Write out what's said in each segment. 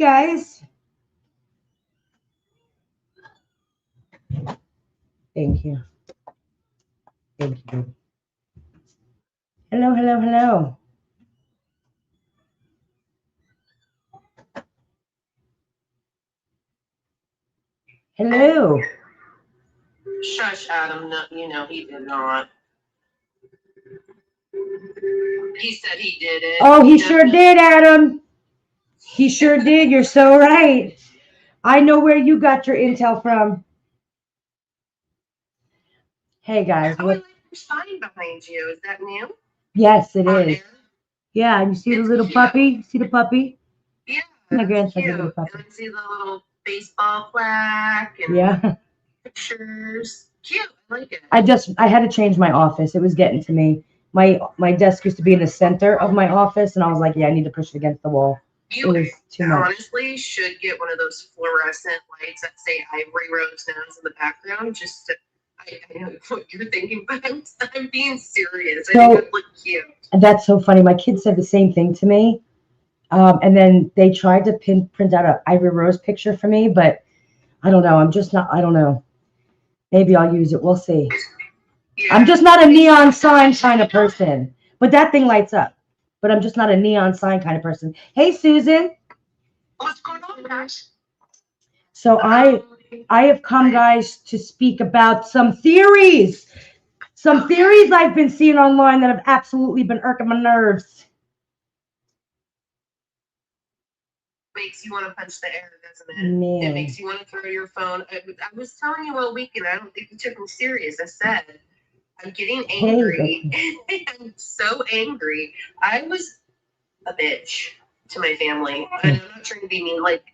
guys. Thank you. Thank you. Hello, hello, hello. Hello. Shush, Adam. No, he did not. He said he did it. Oh, he sure did, Adam. He sure did. You're so right. I know where you got your intel from. Hey, guys. Oh, I like your sign behind you. Is that new? Yes, it is. There? Yeah, you see the little cute. puppy? See the puppy? Yeah, My grandson's a cute. little puppy. And see the little baseball plaque and Yeah. pictures. Cute. I like it. I had to change my office. It was getting to me. My desk used to be in the center of my office, and I was like, yeah, I need to push it against the wall. It was too much. Honestly should get one of those fluorescent lights that say Ivory Rose Nose in the background. Just to, I know what you're thinking, but I'm being serious. I think it would look cute. That's so funny. My kids said the same thing to me. And then they tried to print out an Ivory Rose picture for me, but I don't know. I'm just not, I don't know. Maybe I'll use it. We'll see. Yeah, I'm just not a neon sign kind of person, but that thing lights up. But I'm just not a neon sign kind of person. Hey, Susan. What's going on, guys? So I have come, guys, to speak about some theories. Some theories I've been seeing online that have absolutely been irking my nerves. Makes you want to punch the air, doesn't it? Man. It makes you want to throw your phone. I was telling you all weekend, I don't think you took me serious. I said, I'm getting angry. Hey. I'm so angry. I was a bitch to my family. And I'm not trying to be mean. Like,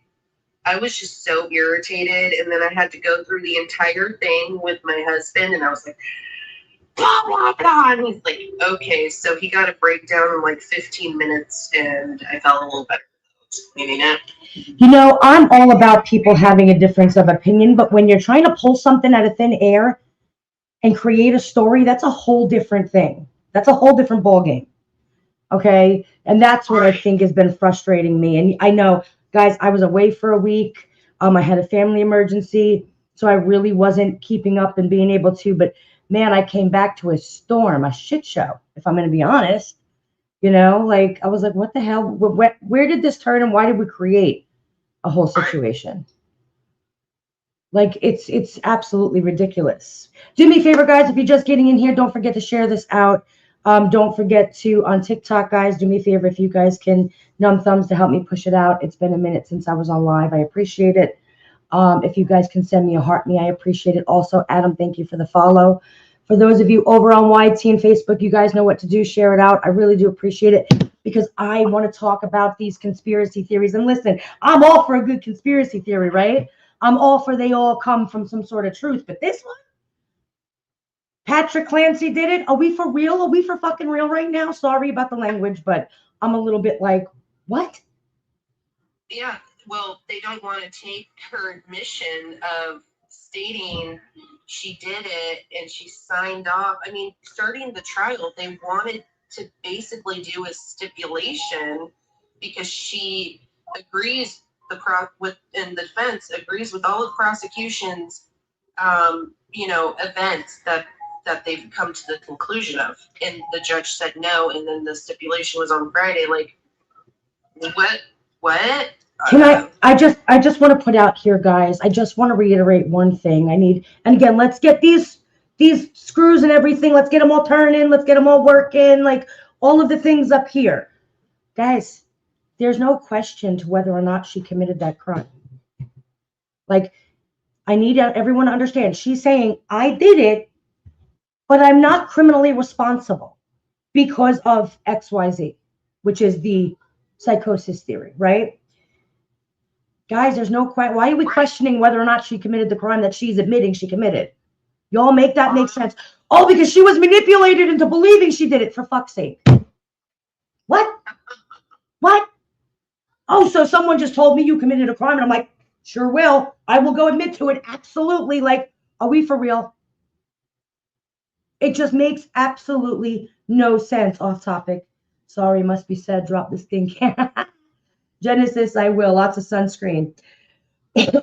I was just so irritated. And then I had to go through the entire thing with my husband. And I was like, blah, blah, blah. And he's like, okay. So he got a breakdown in like 15 minutes. And I felt a little better. Maybe not. You know, I'm all about people having a difference of opinion. But when you're trying to pull something out of thin air and create a story, that's a whole different thing. That's a whole different ballgame. Okay. And that's what I think has been frustrating me. And I know, guys, I was away for a week. I had a family emergency. So I really wasn't keeping up and being able to. But man, I came back to a storm, a shit show, if I'm going to be honest. You know, like I was like, what the hell? Where did this turn and why did we create a whole situation? Like it's absolutely ridiculous. Do me a favor, guys, if you're just getting in here, don't forget to share this out. Don't forget to on TikTok, guys, do me a favor if you guys can numb thumbs to help me push it out. It's been a minute since I was on live. I appreciate it. If you guys can send me a heart me, I appreciate it. Also, Adam, thank you for the follow. For those of you over on YT and Facebook, you guys know what to do. Share it out. I really do appreciate it because I want to talk about these conspiracy theories. And listen, I'm all for a good conspiracy theory, right? I'm all for they all come from some sort of truth. But this one, Patrick Clancy did it. Are we for real? Are we for fucking real right now? Sorry about the language, but I'm a little bit like, what? Yeah, well, they don't want to take her admission of stating she did it and she signed off. I mean, starting the trial, they wanted to basically do a stipulation because she agrees in the defense agrees with all of prosecution's events that they've come to the conclusion of, and the judge said no, and then the stipulation was on Friday. Like, what? Can I just want to put out here, guys, I just want to reiterate one thing. And again, let's get these screws and everything, let's get them all turning, let's get them all working, like all of the things up here. Guys, there's no question to whether or not she committed that crime. Like, I need everyone to understand. She's saying, I did it, but I'm not criminally responsible because of XYZ, which is the psychosis theory, right? Guys, there's no question. Why are we questioning whether or not she committed the crime that she's admitting she committed? Y'all make that make sense? Oh, because she was manipulated into believing she did it, for fuck's sake. What? What? Oh, so someone just told me you committed a crime, and I'm like, sure will. I will go admit to it. Absolutely. Like, are we for real? It just makes absolutely no sense. Off topic. Sorry, must be said. Drop this thing. Genesis, I will. Lots of sunscreen.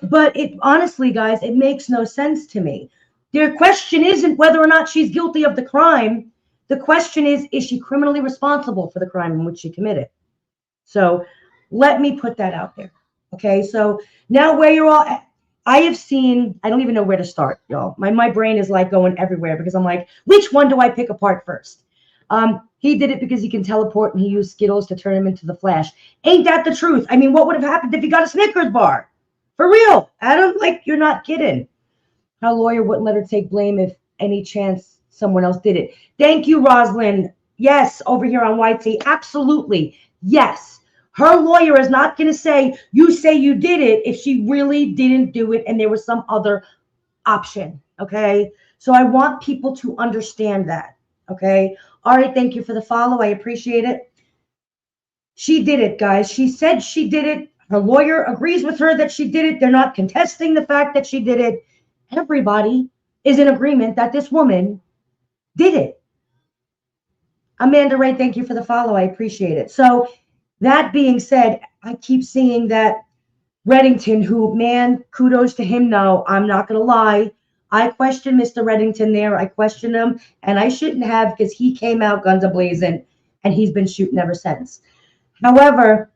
But it honestly, guys, it makes no sense to me. Their question isn't whether or not she's guilty of the crime. The question is she criminally responsible for the crime in which she committed? So let me put that out there. Okay, so now where you're all at, I have seen, I don't even know where to start, y'all. My brain is like going everywhere because I'm like, which one do I pick apart first? He did it because he can teleport and he used Skittles to turn him into the Flash. Ain't that the truth? I mean, what would have happened if he got a Snickers bar? For real, Adam, like, you're not kidding. Her lawyer wouldn't let her take blame if any chance someone else did it. Thank you, Rosalind. Yes, over here on YT. Absolutely. Yes. Her lawyer is not going to say you did it if she really didn't do it and there was some other option. Okay. So I want people to understand that. Okay. All right. Thank you for the follow. I appreciate it. She did it, guys. She said she did it. Her lawyer agrees with her that she did it. They're not contesting the fact that she did it. Everybody is in agreement that this woman did it. Amanda Ray, thank you for the follow. I appreciate it. So that being said, I keep seeing that Reddington, who, man, kudos to him now. I'm not going to lie. I questioned Mr. Reddington there. I questioned him, and I shouldn't have because he came out guns a-blazing, and he's been shooting ever since. However,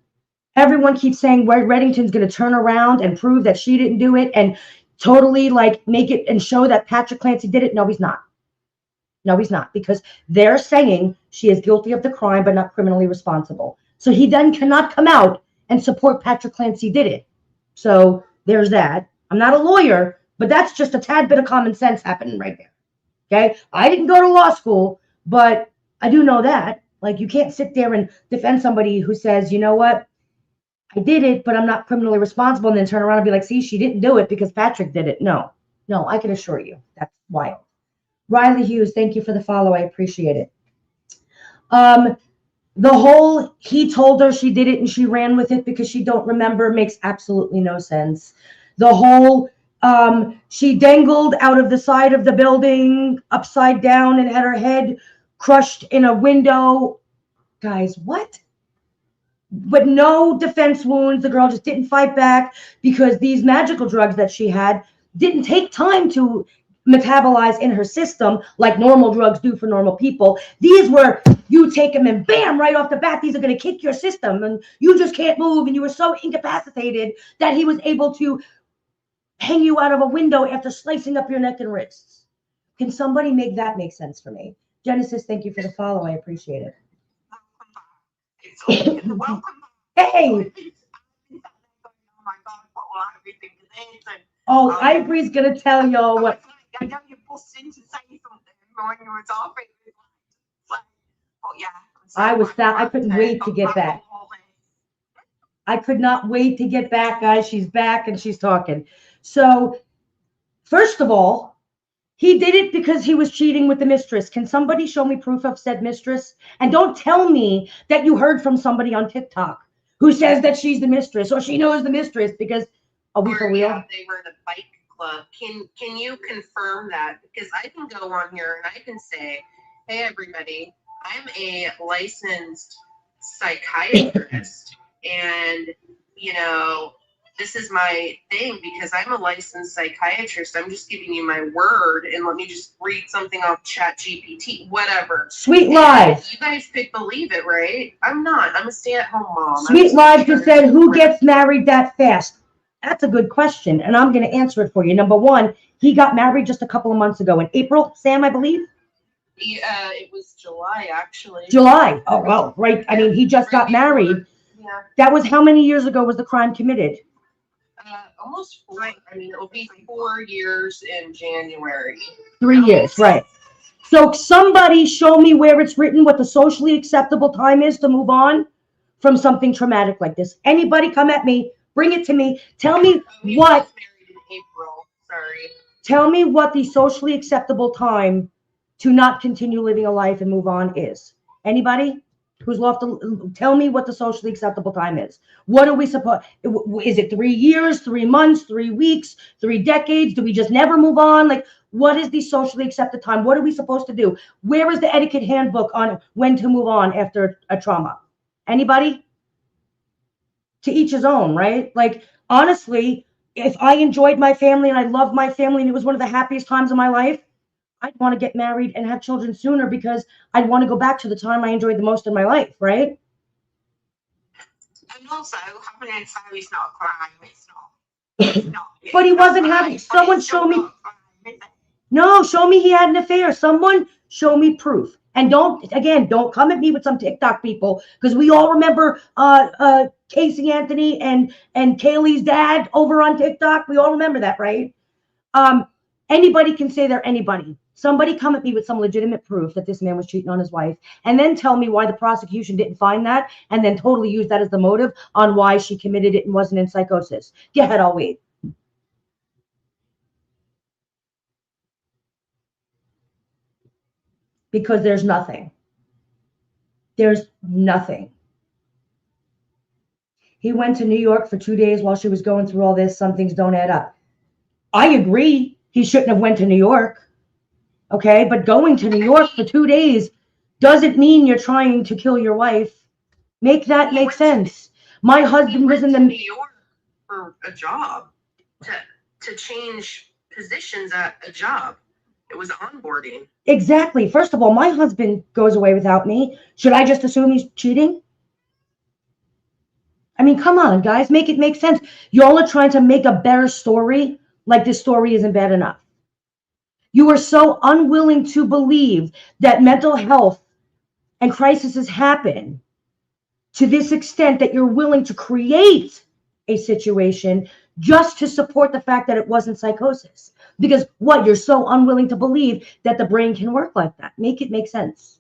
everyone keeps saying Reddington's going to turn around and prove that she didn't do it and totally like make it and show that Patrick Clancy did it. No, he's not. No, he's not, because they're saying she is guilty of the crime but not criminally responsible. So he then cannot come out and support Patrick Clancy did it. So there's that. I'm not a lawyer, but that's just a tad bit of common sense happening right there. Okay? I didn't go to law school, but I do know that. Like, you can't sit there and defend somebody who says, you know what? I did it, but I'm not criminally responsible, and then turn around and be like, see, she didn't do it because Patrick did it. No, I can assure you that's wild. Riley Hughes, thank you for the follow. I appreciate it. The whole he told her she did it and she ran with it because she don't remember makes absolutely no sense. The whole she dangled out of the side of the building upside down and had her head crushed in a window. Guys, what? But no defense wounds. The girl just didn't fight back because these magical drugs that she had didn't take time to metabolize in her system like normal drugs do for normal people. These were, you take them and bam, right off the bat, these are going to kick your system and you just can't move. And you were so incapacitated that he was able to hang you out of a window after slicing up your neck and wrists. Can somebody make that make sense for me? Genesis, thank you for the follow. I appreciate it. Welcome. Hey. Oh, Ivory's going to tell y'all what. I know you busted in to say something when you were talking. Oh, yeah. I couldn't wait to get back. I could not wait to get back, guys. She's back and she's talking. So, first of all, he did it because he was cheating with the mistress. Can somebody show me proof of said mistress? And don't tell me that you heard from somebody on TikTok who says that she's the mistress or she knows the mistress, because are we for real? Yeah, they were the bike club. Can you confirm that? Because I can go on here and I can say, hey, everybody, I'm a licensed psychiatrist and, you know, this is my thing because I'm a licensed psychiatrist. I'm just giving you my word, and let me just read something off ChatGPT, whatever. Sweet Lives. You guys could believe it, right? I'm not. I'm a stay-at-home mom. Sweet Lives just said, who gets married that fast? That's a good question, and I'm going to answer it for you. Number one, he got married just a couple of months ago in April, Sam, I believe? It was July, actually. July. Oh, well, right. I mean, he just got married. Yeah. That was how many years ago was the crime committed? Almost 4. I mean, it'll be 4 years in January. 3 years, right. So somebody show me where it's written what the socially acceptable time is to move on from something traumatic like this. Anybody come at me, bring it to me. Tell me what. Married in April. Sorry. Tell me what the socially acceptable time to not continue living a life and move on is. Anybody who's left to tell me what the socially acceptable time is. What are we supposed? Is it 3 years, 3 months, 3 weeks, 3 decades? Do we just never move on? Like, what is the socially accepted time? What are we supposed to do? Where is the etiquette handbook on when to move on after a trauma? Anybody? to each his own, right? Like, honestly, if I enjoyed my family and I loved my family and it was one of the happiest times of my life, I'd want to get married and have children sooner because I'd want to go back to the time I enjoyed the most in my life, right? And also, having an affair is not a crime. It's not. But he wasn't having. Someone show me. No, show me he had an affair. Someone show me proof. And don't come at me with some TikTok people, because we all remember Casey Anthony and Kaylee's dad over on TikTok. We all remember that, right? Anybody can say they're anybody. Somebody come at me with some legitimate proof that this man was cheating on his wife, and then tell me why the prosecution didn't find that, and then totally use that as the motive on why she committed it and wasn't in psychosis. Go ahead, I'll wait. Because there's nothing. There's nothing. He went to New York for 2 days while she was going through all this. Some things don't add up. I agree. He shouldn't have went to New York. Okay, but going to New York for 2 days doesn't mean you're trying to kill your wife. Make that make sense. My husband was in the New York for a job to change positions at a job. It was onboarding. Exactly. First of all, my husband goes away without me. Should I just assume he's cheating? I mean, come on, guys, make it make sense. Y'all are trying to make a better story, like this story isn't bad enough. You are so unwilling to believe that mental health and crises happen to this extent that you're willing to create a situation just to support the fact that it wasn't psychosis. Because what? You're so unwilling to believe that the brain can work like that. Make it make sense.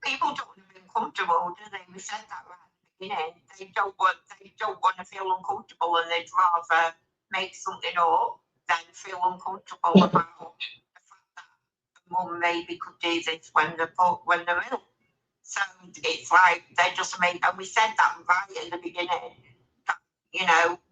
People don't want to be uncomfortable, do they? We said that right at the beginning. They don't want to feel uncomfortable, and they'd rather make something up than feel uncomfortable about the fact that mum maybe could do this when they're ill. So it's like they just make, and we said that right at the beginning. That,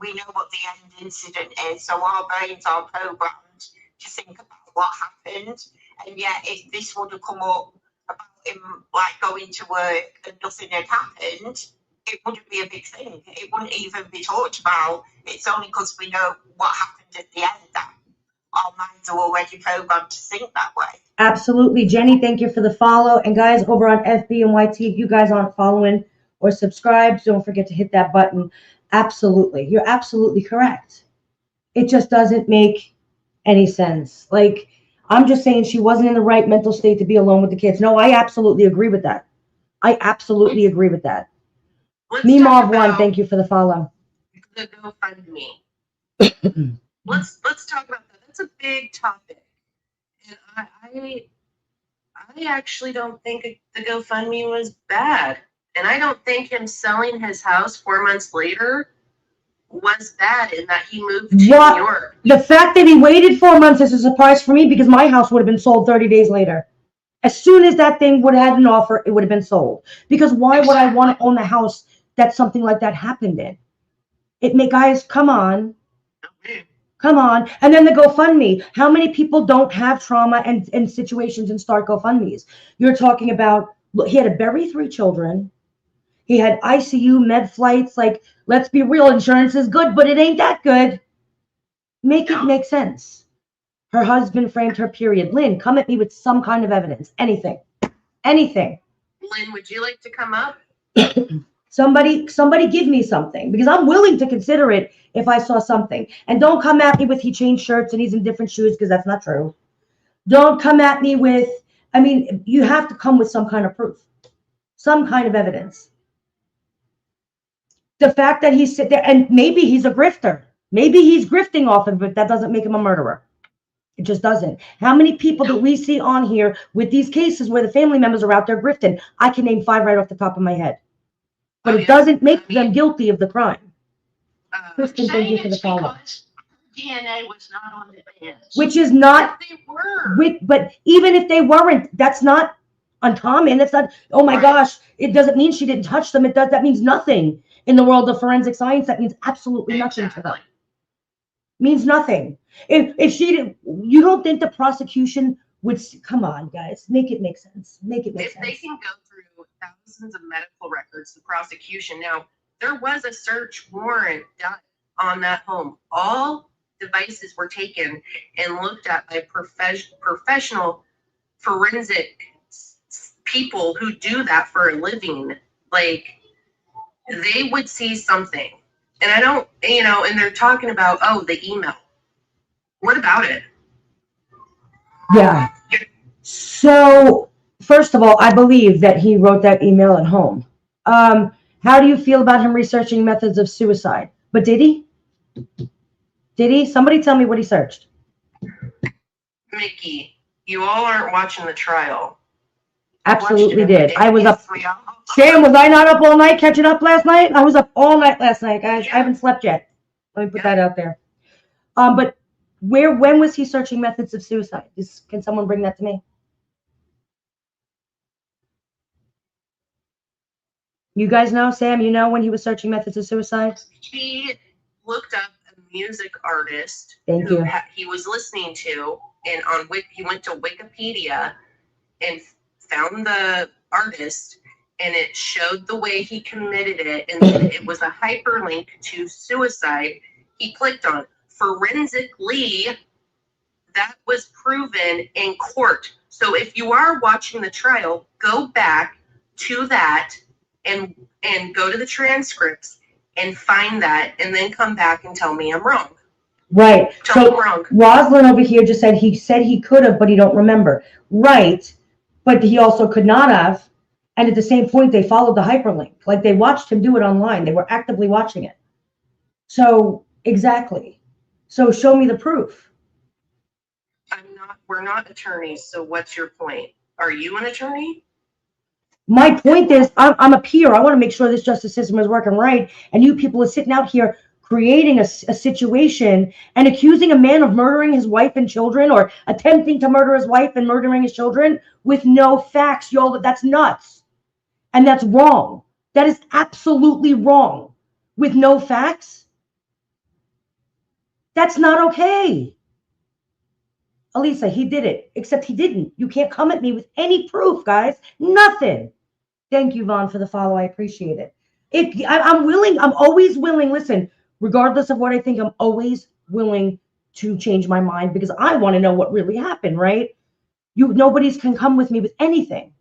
we know what the end incident is, so our brains are programmed to think about what happened. And yet, if this would have come up about him like going to work and nothing had happened, it wouldn't be a big thing. It wouldn't even be talked about. It's only because we know what happened at the end that our minds are already programmed to think that way. Absolutely. Jenny, thank you for the follow. And guys, over on FB and YT, if you guys aren't following or subscribed, don't forget to hit that button. Absolutely. You're absolutely correct. It just doesn't make any sense. Like, I'm just saying she wasn't in the right mental state to be alone with the kids. No, I absolutely agree with that. I absolutely agree with that. Memarv1, thank you for the follow. The GoFundMe. Let's talk about that. That's a big topic. And I actually don't think the GoFundMe was bad. And I don't think him selling his house 4 months later was bad in that he moved to New York. The fact that he waited 4 months is a surprise for me, because my house would have been sold 30 days later. As soon as that thing would have had an offer, it would have been sold. Because why would I want to own the house that something like that happened in? Guys, come on. Come on. And then the GoFundMe. How many people don't have trauma and situations and start GoFundMes? You're talking about, he had to bury 3 children. He had ICU med flights. Like, let's be real, insurance is good, but it ain't that good. Make it make sense. Her husband framed her, period. Lynn, come at me with some kind of evidence. Anything. Anything. Lynn, would you like to come up? Somebody give me something, because I'm willing to consider it if I saw something. And don't come at me with he changed shirts and he's in different shoes, because that's not true. Don't come at me with, you have to come with some kind of proof, some kind of evidence. The fact that he's sitting there, and maybe he's a grifter. Maybe he's grifting off of it. That doesn't make him a murderer. It just doesn't. How many people that we see on here with these cases where the family members are out there grifting? I can name 5 right off the top of my head. But it doesn't make them guilty of the crime. Kristen, thank you for the follow. DNA was not on the bed. Which is not. They were. But even if they weren't, that's not uncommon. It's not, oh my gosh, it doesn't mean she didn't touch them. That means nothing. In the world of forensic science, that means absolutely nothing to them. Means nothing. If she didn't, you don't think the prosecution would, come on, guys, make it make sense. Make it make sense. If they can go through thousands of medical records, the prosecution, now, There was a search warrant done on that home. All devices were taken and looked at by professional forensic people who do that for a living. Like, they would see something. And I don't, and they're talking about, oh, the email. What about it? Yeah. So, first of all, I believe that he wrote that email at home. How do you feel about him researching methods of suicide? But did he? Did he? Somebody tell me what he searched. Mickey, you all aren't watching the trial. Absolutely did. I was up. Sam, was I not up all night catching up last night? I was up all night last night, guys. I haven't slept yet. Let me put that out there. But when was he searching methods of suicide? Can someone bring that to me? You guys know, Sam, you know when he was searching methods of suicide? He looked up a music artist he was listening to, and he went to Wikipedia and found the artist, and it showed the way he committed it, and then it was a hyperlink to suicide. He clicked on it. Forensically, that was proven in court. So if you are watching the trial, go back to that and go to the transcripts and find that, and then come back and tell me I'm wrong. Right. Tell me I'm wrong. Roslyn over here just said he could have, but he don't remember. Right. But he also could not have. And at the same point, they followed the hyperlink. Like, they watched him do it online. They were actively watching it. So, exactly. So show me the proof. We're not attorneys, so what's your point? Are you an attorney? My point is, I'm a peer. I want to make sure this justice system is working right. And you people are sitting out here creating a situation and accusing a man of murdering his wife and children, or attempting to murder his wife and murdering his children with no facts. Y'all, that's nuts. And that's wrong. That is absolutely wrong. With no facts. That's not okay. Elisa, he did it, except he didn't. You can't come at me with any proof, guys. Nothing. Thank you, Vaughn, for the follow. I appreciate it. I'm willing. I'm always willing. Listen, regardless of what I think, I'm always willing to change my mind, because I want to know what really happened, right? Nobody's can come with me with anything.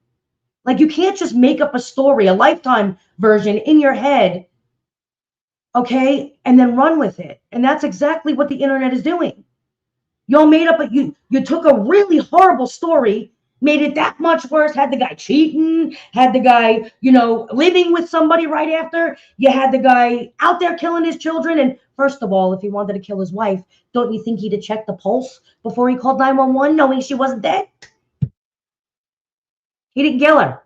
Like, you can't just make up a story, a Lifetime version in your head, okay, and then run with it. And that's exactly what the internet is doing. Y'all made up you took a really horrible story, made it that much worse, had the guy cheating, had the guy, living with somebody right after, you had the guy out there killing his children. And first of all, if he wanted to kill his wife, don't you think he'd have checked the pulse before he called 911, knowing she wasn't dead? He didn't kill her.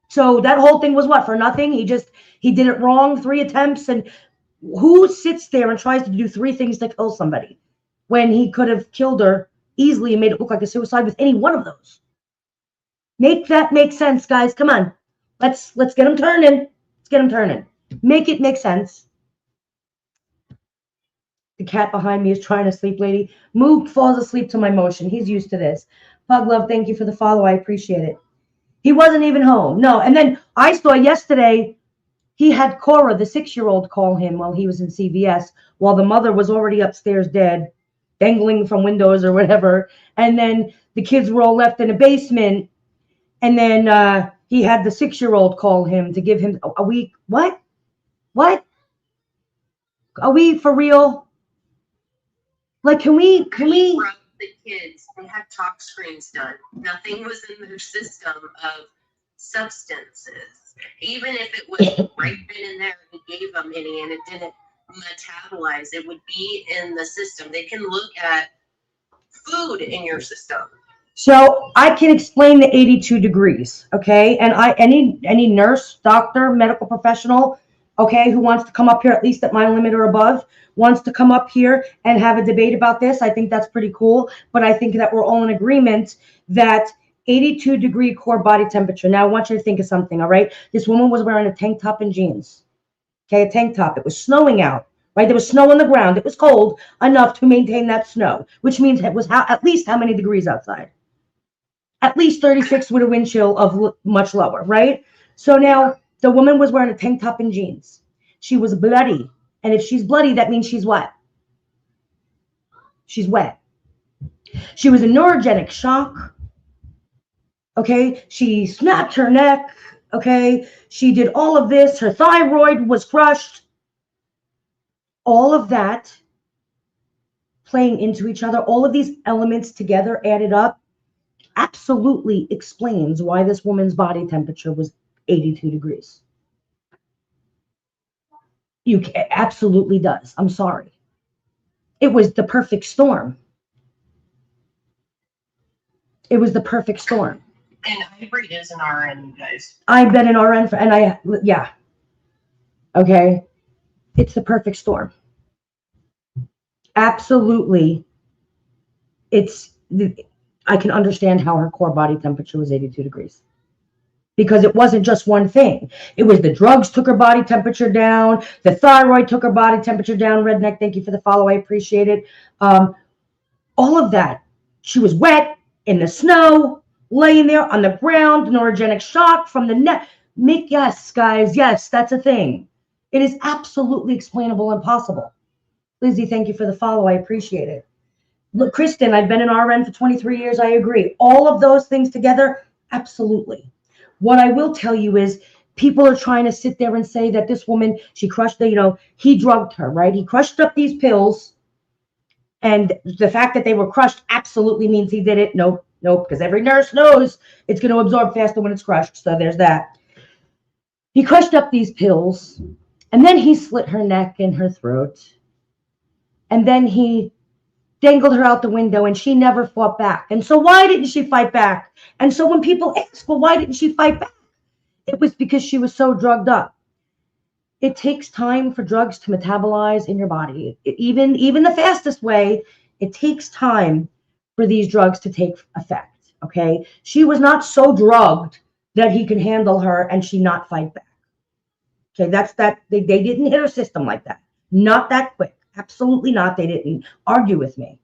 So that whole thing was what, for nothing? He did it wrong 3 attempts. And who sits there and tries to do 3 things to kill somebody when he could have killed her easily and made it look like a suicide with any one of those? Make that make sense, guys. Come on. Let's get them turning. Let's get them turning. Make it make sense. The cat behind me is trying to sleep, lady. Moog falls asleep to my motion. He's used to this. Pug Love, thank you for the follow. I appreciate it. He wasn't even home. No. And then I saw yesterday he had Cora, the 6-year-old, call him while he was in CVS, while the mother was already upstairs dead, dangling from windows or whatever. And then the kids were all left in a basement. And then he had the 6-year-old call him to give him a week. What? Are we for real? Like, can we? The kids, they had talk screens done. Nothing was in their system of substances. Even if it was right then and there, he gave them any and it didn't metabolize, it would be in the system. They can look at food in your system. So I can explain the 82 degrees, okay? And any nurse, doctor, medical professional, okay, who wants to come up here, at least at my limit or above, wants to come up here and have a debate about this, I think that's pretty cool. But I think that we're all in agreement that 82 degree core body temperature. Now I want you to think of something, all right? This woman was wearing a tank top and jeans, okay, a tank top. It was snowing out, right? There was snow on the ground. It was cold enough to maintain that snow, which means it was at least how many degrees outside? At least 36 with a wind chill of much lower, right? So now The woman was wearing a tank top and jeans. She was bloody. And if she's bloody, that means she's what? She's wet. She was in neurogenic shock. Okay. She snapped her neck. Okay. She did all of this. Her thyroid was crushed. All of that playing into each other, all of these elements together added up absolutely explains why this woman's body temperature was 82 degrees. It absolutely does. I'm sorry. It was the perfect storm. It was the perfect storm. And Ivory is an RN, guys. I've been an RN yeah. Okay. It's the perfect storm. Absolutely. I can understand how her core body temperature was 82 degrees. Because it wasn't just one thing. It was the drugs took her body temperature down. The thyroid took her body temperature down. Redneck, thank you for the follow. I appreciate it. All of that. She was wet in the snow, laying there on the ground, neurogenic shock from the neck. Yes, guys. Yes, that's a thing. It is absolutely explainable and possible. Lindsay, thank you for the follow. I appreciate it. Look, Kristen, I've been an RN for 23 years. I agree. All of those things together, absolutely. What I will tell you is people are trying to sit there and say that this woman, she crushed he drugged her, right? He crushed up these pills. And the fact that they were crushed absolutely means he did it. Nope, because every nurse knows it's going to absorb faster when it's crushed. So there's that. He crushed up these pills, and then he slit her neck and her throat. And then he dangled her out the window, and she never fought back. And so why didn't she fight back? And so when people ask, well, why didn't she fight back? It was because she was so drugged up. It takes time for drugs to metabolize in your body. Even the fastest way, it takes time for these drugs to take effect, okay? She was not so drugged that he could handle her and she not fight back. Okay, that's that. They didn't hit her system like that. Not that quick. Absolutely not. They didn't argue with me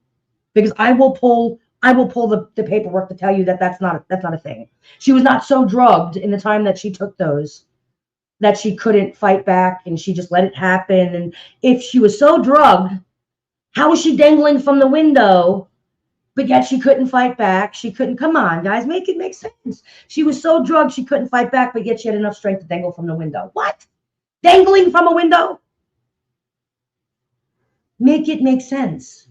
because I will pull the paperwork to tell you that that's not a thing. She was not so drugged in the time that she took those that she couldn't fight back and she just let it happen. And if she was so drugged, how was she dangling from the window, but yet she couldn't fight back? She couldn't. Come on, guys, make it make sense. She was so drugged she couldn't fight back, but yet she had enough strength to dangle from the window. What? Dangling from a window? Make it make sense.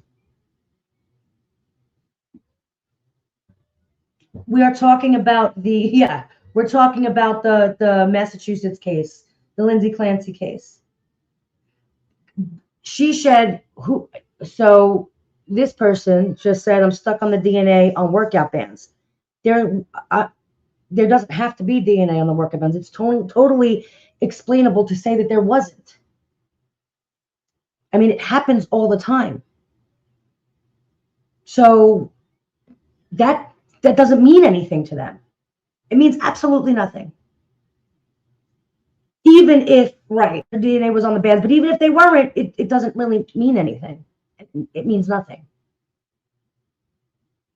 We are talking about we're talking about the Massachusetts case, the Lindsay Clancy case. So this person just said, I'm stuck on the DNA on workout bands. There doesn't have to be DNA on the workout bands. It's totally explainable to say that there wasn't. I mean, it happens all the time. So that doesn't mean anything to them. It means absolutely nothing. Even if, right, the DNA was on the bands, but even if they weren't, it doesn't really mean anything. It means nothing.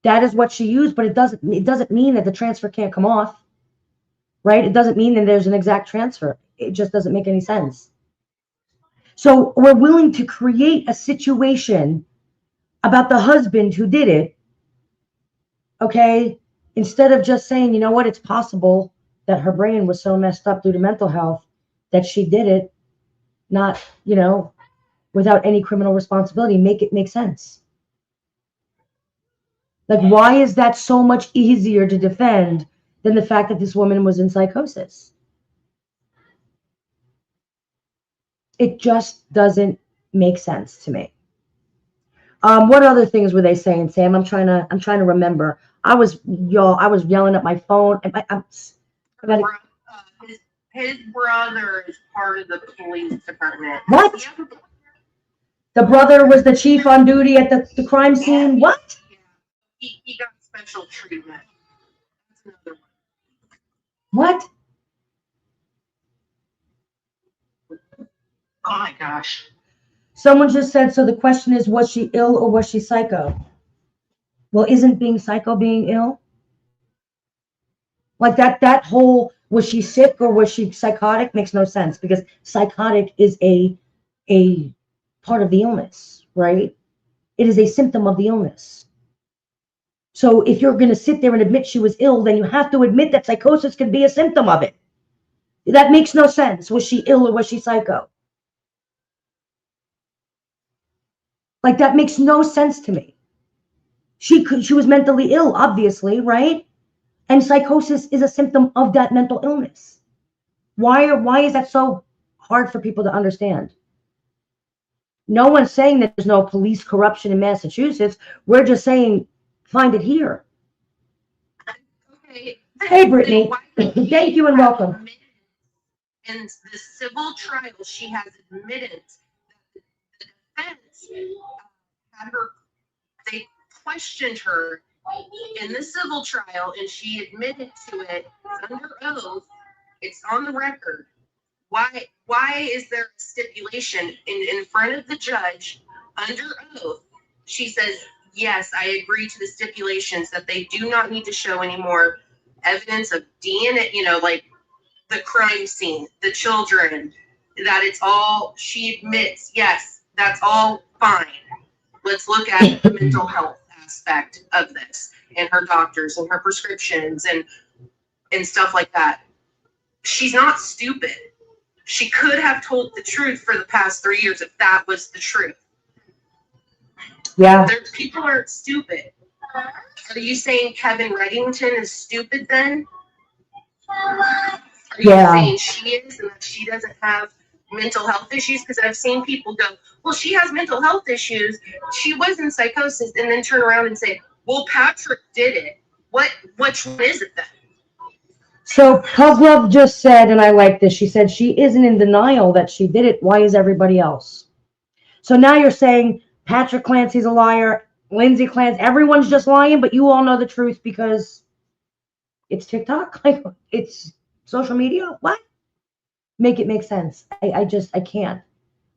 That is what she used, but it doesn't mean that the transfer can't come off, right? It doesn't mean that there's an exact transfer. It just doesn't make any sense. So we're willing to create a situation about the husband who did it, okay? Instead of just saying, you know what, it's possible that her brain was so messed up due to mental health that she did it, not, without any criminal responsibility. Make it make sense. Like, why is that so much easier to defend than the fact that this woman was in psychosis? It just doesn't make sense to me. What other things were they saying, Sam? I'm trying to remember. I was yelling at my phone. His brother is part of the police department. What? The brother was the chief on duty at the crime scene? Yeah. What? Yeah. He got special treatment. That's another one. What? Oh my gosh. Someone just said, so the question is, was she ill or was she psycho? Well, isn't being psycho being ill? Like that whole Was she sick or was she psychotic? Makes no sense, because psychotic is a part of the illness, right? It is a symptom of the illness. So if you're going to sit there and admit she was ill, then you have to admit that psychosis can be a symptom of it. That makes no sense. Was she ill or was she psycho? Like, that makes no sense to me. She was mentally ill, obviously, right? And psychosis is a symptom of that mental illness. Why is that so hard for people to understand? No one's saying that there's no police corruption in Massachusetts. We're just saying, find it here. Okay. Hey, Brittany. Thank you and welcome. In the civil trial, she has admitted that the defense had her, they questioned her in the civil trial, and she admitted to it under oath. It's on the record. Why is there a stipulation in front of the judge under oath? She says, yes, I agree to the stipulations that they do not need to show any more evidence of DNA, like the crime scene, the children, that it's all, she admits, yes, that's all fine. Let's look at the mental health aspect of this and her doctors and her prescriptions and stuff like that. She's not stupid. She could have told the truth for the past 3 years if that was the truth. Yeah. People aren't stupid. Are you saying Kevin Reddington is stupid then? Are you saying she is and that she doesn't have mental health issues? Because I've seen people go, well, she has mental health issues. She was in psychosis, and then turn around and say, well, Patrick did it. Which one is it then? So Puglove just said, and I like this, she said she isn't in denial that she did it. Why is everybody else? So now you're saying Patrick Clancy's a liar, Lindsay Clancy, everyone's just lying, but you all know the truth because it's TikTok? Like, it's social media? What? Make it make sense. I can't.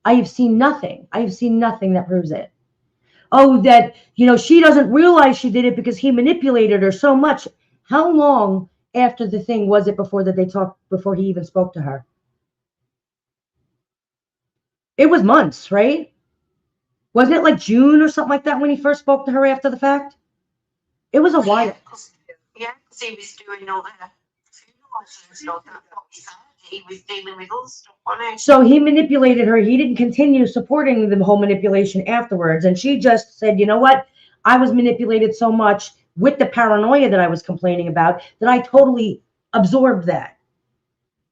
I have seen nothing. I have seen nothing that proves it. Oh, that, she doesn't realize she did it because he manipulated her so much. How long after the thing was it before he even spoke to her? It was months, right? Wasn't it like June or something like that when he first spoke to her after the fact? It was a while. Yeah, because he was doing all the funerals and stuff. That's what he said. He was dealing with all stuff, wasn't he? So he manipulated her. He didn't continue supporting the whole manipulation afterwards. And she just said, you know what? I was manipulated so much with the paranoia that I was complaining about that I totally absorbed that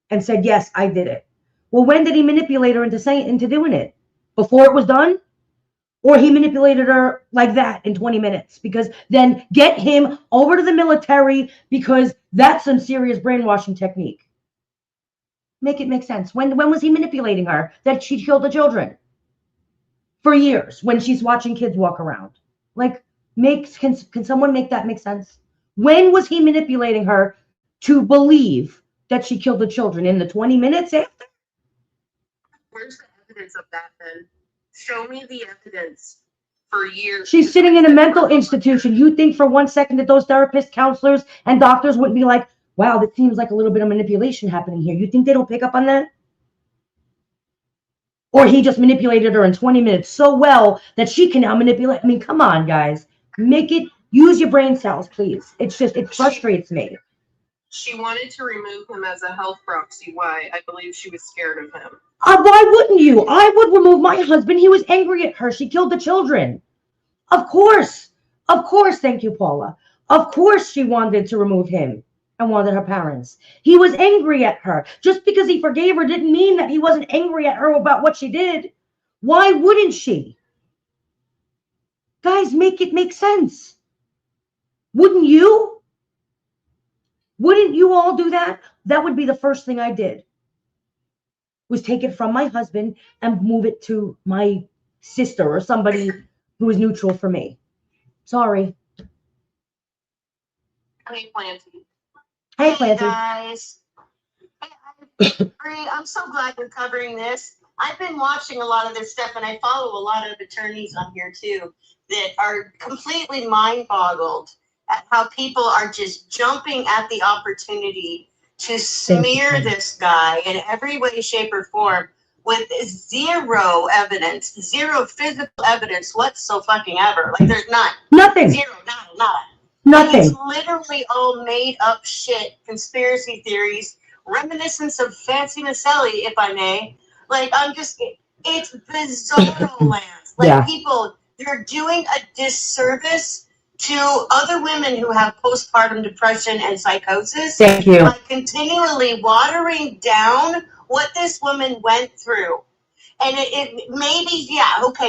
and said, yes, I did it. Well, when did he manipulate her into doing it? Before it was done? Or he manipulated her like that in 20 minutes? Because then get him over to the military, because that's some serious brainwashing technique. Make it make sense. When was he manipulating her that she killed the children? For years, when she's watching kids walk around. Like, can someone make that make sense? When was he manipulating her to believe that she killed the children? In the 20 minutes after? Where's the evidence of that then? Show me the evidence for years. She's sitting in a mental institution. You think for 1 second that those therapists, counselors, and doctors wouldn't be like, wow, that seems like a little bit of manipulation happening here. You think they don't pick up on that? Or he just manipulated her in 20 minutes so well that she can now manipulate. I mean, come on, guys. Use your brain cells, please. It frustrates me. She wanted to remove him as a health proxy. Why? I believe she was scared of him. Why wouldn't you? I would remove my husband. He was angry at her. She killed the children. Of course. Of course. Thank you, Paula. Of course she wanted to remove him and wanted her parents. He was angry at her. Just because he forgave her didn't mean that he wasn't angry at her about what she did. Why wouldn't she? Guys, make it make sense. Wouldn't you? Wouldn't you all do that? That would be the first thing I did. Was take it from my husband and move it to my sister or somebody who is neutral for me. Sorry. Hey, Clancy. Hey, Clancy. Guys. I'm so glad you're covering this. I've been watching a lot of this stuff, and I follow a lot of attorneys on here too that are completely mind-boggled at how people are just jumping at the opportunity to smear this guy in every way, shape, or form with zero evidence, zero physical evidence whatsoever. Like there's none. Nothing. Zero, nada. Nothing. It's literally all made up shit, conspiracy theories, reminiscence of Fancy Maselli, if I may. Like, it's bizarro land. Like, people, they're doing a disservice to other women who have postpartum depression and psychosis. Thank you. By continually watering down what this woman went through. And it maybe,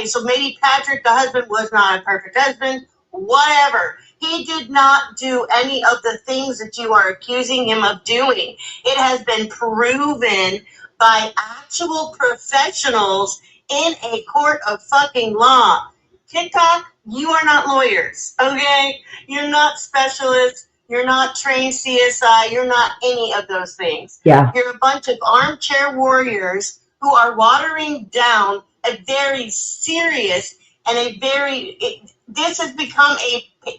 so maybe Patrick, the husband, was not a perfect husband, whatever. He did not do any of the things that you are accusing him of doing. It has been proven by actual professionals in a court of fucking law. TikTok, you are not lawyers, okay? You're not specialists. You're not trained CSI. You're not any of those things. Yeah. You're a bunch of armchair warriors who are watering down a very serious and this has become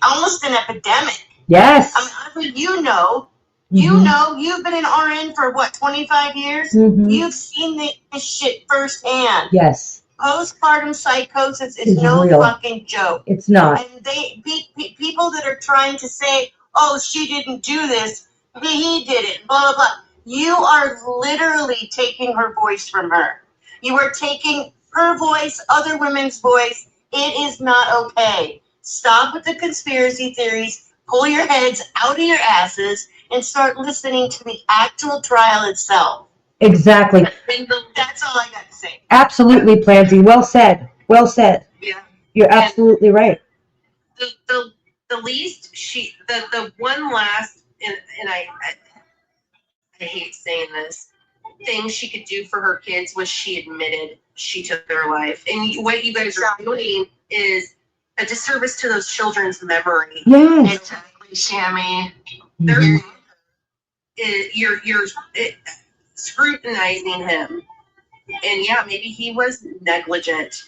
almost an epidemic. Yes. I mean, you know, you've been an RN for 25 years? Mm-hmm. You've seen this shit firsthand. Yes. Postpartum psychosis is no real. fucking joke. It's not. And people that are trying to say, oh, she didn't do this, he did it, blah, blah, blah. You are literally taking her voice from her. You are taking her voice, other women's voice. It is not okay. Stop with the conspiracy theories. Pull your heads out of your asses and start listening to the actual trial itself. Exactly. That's all I got to say. Absolutely, Planty. Well said. Well said. Yeah. You're absolutely right. The least the one last and I hate saying this thing she could do for her kids was she admitted she took their life. And what you guys are doing is a disservice to those children's memory. Yes. Exactly, Sammy. You're scrutinizing him. And yeah, maybe he was negligent,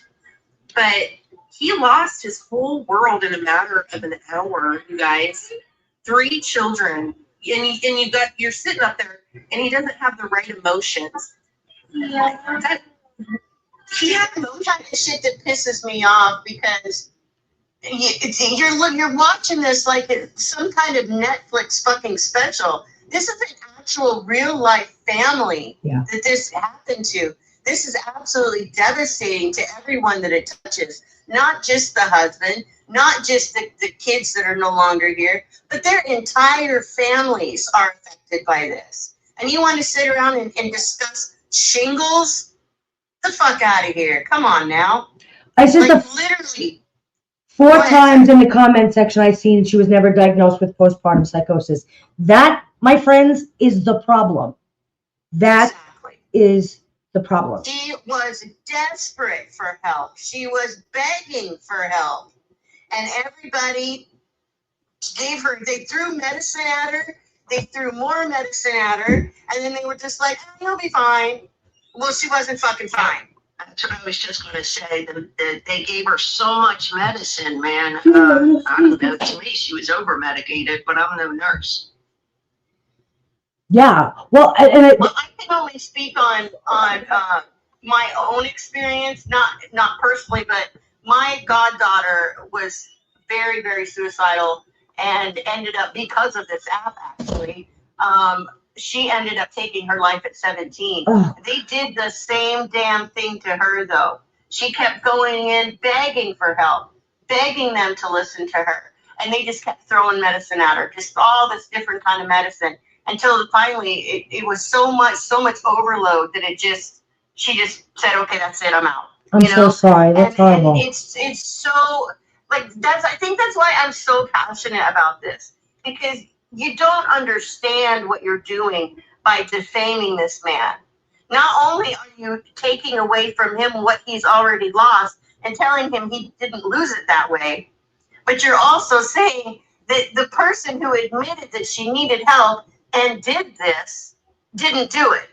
but he lost his whole world in a matter of an hour, you guys. 3 children. And you're sitting up there and he doesn't have the right emotions. He had emotions. Shit that pisses me off because you're watching this like it's some kind of Netflix fucking special. This is an actual real life family that this happened to. This is absolutely devastating to everyone that it touches. Not just the husband, not just the kids that are no longer here, but their entire families are affected by this. And you want to sit around and discuss shingles? Get the fuck out of here. Come on now. I said literally 4 times in the comment section I've seen she was never diagnosed with postpartum psychosis. That, my friends, is the problem. That is the problem. She was desperate for help. She was begging for help. And everybody they threw medicine at her. They threw more medicine at her. And then they were just like, oh, you'll be fine. Well, she wasn't fucking fine. That's what I was just going to say. They gave her so much medicine, man. I don't know. To me, she was over-medicated, but I'm no nurse. Yeah. Well, I can only speak on my own experience, not personally, but my goddaughter was very, very suicidal and ended up, because of this app, actually, she ended up taking her life at 17. They did the same damn thing to her, though. She kept going in, begging for help, begging them to listen to her. And they just kept throwing medicine at her, just all this different kind of medicine, until finally it was so much overload that she just said, okay, that's it, I'm out. I'm so sorry. That's horrible. And it's so, like, I think that's why I'm so passionate about this, because you don't understand what you're doing by defaming this man. Not only are you taking away from him what he's already lost and telling him he didn't lose it that way, but you're also saying that the person who admitted that she needed help and did this didn't do it.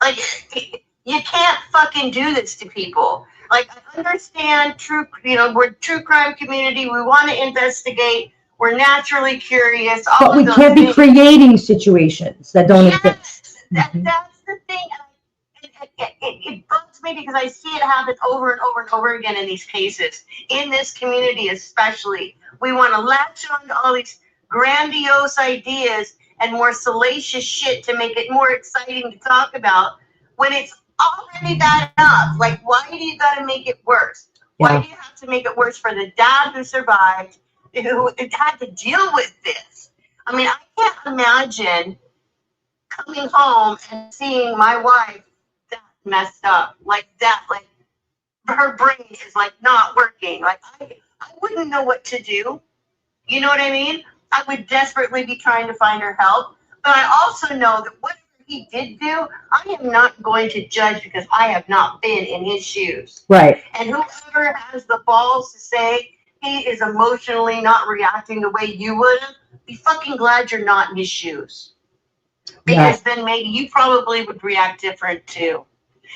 Like, you can't fucking do this to people. Like, I understand we're a true crime community. We want to investigate. We're naturally curious. But we can't be creating situations that don't exist. That's the thing. It bugs me because I see it happen over and over and over again in these cases. In this community especially. We want to latch on to all these grandiose ideas and more salacious shit to make it more exciting to talk about when it's already bad enough. Like, why do you got to make it worse? Why do you have to make it worse for the dad who survived, who had to deal with this? I mean, I can't imagine coming home and seeing my wife that messed up, like that, like her brain is like not working. Like I wouldn't know what to do. You know what I mean? I would desperately be trying to find her help. But I also know that whatever he did do, I am not going to judge because I have not been in his shoes. Right. And whoever has the balls to say he is emotionally not reacting the way you would have, be fucking glad you're not in his shoes. Because then maybe you probably would react different too.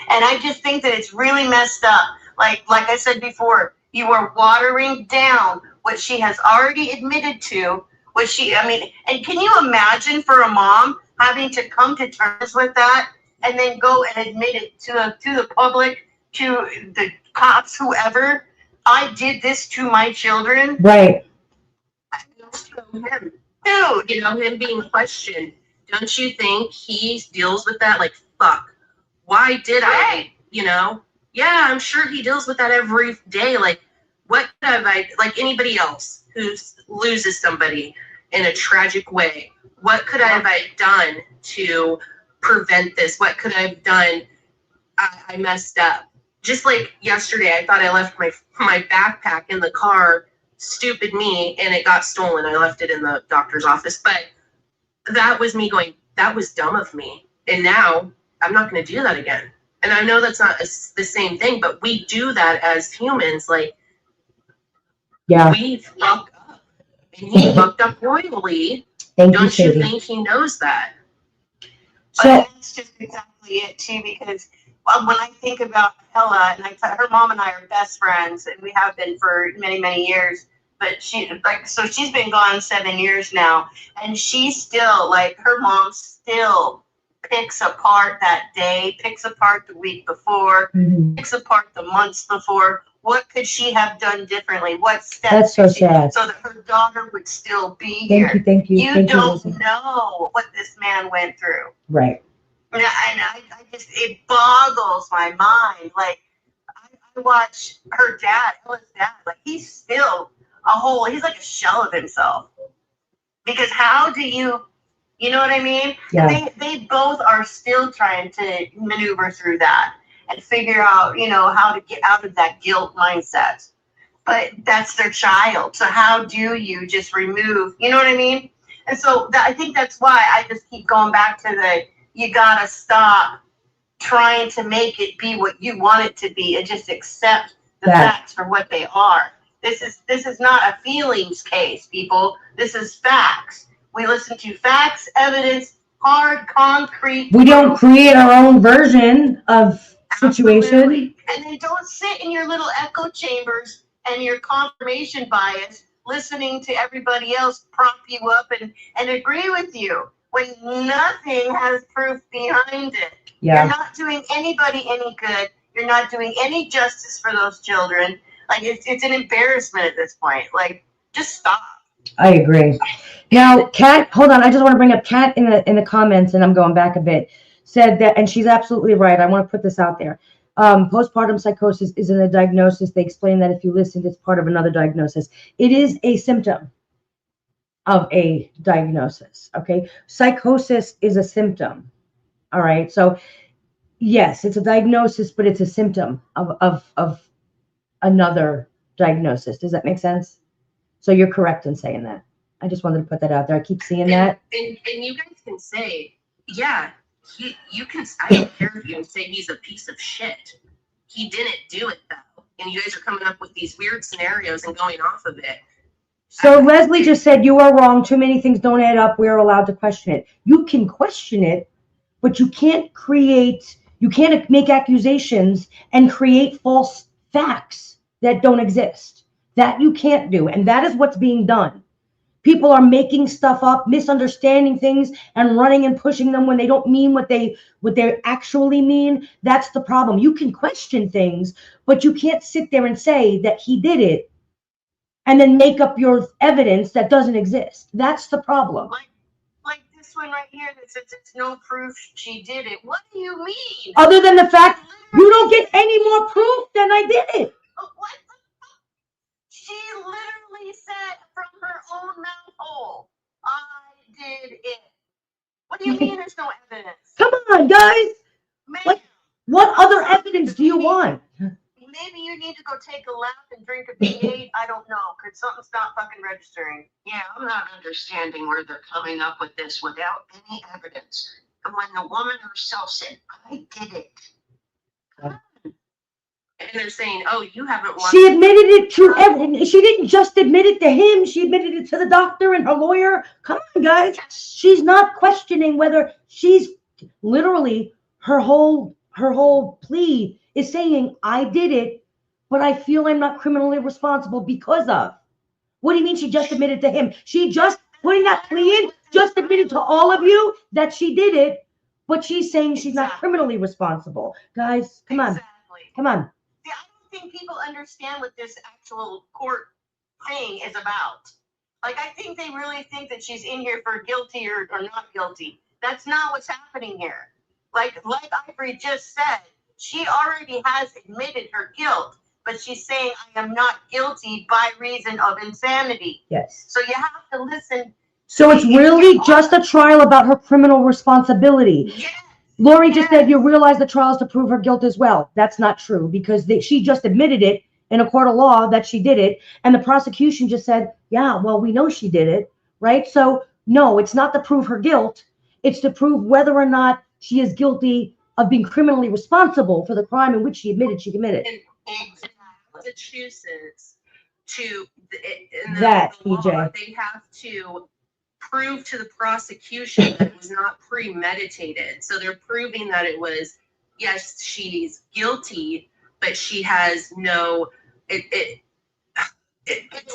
And I just think that it's really messed up. Like I said before, you are watering down what she has already admitted to. And can you imagine for a mom having to come to terms with that and then go and admit it to the public, to the cops, whoever? I did this to my children. Right. Him, dude, him being questioned. Don't you think he deals with that? Like, fuck, why did I? Yeah, I'm sure he deals with that every day. Like, what have I, like anybody else who loses somebody in a tragic way, what could I have done to prevent this? What could I have done? I messed up. Just like yesterday, I thought I left my backpack in the car. Stupid me, and it got stolen. I left it in the doctor's office. But that was me going, that was dumb of me. And now I'm not going to do that again. And I know that's not the same thing, but we do that as humans. Like, we fuck up. And he fucked up royally. Don't you think he knows that? So that's just exactly it too, because when I think about Ella, and her mom and I are best friends, and we have been for many, many years. But she's been gone 7 years now, and she's still like, her mom still picks apart that day, picks apart the week before, picks apart the months before. What could she have done differently? What steps? That's so sad. So that her daughter would still be here. Thank you. You don't know what this man went through. Right. And I just, it boggles my mind. Like, I watch her dad, Ella's dad, like he's still he's like a shell of himself. Because how do you know what I mean? Yeah. They both are still trying to maneuver through that and figure out, how to get out of that guilt mindset. But that's their child. So how do you just remove, you know what I mean? And so I think that's why I just keep going back to you gotta stop trying to make it be what you want it to be and just accept the facts for what they are. This is not a feelings case, people. This is facts. We listen to facts, evidence, hard, concrete. We don't create our own version of situation. Absolutely. And then don't sit in your little echo chambers and your confirmation bias, listening to everybody else prop you up and agree with you when nothing has proof behind it. Yeah. You're not doing anybody any good. You're not doing any justice for those children. Like, it's an embarrassment at this point. Like, just stop. I agree. Now, Kat, hold on. I just want to bring up Kat in the comments, and I'm going back a bit, said that, and she's absolutely right. I want to put this out there. Postpartum psychosis isn't a diagnosis. They explain that if you listened, it's part of another diagnosis. It is a symptom of a diagnosis, okay? Psychosis is a symptom, all right? So, yes, it's a diagnosis, but it's a symptom of another diagnosis. Does that make sense? So you're correct in saying that. I just wanted to put that out there. I keep seeing that. And you guys can say, yeah, you can, I don't care if you can say he's a piece of shit. He didn't do it though. And you guys are coming up with these weird scenarios and going off of it. So Leslie just said, you are wrong. Too many things don't add up. We're allowed to question it. You can question it, but you can't make accusations and create false facts that don't exist. That you can't do. And that is what's being done. People are making stuff up, misunderstanding things, and running and pushing them when they don't mean what they actually mean. That's the problem. You can question things, but you can't sit there and say that he did it and then make up your evidence that doesn't exist. That's the problem. Like this one right here that says it's no proof she did it. What do you mean? Other than the fact you don't get any more proof than I did it. What the fuck? She literally said from her own mouth hole, I did it. What do you mean there's no evidence? Come on, guys. Man, What other evidence do you want? maybe you need to go take a lap and drink a V8. I don't know, because something's not fucking registering. Yeah, I'm not understanding where they're coming up with this without any evidence. And when the woman herself said, I did it. And they're saying, oh, you haven't watched. She admitted it to everyone. She didn't just admit it to him. She admitted it to the doctor and her lawyer. Come on, guys. She's not questioning whether she's literally her whole plea is saying, I did it, but I feel I'm not criminally responsible because of. What do you mean she just admitted to him? She just putting that plea in, just admitted to all of you that she did it, but she's saying she's not criminally responsible. Guys, come on. Come on. See, I don't think people understand what this actual court thing is about. Like, I think they really think that she's in here for guilty or not guilty. That's not what's happening here. Like Ivory just said, she already has admitted her guilt, but she's saying, I am not guilty by reason of insanity. Yes. So you have to listen. So it's really just a trial about her criminal responsibility. Yes. Lori just said you realize the trial is to prove her guilt as well. That's not true because she just admitted it in a court of law that she did it. And the prosecution just said, yeah, well, we know she did it, right? So no, it's not to prove her guilt. It's to prove whether or not she is guilty of being criminally responsible for the crime in which she admitted she committed. In Massachusetts, in That, the law, EJ. they have to prove to the prosecution that it was not premeditated. So they're proving that it was, yes, she's guilty, but she has no. It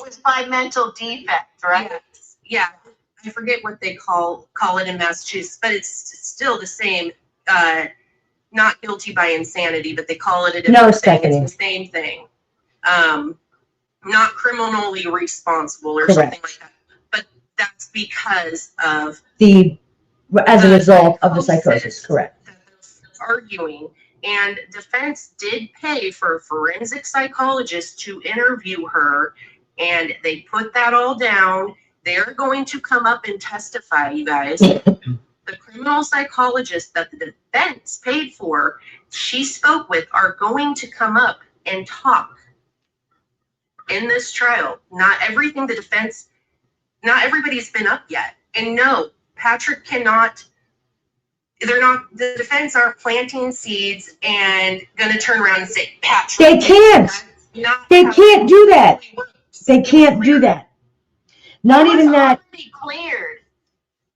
was by mental defect, right? Yeah, I forget what they call it in Massachusetts, but it's still the same. Not guilty by insanity, but they call it a different thing. It's the same thing. Not criminally responsible or something like that. But that's because of as a result of the psychosis, correct. That they're arguing. And defense did pay for a forensic psychologist to interview her, and they put that all down. They're going to come up and testify, you guys. The criminal psychologist that the defense paid for, she spoke with, are going to come up and talk in this trial. Not everybody's been up yet. And no, Patrick cannot, the defense aren't planting seeds and going to turn around and say, Patrick. They can't. They can't do that. They can't do that. Not even that. Cleared.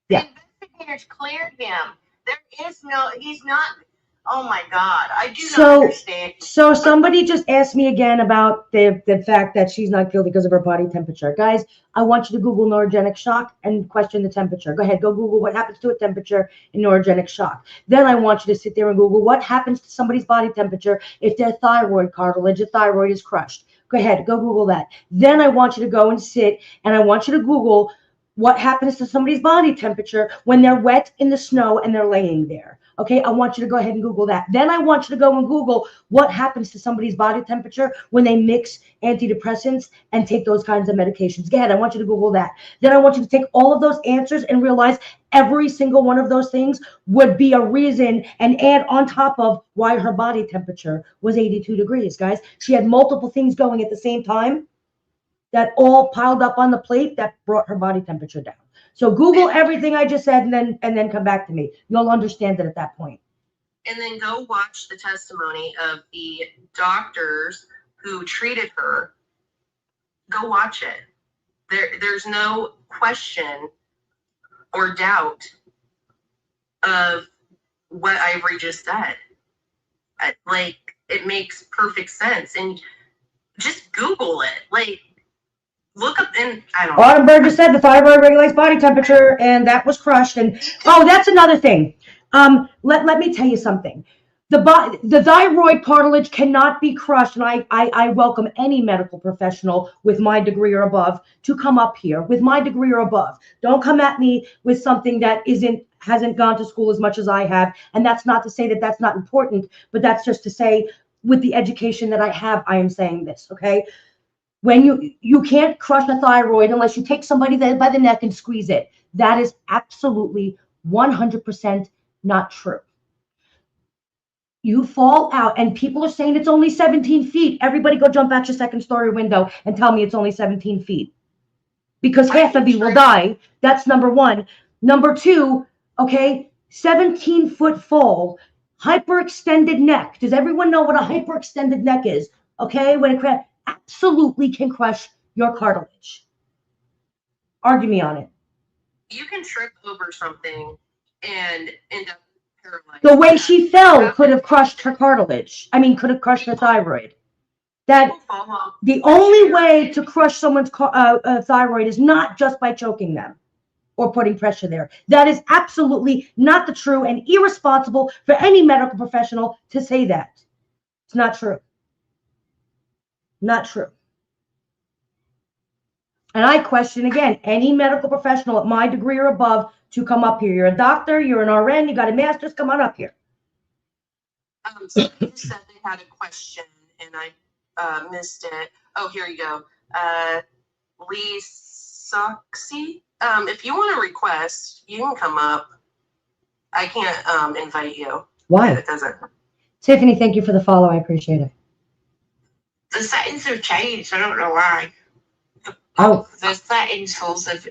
Yeah. Investigators cleared him. There is no, he's not, oh my God, I do not understand. So somebody just asked me again about the fact that she's not guilty because of her body temperature. Guys, I want you to Google neurogenic shock and question the temperature. Go ahead, go Google what happens to a temperature in neurogenic shock. Then I want you to sit there and Google what happens to somebody's body temperature if their thyroid cartilage, the thyroid is crushed. Go ahead, go Google that. Then I want you to go and sit and I want you to Google what happens to somebody's body temperature when they're wet in the snow and they're laying there. Okay, I want you to go ahead and Google that. Then I want you to go and Google what happens to somebody's body temperature when they mix antidepressants and take those kinds of medications. Go ahead, I want you to Google that. Then I want you to take all of those answers and realize every single one of those things would be a reason and add on top of why her body temperature was 82 degrees, guys. She had multiple things going at the same time that all piled up on the plate that brought her body temperature down. So Google everything I just said and then come back to me. You'll understand it at that point. And then go watch the testimony of the doctors who treated her. Go watch it. There's no question or doubt of what Ivory just said. Like, it makes perfect sense. And just Google it. Like, Look up and I don't know. Autumn Bird just said the thyroid regulates body temperature, and that was crushed. And oh, that's another thing. Let me tell you something. The thyroid cartilage cannot be crushed, and I welcome any medical professional with my degree or above to come up here with my degree or above. Don't come at me with something that hasn't gone to school as much as I have, and that's not to say that that's not important, but that's just to say with the education that I have, I am saying this, okay? When you can't crush a thyroid unless you take somebody by the neck and squeeze it. That is absolutely 100% not true. You fall out, and people are saying it's only 17 feet. Everybody go jump out your second story window and tell me it's only 17 feet. Because half of you will die. That's number one. Number two, okay, 17-foot fall, hyperextended neck. Does everyone know what a hyperextended neck is? Okay, when it absolutely can crush your cartilage. Argue me on it. You can trip over something and end up paralyzed. The way she fell could have crushed her cartilage. I mean, could have crushed her thyroid. That the only way to crush someone's thyroid is not just by choking them or putting pressure there. That is absolutely not the true and irresponsible for any medical professional to say that. It's not true. Not true. And I question, again, any medical professional at my degree or above to come up here. You're a doctor, you're an RN, you got a master's, come on up here. Somebody said they had a question, and I missed it. Oh, here you go. Lee Soxy. If you want to request, you can come up. I can't invite you. Why? It doesn't. Tiffany, thank you for the follow. I appreciate it. The settings have changed. I don't know why. Oh. The settings tools have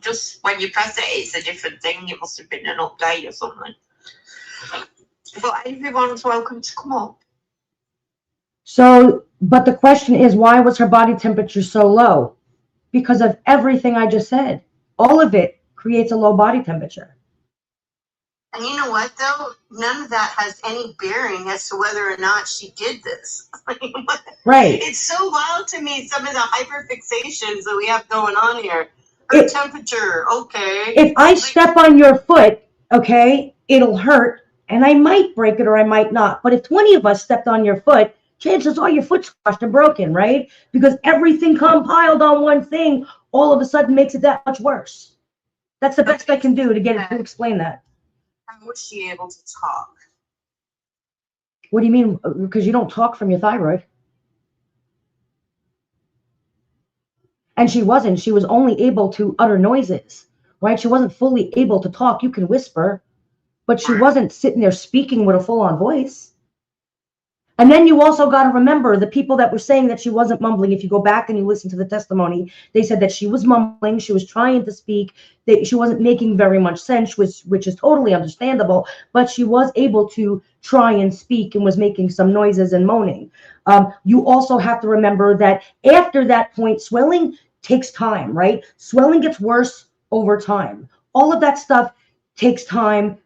just when you press it, it's a different thing. It must have been an update or something. But everyone's welcome to come up. So, but the question is, why was her body temperature so low? Because of everything I just said. All of it creates a low body temperature. And you know what, though? None of that has any bearing as to whether or not she did this. Right. It's so wild to me, some of the hyperfixations that we have going on here. Her temperature, okay. If I step on your foot, okay, it'll hurt, and I might break it or I might not. But if 20 of us stepped on your foot, chances are your foot's crushed and broken, right? Because everything compiled on one thing all of a sudden makes it that much worse. That's the best I can do to get it to explain that. How was she able to talk? What do you mean? Because you don't talk from your thyroid. And she wasn't. She was only able to utter noises, right? She wasn't fully able to talk. You can whisper, but she wasn't sitting there speaking with a full-on voice. And then you also got to remember the people that were saying that she wasn't mumbling. If you go back and you listen to the testimony, they said that she was mumbling. She was trying to speak. She wasn't making very much sense, which is totally understandable. But she was able to try and speak and was making some noises and moaning. You also have to remember that after that point, swelling takes time, right? Swelling gets worse over time. All of that stuff takes time.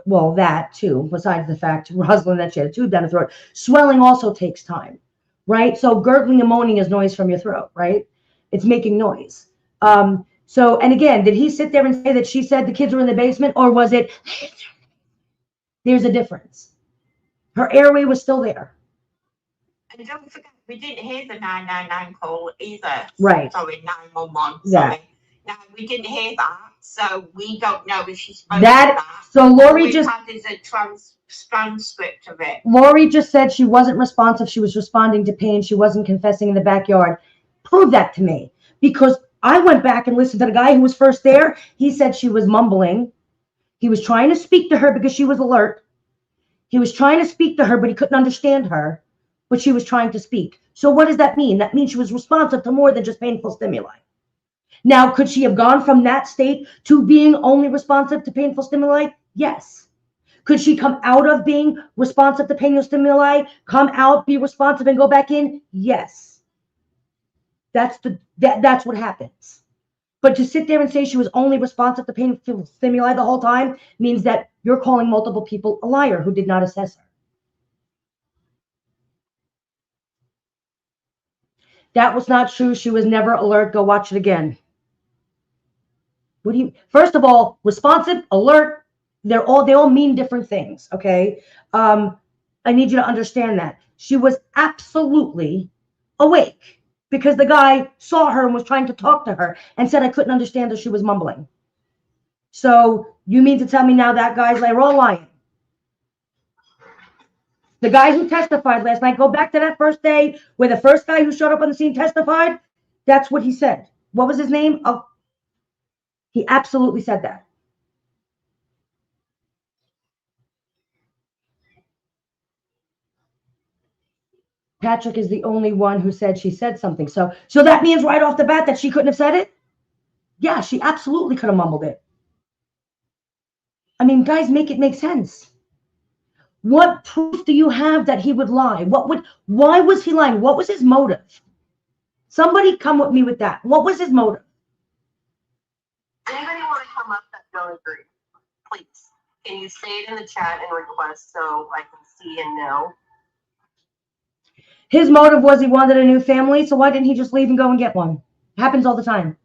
Well, that too, besides the fact, Rosalind, that she had a tube down her throat. Swelling also takes time, right? So gurgling and moaning is noise from your throat, right? It's making noise. So, and again, did he sit there and say that she said the kids were in the basement, or was it, there's a difference. Her airway was still there. And don't forget, we didn't hear the 999 call either. Right. Sorry, 911. Yeah. Sorry. No, we didn't hear that. So we don't know if she spoke that. So Lori just had a transcript of it. Lori just said she wasn't responsive. She was responding to pain. She wasn't confessing in the backyard. Prove that to me, because I went back and listened to the guy who was first there. He said she was mumbling. He was trying to speak to her because she was alert. He was trying to speak to her, but he couldn't understand her, but she was trying to speak. So what does that mean? That means she was responsive to more than just painful stimuli. Now, could she have gone from that state to being only responsive to painful stimuli? Yes. Could she come out of being responsive to painful stimuli, come out, be responsive, and go back in? Yes. That's what happens. But to sit there and say she was only responsive to painful stimuli the whole time means that you're calling multiple people a liar who did not assess her. That was not true. She was never alert. Go watch it again. What do you, first of all, responsive, alert, they all mean different things, okay? I need you to understand that. She was absolutely awake because the guy saw her and was trying to talk to her and said I couldn't understand her. She was mumbling. So you mean to tell me now that guy's like, we're all lying. The guy who testified last night, go back to that first day where the first guy who showed up on the scene testified. That's what he said. What was his name? Oh, he absolutely said that. Patrick is the only one who said she said something. So that means right off the bat that she couldn't have said it? Yeah, she absolutely could have mumbled it. I mean, guys, make it make sense. What proof do you have that he would lie? Why was he lying? What was his motive? Somebody come with me with that. What was his motive? Anybody want to come up that don't agree? Please. Can you say it in the chat and request so I can see and know? His motive was he wanted a new family, so why didn't he just leave and go and get one? It happens all the time.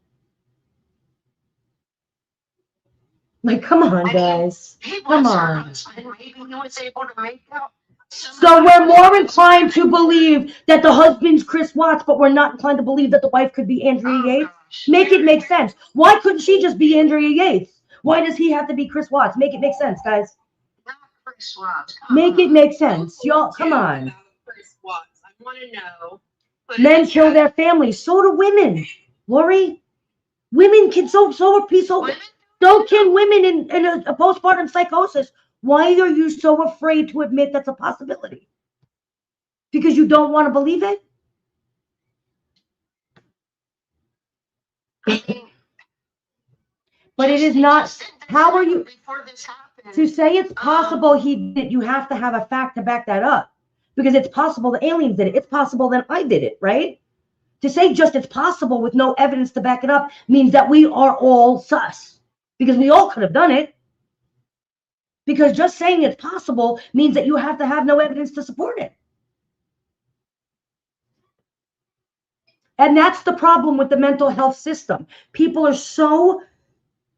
Like, come on, guys. Come on. Maybe he was able to make out. So we're more inclined to believe that the husband's Chris Watts, but we're not inclined to believe that the wife could be Andrea Yates. Make it make sense. Why couldn't she just be Andrea Yates? Why does he have to be Chris Watts? Make it make sense, guys. Not Chris Watts. Make it make sense. Y'all, come on. Chris Watts. I want to know. Men kill their families. So do women. Lori, women can so don't kill women in a postpartum psychosis. Why are you so afraid to admit that's a possibility? Because you don't want to believe it? But it is not. How are you to say it's possible he did? You have to have a fact to back that up, because it's possible the aliens did it. It's possible that I did it, right? To say just it's possible with no evidence to back it up means that we are all sus, because we all could have done it. Because just saying it's possible means that you have to have no evidence to support it. And that's the problem with the mental health system. People are so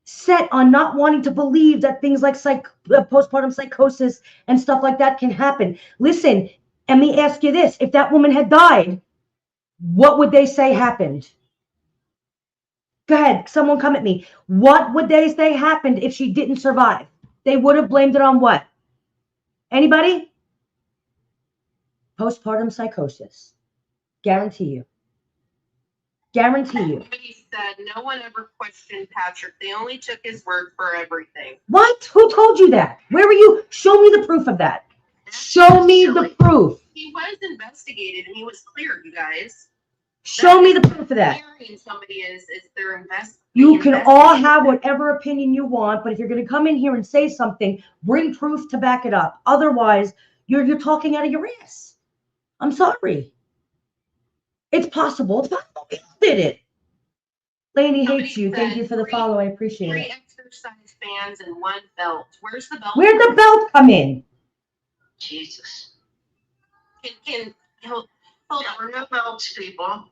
set on not wanting to believe that things like postpartum psychosis and stuff like that can happen. Listen, let me ask you this. If that woman had died, what would they say happened? Go ahead, someone come at me. What would they say happened if she didn't survive? They would have blamed it on what? Anybody? Postpartum psychosis. Guarantee you. Guarantee you. He said no one ever questioned Patrick. They only took his word for everything. What? Who told you that? Where were you? Show me the proof of that. Show me the proof. He was investigated and he was cleared, you guys. Show me the proof of that. Somebody is their invest. You can all have whatever opinion you want, but if you're going to come in here and say something, bring proof to back it up. Otherwise, you're talking out of your ass. I'm sorry. It's possible. It's possible. We did it. Laney hates you. Thank you for the follow. I appreciate it. 3 exercise bands and 1 belt. Where's the belt? Where'd the belt come in? Jesus. Hold There were no belts, people.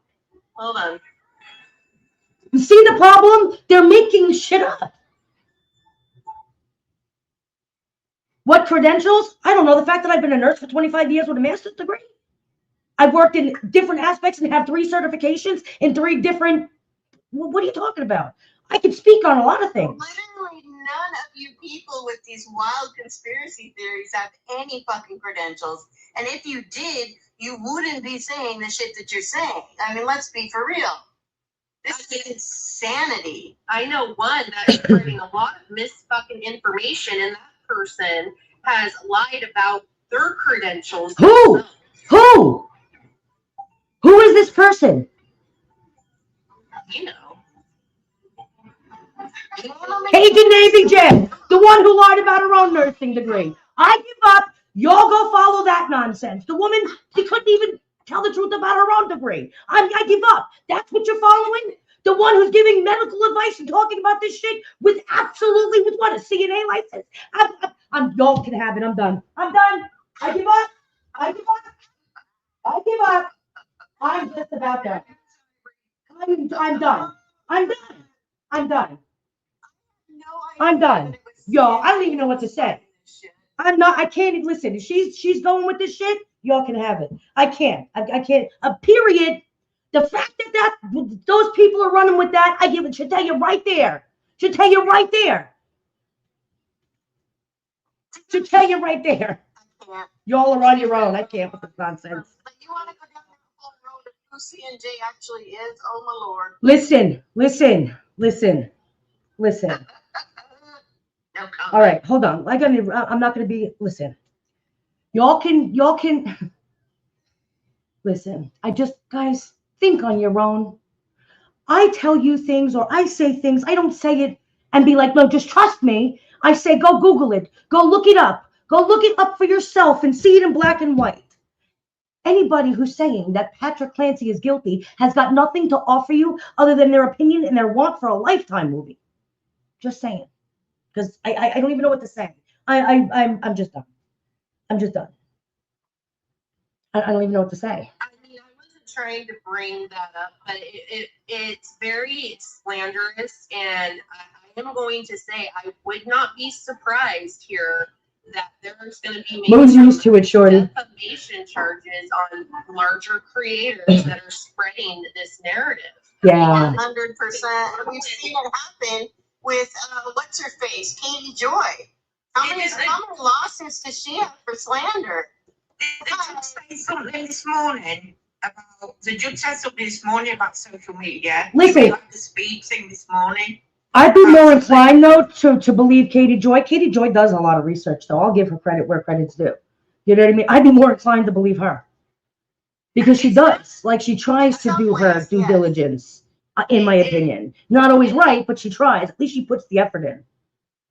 Hold on. You see the problem? They're making shit up. What credentials? I don't know. The fact that I've been a nurse for 25 years with a master's degree. I've worked in different aspects and have 3 certifications in 3 different. What are you talking about? I can speak on a lot of things. Literally none of you people with these wild conspiracy theories have any fucking credentials. And if you did, you wouldn't be saying the shit that you're saying. I mean, let's be for real. This is insanity. I know one that is spreading a lot of mis-fucking information, and that person has lied about their credentials. Who? Who? Who is this person? You know. Agent Navy Jen, the one who lied about her own nursing degree. I give up. Y'all go follow that nonsense. The woman, she couldn't even tell the truth about her own degree. I give up. That's what you're following? The one who's giving medical advice and talking about this shit with what, a CNA license? Y'all can have it. I'm done. I give up. I give up. I'm just about done. I'm done. I'm done. I'm done. I'm done. Yo, I don't even know what to say. I can't even listen. If she's going with this shit, y'all can have it. I can't. I can't. Period. The fact that those people are running with that, should tell you right there. Should tell you right there. Should tell you right there. Y'all are on your own. I can't with the nonsense. But you want to go down that whole road of who C&J actually is? Oh my Lord. Listen. No comment. All right, hold on. I'm not gonna be. Listen. Y'all can. Listen. Guys, think on your own. I tell you things or I say things. I don't say it and be like, no, just trust me. I say, go Google it. Go look it up. Go look it up for yourself and see it in black and white. Anybody who's saying that Patrick Clancy is guilty has got nothing to offer you other than their opinion and their want for a Lifetime movie. Just saying. Because I don't even know what to say. I'm just done. I'm just done. I don't even know what to say. I mean, I wasn't trying to bring that up, but it's very slanderous, and I am going to say I would not be surprised here that there's going to be Moon's used to it, shorty. defamation charges on larger creators that are spreading this narrative. Yeah. 100%. We've seen it happen with what's her face, Katie Joy. How many lawsuits does she have for slander? The judge said something this morning about social media. Listen. Like the speed thing this morning. I'd be more inclined, though, to believe Katie Joy. Katie Joy does a lot of research, though. I'll give her credit where credit's due. You know what I mean? I'd be more inclined to believe her. Because she does. Like, she tries to do her due diligence, in my opinion. Not always right, but she tries. At least she puts the effort in.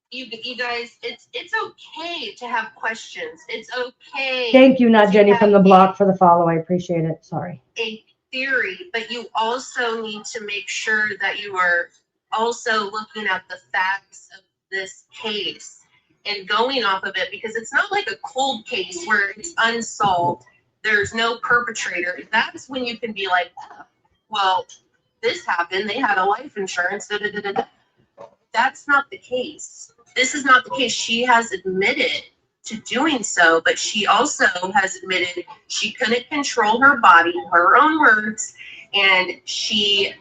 You guys, it's okay to have questions. It's okay. Thank you, not Jenny from the block, for the follow. I appreciate it. Sorry. A theory, but you also need to make sure that you are also looking at the facts of this case and going off of it, because it's not like a cold case where it's unsolved. There's no perpetrator. That's when you can be like, oh, well, this happened. They had a life insurance. Da, da, da, da, da. That's not the case. This is not the case. She has admitted to doing so, but she also has admitted she couldn't control her body, her own words, and she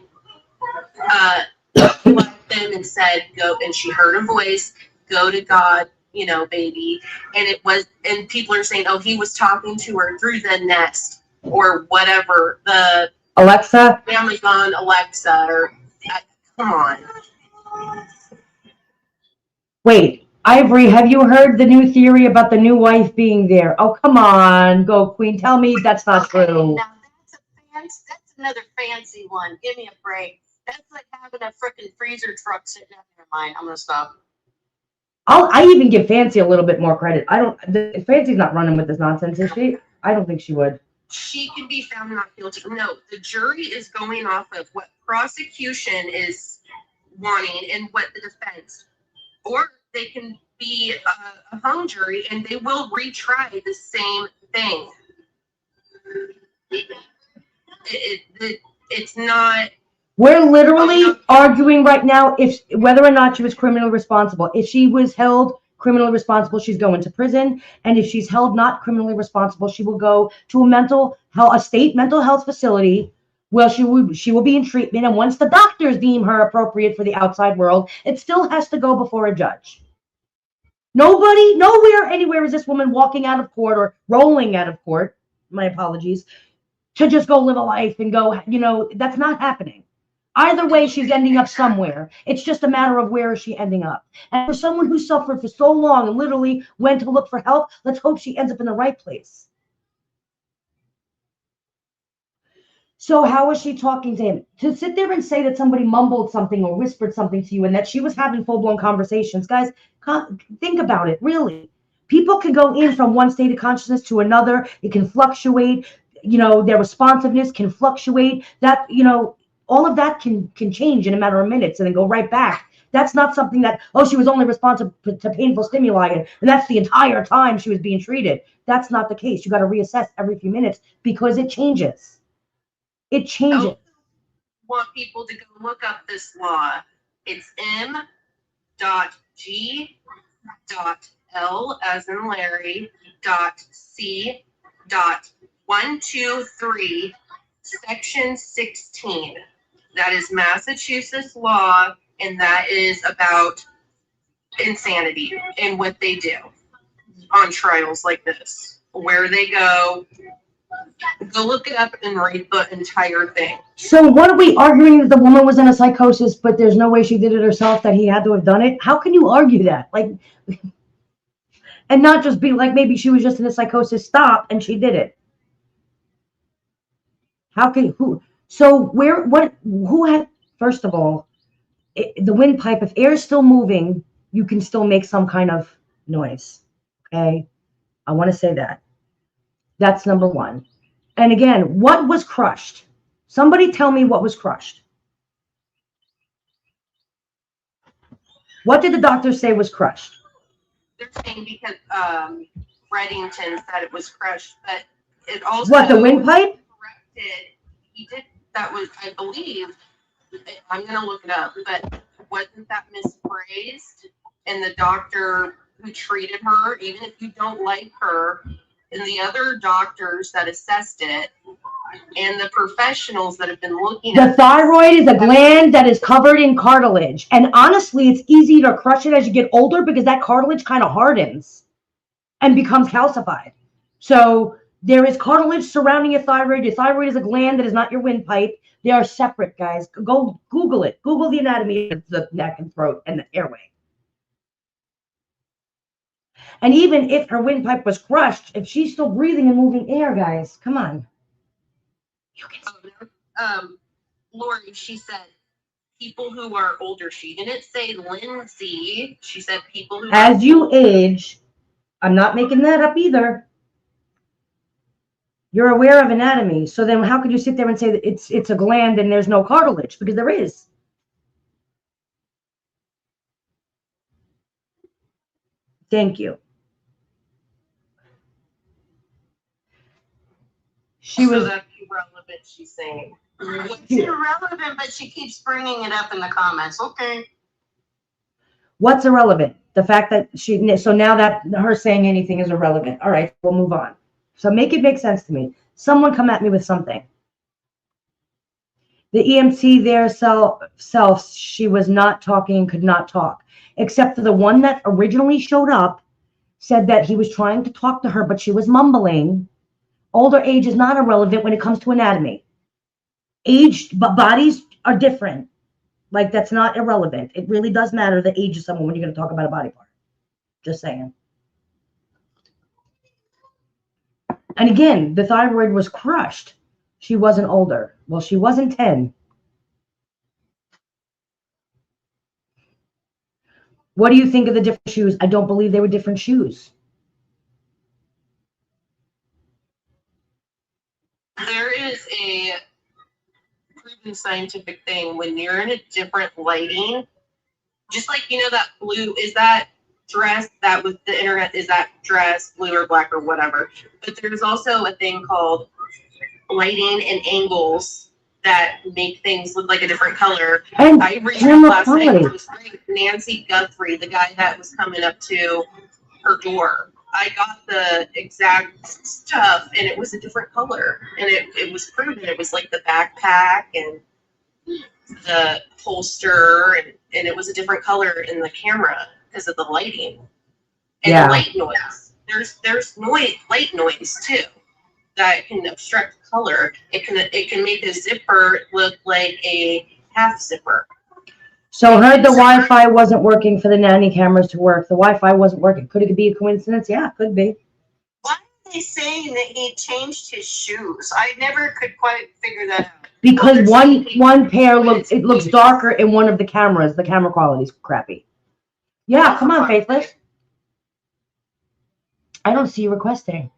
left them and said, go, and she heard a voice, go to God, baby. And people are saying, oh, he was talking to her through the Nest or whatever, the Alexa, Amazon Alexa, or come on. Wait, Ivory, have you heard the new theory about the new wife being there? Oh, come on, go Queen. Tell me that's not true. Now that's another fancy one. Give me a break. That's like having a freaking freezer truck sitting out in your mind. I'm gonna stop. I even give Fancy a little bit more credit. Fancy's not running with this nonsense, is she? I don't think she would. She can be found not guilty. No, the jury is going off of what prosecution is wanting and what the defense, or they can be a hung jury and they will retry the same thing. It's not. We're literally arguing right now whether or not she was criminally responsible. If she was held criminally responsible, she's going to prison. And if she's held not criminally responsible, she will go to a state mental health facility where she will be in treatment. And once the doctors deem her appropriate for the outside world, it still has to go before a judge. Nowhere, anywhere is this woman walking out of court or rolling out of court, my apologies, to just go live a life and go, that's not happening. Either way, she's ending up somewhere. It's just a matter of where is she ending up. And for someone who suffered for so long and literally went to look for help, let's hope she ends up in the right place. So how was she talking to him? To sit there and say that somebody mumbled something or whispered something to you and that she was having full-blown conversations, guys, think about it, really. People can go in from one state of consciousness to another. It can fluctuate. Their responsiveness can fluctuate. That, all of that can change in a matter of minutes and then go right back. That's not something that, she was only responsive to painful stimuli and that's the entire time she was being treated. That's not the case. You got to reassess every few minutes because it changes. It changes. I want people to go look up this law. It's M.G.L as in Larry .C.123 section 16. That is Massachusetts law, and that is about insanity and what they do on trials like this. Where they go look it up and read the entire thing. So what are we arguing that the woman was in a psychosis, but there's no way she did it herself, that he had to have done it? How can you argue that? Like, and not just be like, maybe she was just in a psychosis, stop, and she did it. How can, who, so where, what, who had, first of all, the windpipe, if air is still moving, you can still make some kind of noise, okay? I want to say that. That's number one. And again, what was crushed? Somebody tell me what was crushed. What did the doctor say was crushed? They're saying because Reddington said it was crushed, but it also What, the windpipe? corrected. He did, that was, I believe, I'm gonna look it up, but wasn't that misphrased? And the doctor who treated her, even if you don't like her, and the other doctors that assessed it, and the professionals that have been looking The at thyroid is a gland that is covered in cartilage. And honestly, it's easy to crush it as you get older because that cartilage kind of hardens and becomes calcified. So there is cartilage surrounding your thyroid. Your thyroid is a gland that is not your windpipe. They are separate, guys. Go Google it. Google the anatomy of the neck and throat and the airway. And even if her windpipe was crushed, if she's still breathing and moving air, guys, come on. You can. Lori, she said people who are older. She didn't say Lindsay. She said people who As you age, I'm not making that up either. You're aware of anatomy. So then how could you sit there and say that it's a gland and there's no cartilage? Because there is. Thank you. So that's irrelevant, she's saying. It's irrelevant, but she keeps bringing it up in the comments. Okay. What's irrelevant? The fact that so now that her saying anything is irrelevant. All right, we'll move on. So make it make sense to me. Someone come at me with something. The EMT there self, she was not talking and could not talk, except for the one that originally showed up, said that he was trying to talk to her, but she was mumbling. Older age is not irrelevant when it comes to anatomy. Aged bodies are different. Like, that's not irrelevant. It really does matter the age of someone when you're going to talk about a body part. Just saying. And again, the thyroid was crushed. She wasn't older. Well, she wasn't 10. What do you think of the different shoes? I don't believe they were different shoes. There is a proven scientific thing when you're in a different lighting, just like, you know, that blue, is that dress that with the internet, is that dress blue or black or whatever? But there's also a thing called lighting and angles that make things look like a different color. And I reached out last night, it was great. Nancy Guthrie, the guy that was coming up to her door. I got the exact stuff, and it was a different color, and it was proven. It was like the backpack and the holster, and it was a different color in the camera because of the lighting and Yeah. the light noise. There's noise, light noise too, that can obstruct color. It can make a zipper look like a half zipper. So heard the Wi-Fi wasn't working for the nanny cameras to work. The Wi-Fi wasn't working. Could it be a coincidence? Yeah, could be. Why are they saying that he changed his shoes? I never could quite figure that out. Because one pair looks darker in one of the cameras. The camera quality's crappy. Yeah, come on, Faithless. I don't see you requesting.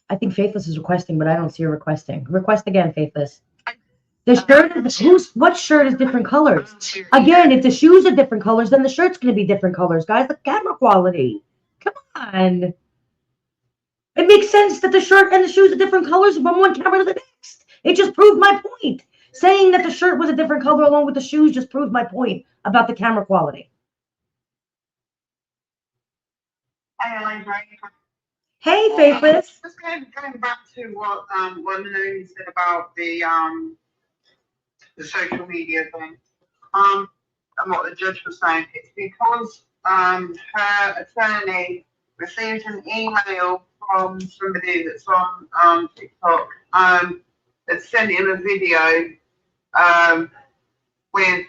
I think Faithless is requesting, but I don't see her requesting. Request again, Faithless. The shirt, what shirt is different colors? Again, if the shoes are different colors, then the shirt's going to be different colors, guys. The camera quality. Come on. It makes sense that the shirt and the shoes are different colors from one camera to the next. It just proved my point. Saying that the shirt was a different color along with the shoes just proved my point about the camera quality. Hey, Faithless. Just going back to what Manoni said about the social media thing, and what the judge was saying. It's because her attorney received an email from somebody that's on TikTok, that sent him a video with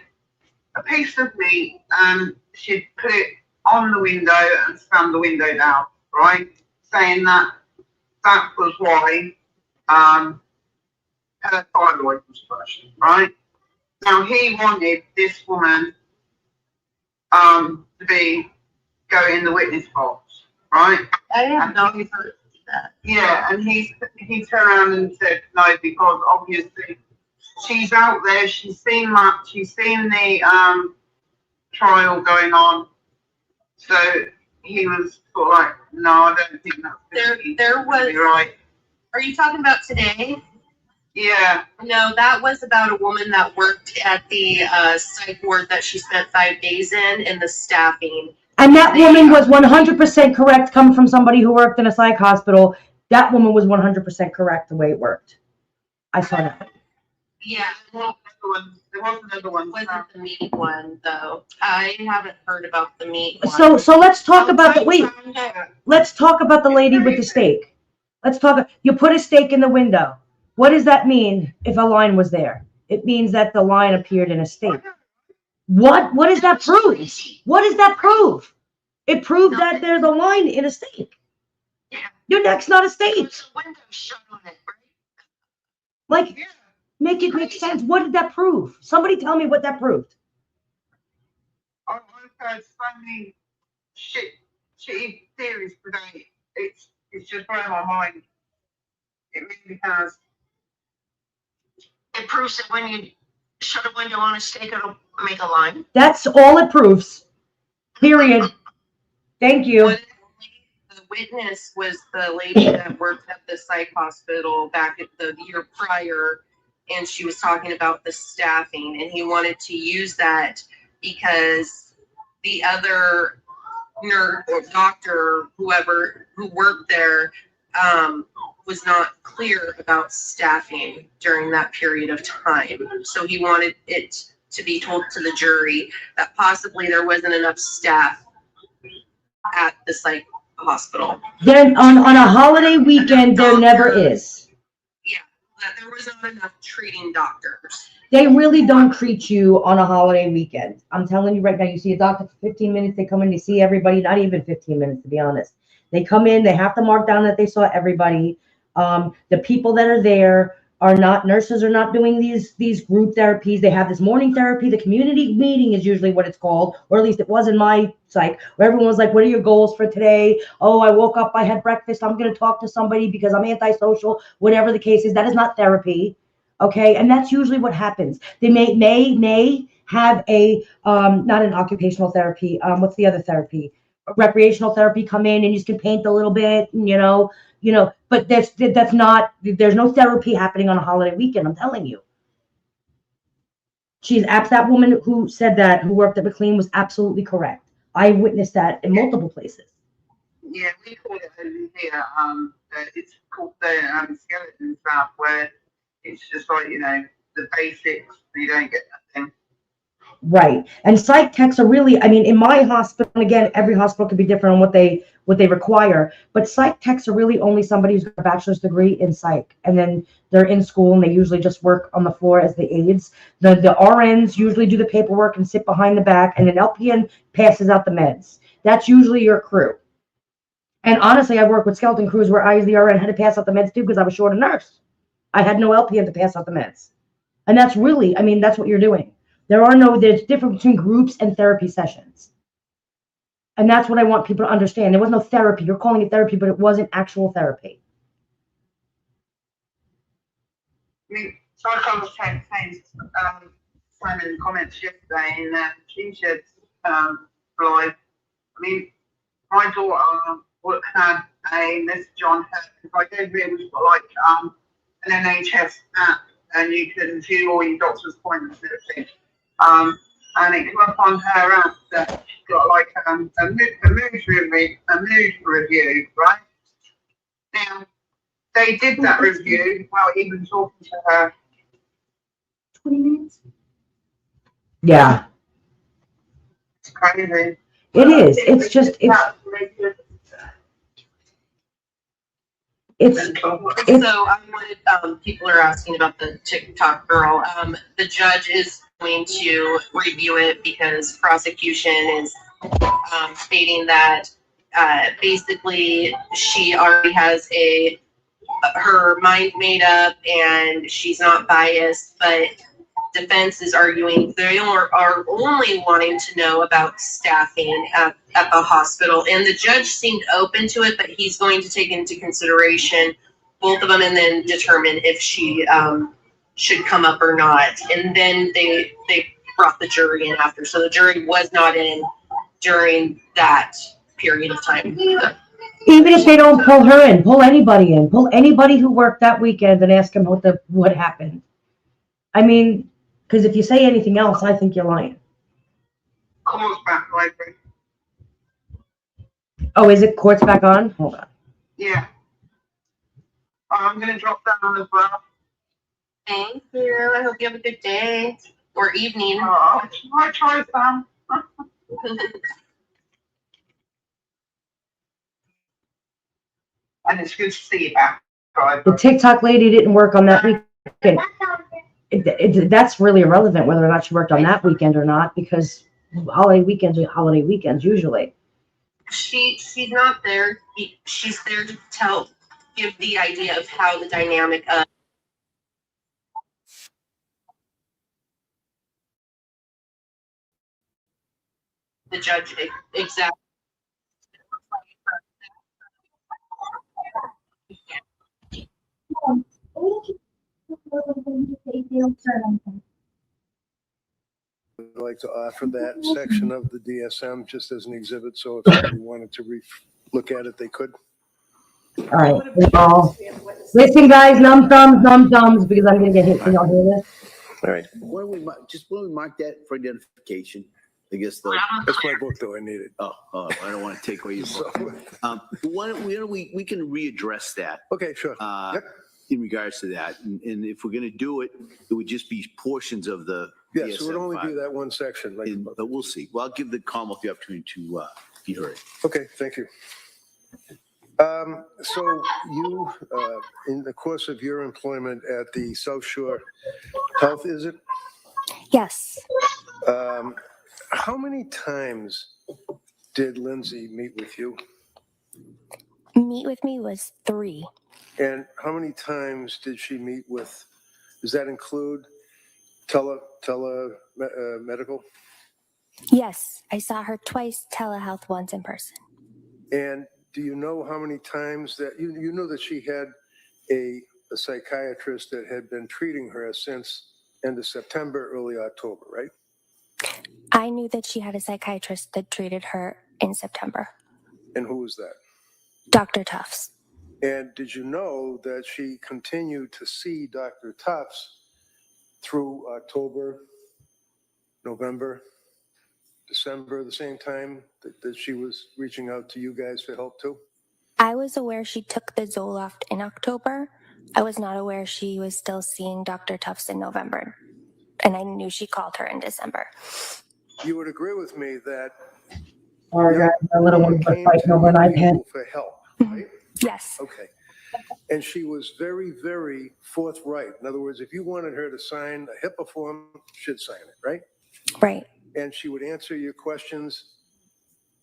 a piece of meat, and she'd put it on the window and slammed the window down, right? Saying that was why her thyroid was crushed, right? Now he wanted this woman to go in the witness box, right? I have not heard that. Yeah, and he turned around and said no, because obviously she's out there, she's seen the trial going on, so he was sort of like, no, I don't think that's there was right. Are you talking about today? Yeah. No, that was about a woman that worked at the psych ward that she spent 5 days in the staffing. And that woman was 100% correct, coming from somebody who worked in a psych hospital. That woman was 100% correct the way it worked. I saw that. Yeah. There was another one. Wasn't the meat one though? I haven't heard about the meat one. So let's talk about let's talk about the lady with the steak. Let's talk. You put a steak in the window. What does that mean if a line was there? It means that the line appeared in a steak. What does that prove? What does that prove? It proved that there's a line in a steak. Your neck's not a steak. Like, make it make sense. What did that prove? Somebody tell me what that proved. I've heard so many shitty theories today. It's just blowing my mind. It really has. It proves that when you shut a window on a steak, it'll make a line. That's all it proves. Period. Thank you. The witness was the lady that worked at the psych hospital back at the year prior, and she was talking about the staffing, and he wanted to use that because the other nurse or doctor, whoever who worked there, was not clear about staffing during that period of time. So he wanted it to be told to the jury that possibly there wasn't enough staff at the psych hospital. Then on a holiday weekend, there never is. Yeah, that there was not enough treating doctors. They really don't treat you on a holiday weekend. I'm telling you right now, you see a doctor for 15 minutes, they come in, they see everybody, not even 15 minutes to be honest. They come in, they have to mark down that they saw everybody. The people that are there are not, nurses are not doing these group therapies. They have this morning therapy. The community meeting is usually what it's called, or at least it was in my psych, where everyone's like, what are your goals for today? Oh, I woke up, I had breakfast, I'm going to talk to somebody because I'm antisocial, whatever the case is. That is not therapy. Okay. And that's usually what happens. They may have a, not an occupational therapy. What's the other therapy? Recreational therapy come in and you can paint a little bit, but that's not, there's no therapy happening on a holiday weekend. I'm telling you. That woman who said that, who worked at McLean, was absolutely correct. I witnessed that in multiple places. Yeah, we call it over here, it's called the skeleton stuff, where it's just like, the basics, you don't get nothing. Right. And psych techs are really, in my hospital, and again, every hospital could be different on what they require, but psych techs are really only somebody who's got a bachelor's degree in psych, and then they're in school and they usually just work on the floor as the aides. The RNs usually do the paperwork and sit behind the back, and an LPN passes out the meds. That's usually your crew. And honestly, I've worked with skeleton crews where I, as the RN, had to pass out the meds too because I was short a nurse. I had no LPN to pass out the meds. And that's really, that's what you're doing. There's difference between groups and therapy sessions. And that's what I want people to understand. There was no therapy. You're calling it therapy, but it wasn't actual therapy. Psychologist had some in the comments yesterday in Keisha's live. My daughter had a message on her. If I go here, we've got like an NHS app, and you can view all your doctor's appointments and everything. And it came up on her app that she's got like a mood review, right? Now, they did that review while even talking to her. 20 minutes? Yeah, It's crazy. it is. It's just, it's So I wanted, people are asking about the TikTok girl. The judge is going to review it because prosecution is stating that basically she already has her mind made up and she's not biased, but defense is arguing they are only wanting to know about staffing at the hospital, and the judge seemed open to it, but he's going to take into consideration both of them and then determine if she should come up or not. And then they brought the jury in after, so the jury was not in during that period of time. even if they don't pull her in, pull anybody who worked that weekend and ask him what happened. I mean, because if you say anything else, I think you're lying. Court's back, library. Oh, is it court's back on? Hold on. Yeah. I'm going to drop down as well. Thank you. I hope you have a good day or evening. I try some. And it's good to see you back. The TikTok lady didn't work on that weekend. That's really irrelevant whether or not she worked on that weekend or not, because holiday weekends are holiday weekends usually. She's not there. She's there to give the idea of how the dynamic of the judge exactly. I'd like to offer that section of the DSM just as an exhibit, so if somebody wanted to look at it, they could. All right. Listen, guys, num thumbs, because I'm going to get hit. Can y'all hear this? All right. Why don't we mark that for identification? I guess That's my book, though. I need it. Oh, I don't want to take away your book. Why don't we can readdress that? Okay, sure. Yep. In regards to that, and if we're going to do it, it would just be portions of the. Yes, it would only be that one section. But we'll see. Well, I'll give the Commonwealth the opportunity to be heard. Okay, thank you. So you, in the course of your employment at the South Shore Health, is it? Yes. How many times did Lindsay meet with you? Meet with me was 3. And how many times did she meet with, does that include medical? Yes, I saw her twice, telehealth once in person. And do you know how many times that, you know that she had a psychiatrist that had been treating her since end of September, early October, right? I knew that she had a psychiatrist that treated her in September. And who was that? Dr. Tufts. And did you know that she continued to see Dr. Tufts through October, November, December, the same time that she was reaching out to you guys for help too? I was aware she took the Zoloft in October. I was not aware she was still seeing Dr. Tufts in November. And I knew she called her in December. You would agree with me that Our little ones are fighting over an iPad. for help, right? Yes. Okay. And she was very, very forthright. In other words, if you wanted her to sign a HIPAA form, she'd sign it, right? Right. And she would answer your questions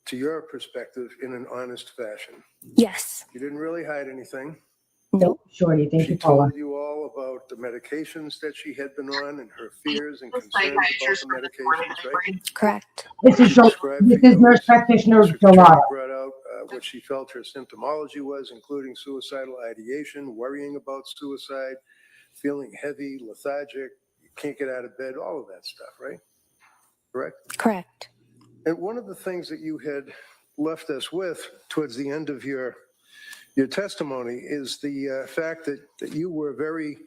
to your perspective in an honest fashion. Yes. You didn't really hide anything. Nope. Shorty, thank She you, Paula. told you all about the medications that she had been on and her fears and concerns about the medications, right? Correct. This is nurse practitioner District Attorney Jolara. brought out what she felt her symptomology was, including suicidal ideation, worrying about suicide, feeling heavy, lethargic, you can't get out of bed, all of that stuff, right? Correct? Correct. And one of the things that you had left us with towards the end of your testimony is the fact that you were very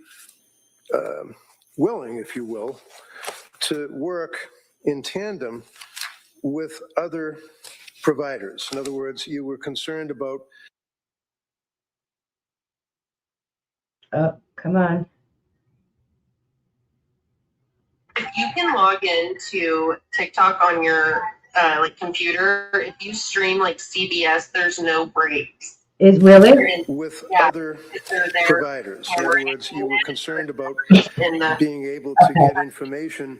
willing, if you will, to work in tandem with other providers. In other words, you were concerned about. Oh, come on. If you can log into TikTok on your like computer, if you stream like CBS, there's no breaks. Is really? With Yeah, other they're there. providers. In other words, you were concerned about In the being able to get information.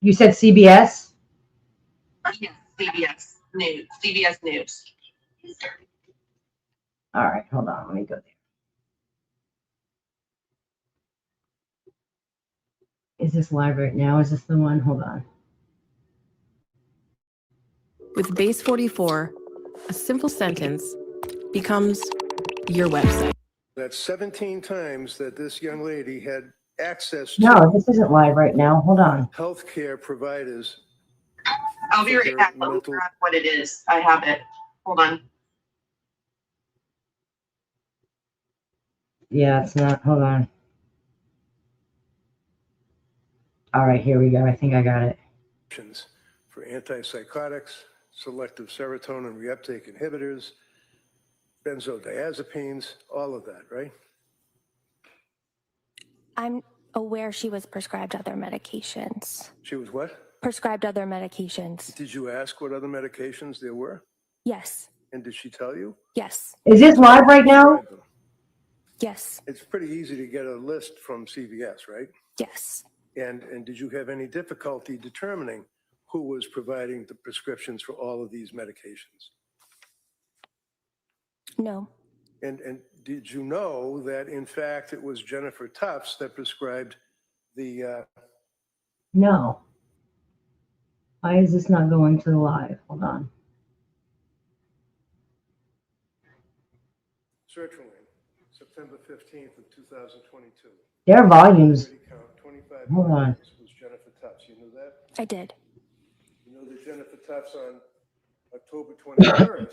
You said CBS? yeah, CBS News. CBS News. All right, hold on. Let me go there. Is this live right now? Is this the one? Hold on. With Base 44, a simple sentence becomes your website. That's 17 times that this young lady had access to No, this isn't live right now. Hold on. healthcare providers. I'll be right back. Let me grab what it is. I have it. Hold on. Yeah, it's not. Hold on. All right, here we go. I think I got it. For antipsychotics, selective serotonin reuptake inhibitors, benzodiazepines, all of that, right? I'm aware she was prescribed other medications. She was what? Prescribed other medications. Did you ask what other medications there were? Yes. And did she tell you? Yes. Is this live right now? Yes. It's pretty easy to get a list from CVS, right? Yes. And did you have any difficulty determining who was providing the prescriptions for all of these medications? No. And did you know that in fact it was Jennifer Tufts that prescribed the No. Why is this not going to the live? Hold on. sertraline, September 15th of 2022. Their volumes. 30 count, 25 Hold on. was Jennifer Tufts. You knew that? I did. You know that Jennifer Tufts on October 21st,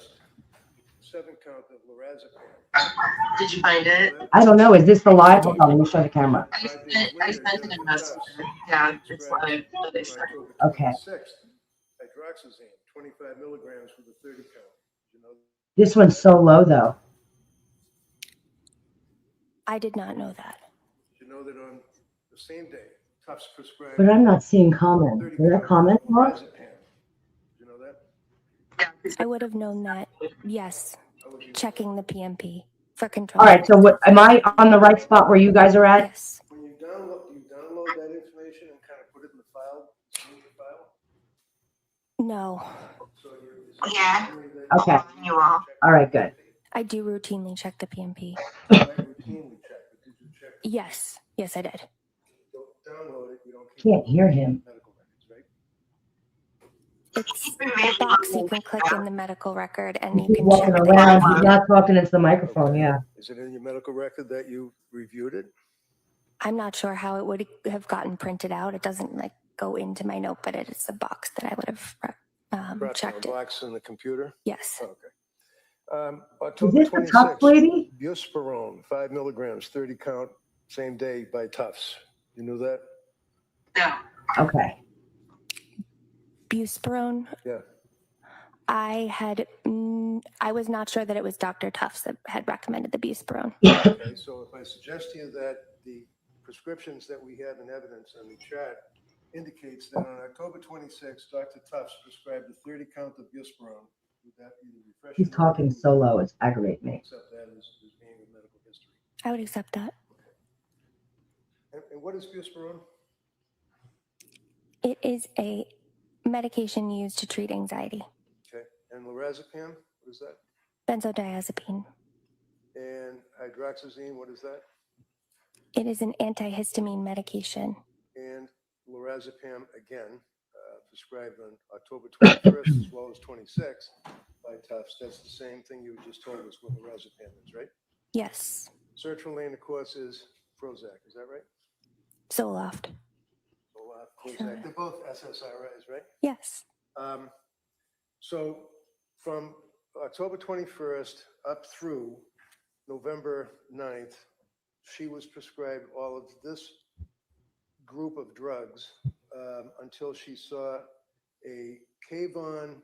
7 count of lorazepam. Did you find it? I don't know. Is this the live? Hold on. Let me show the camera. I sent it in Messenger. Yeah, it's live. Okay. 26th, hydroxyzine, 25 milligrams with a 30 count. You know, This one's so low, though. I did not know that. you know that on the same day, Tufts prescribed. But I'm not seeing comments. Is there a comment? What? You know that? Yeah. I would have known that. Yes. Checking the PMP for control. All right. So what? Am I on the right spot where you guys are at? Yes. When you download that information and kind of put it in the file, save the file. No. So Yeah. Okay. You are. All right. Good. I do routinely check the PMP. routinely check, but did you check? Yes. Yes, I did. Don't download it. You don't Can't hear him. medical records, right? It's a box you can click in the medical record and you He's can walking check around. the He's not talking into the microphone. Okay. Yeah. Is it in your medical record that you reviewed it? I'm not sure how it would have gotten printed out. It doesn't like go into my note, but it is a box that I would have Brought checked down a it. box in the computer? Yes. Okay. Is October this the Tufts 26th, lady? buspirone, 5 milligrams, 30 count, same day by Tufts. You knew that? No. Okay. Buspirone. Yeah. I was not sure that it was Dr. Tufts that had recommended the buspirone. Okay, so if I suggest to you that the prescriptions that we have in evidence on the chart indicates that on October 26th, Dr. Tufts prescribed a 30 count of buspirone. Would that be the refreshing? He's talking so low. It's aggravating me. Accept that as being a medical history. I would accept that. And what is buspirone? It is a medication used to treat anxiety. Okay, and lorazepam, what is that? Benzodiazepine. And hydroxyzine, what is that? It is an antihistamine medication. And lorazepam, again, prescribed on October 21st as well as 26th by Tufts. That's the same thing you just told us what lorazepam is, right? Yes. Sertraline, of course, is Prozac. Is that right? Zoloft. Prozac. They're both SSRIs, right? Yes. So from October 21st up through November 9th, she was prescribed all of this group of drugs until she saw a Kavon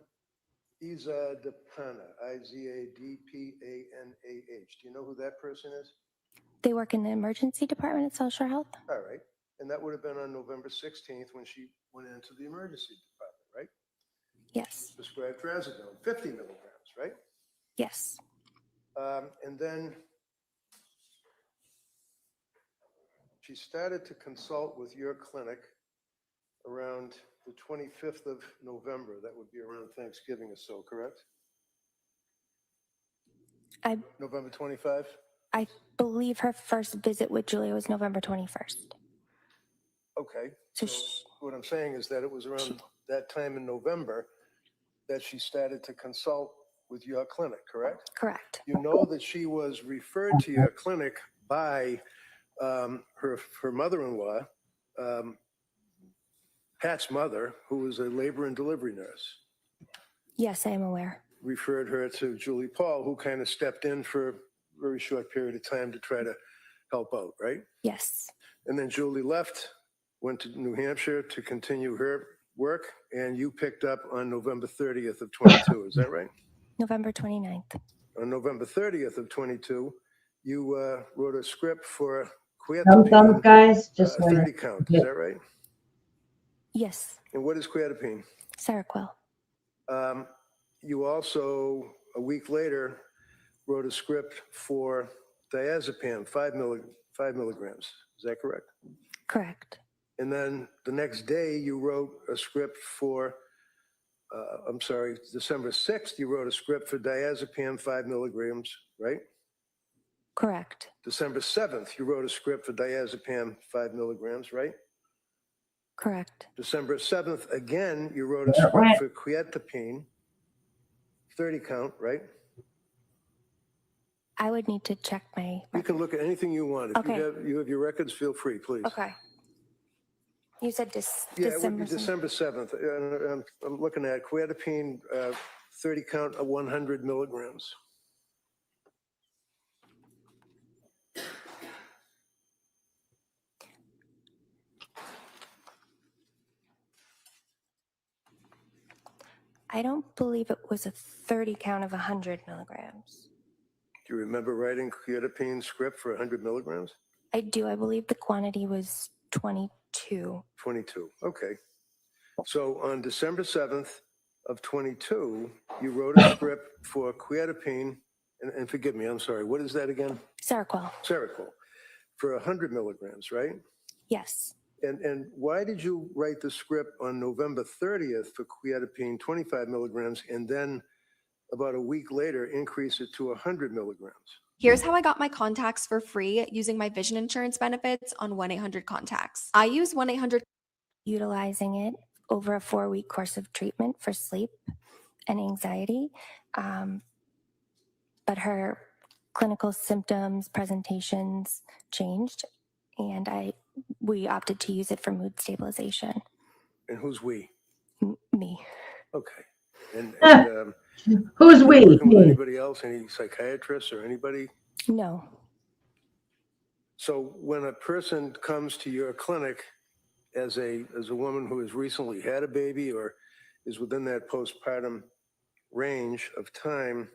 Izadapana, Izadpanah. Do you know who that person is? They work in the emergency department at South Shore Health? All right. And that would have been on November 16th when she went into the emergency department, right? Yes. Prescribed trazodone, 50 milligrams, right? Yes. And then she started to consult with your clinic around the 25th of November. That would be around Thanksgiving or so, correct? November 25? I believe her first visit with Julia was November 21st. Okay. So what I'm saying is that it was around that time in November that she started to consult with your clinic, correct? Correct. You know that she was referred to your clinic by her mother-in-law, Pat's mother, who was a labor and delivery nurse. Yes, I am aware. Referred her to Julie Paul, who kind of stepped in for a very short period of time to try to help out, right? Yes. And then Julie left, went to New Hampshire to continue her work, and you picked up on November 30th of 22. Is that right? November 29th. On November 30th of 22, you wrote a script for Thumbs up, guys. Just 30 count. Is that right? Yes. And what is quietapine? Seroquel. You also, a week later, wrote a script for diazepam, 5 milligrams. Is that correct? Correct. And then the next day, you wrote a script for, December 6th, you wrote a script for diazepam, 5 milligrams, right? Correct. December 7th, you wrote a script for diazepam, 5 milligrams, right? Correct. December 7th, again, you wrote a script for quietapine, 30 count, right? I would need to check my... You can look at anything you want. If Okay. you have your records, feel free, please. Okay. You said Yeah, it would December. be December 7th. I'm looking at quietapine, 30 count of 100 milligrams. I don't believe it was a 30 count of 100 milligrams. Do you remember writing quietapine script for 100 milligrams? I do. I believe the quantity was 22. 22. Okay. So on December 7th of 22, you wrote a script for quietapine, and forgive me, I'm sorry, what is that again? Seroquel. Seroquel, for 100 milligrams, right? Yes. And why did you write the script on November 30th for quietapine, 25 milligrams, and then about a week later increase it to 100 milligrams? Here's how I got my contacts for free using my vision insurance benefits on 1-800-CONTACTS. I use 1-800. Utilizing it over a 4-week course of treatment for sleep and anxiety. But her clinical symptoms, presentations changed, and we opted to use it for mood stabilization. And who's we? Me. Okay. And who's we? With anybody else? Any psychiatrists or anybody? No. So when a person comes to your clinic as a woman who has recently had a baby or is within that postpartum range of time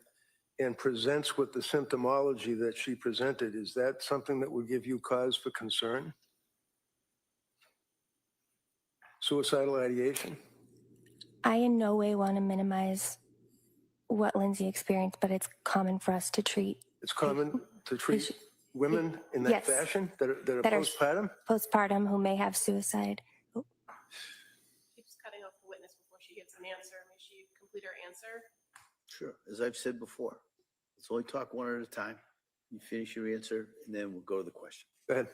and presents with the symptomology that she presented, is that something that would give you cause for concern? Suicidal ideation? I in no way want to minimize what Lindsay experienced, but it's common for us to treat. It's common to treat women in that fashion that are postpartum? Postpartum who may have suicide. Keeps cutting off the witness before she gets an answer. May she complete her answer? Sure. As I've said before, let's only talk one at a time. You finish your answer, and then we'll go to the question. Go ahead.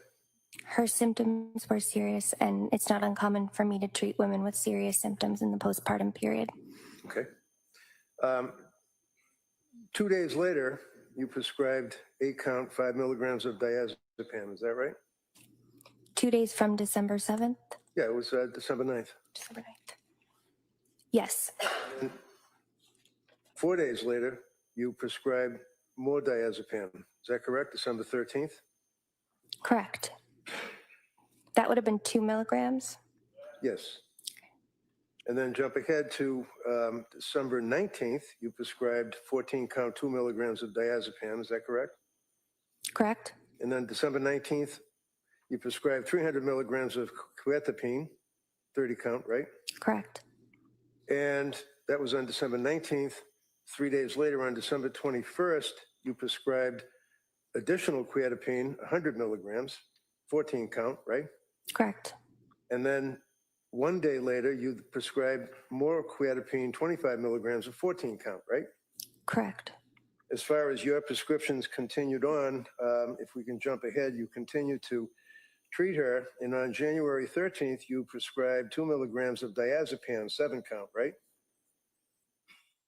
Her symptoms were serious, and it's not uncommon for me to treat women with serious symptoms in the postpartum period. Okay. 2 days later, you prescribed 8 count, 5 milligrams of diazepam. Is that right? 2 days from December 7th? Yeah, it was December 9th. December 9th. Yes. And 4 days later, you prescribed more diazepam. Is that correct? December 13th? Correct. That would have been 2 milligrams. Yes. And then jump ahead to December 19th, you prescribed 14 count 2 milligrams of diazepam. Is that correct? Correct. And then December 19th, you prescribed 300 milligrams of quetiapine, 30 count, right? Correct. And that was on December 19th. 3 days later, on December 21st, you prescribed additional quetiapine, 100 milligrams, 14 count, right? Correct. And then 1 day later, you prescribed more quetiapine, 25 milligrams of 14 count, right? Correct. As far as your prescriptions continued on, if we can jump ahead, you continued to treat her. And on January 13th, you prescribed 2 milligrams of diazepam, 7 count, right?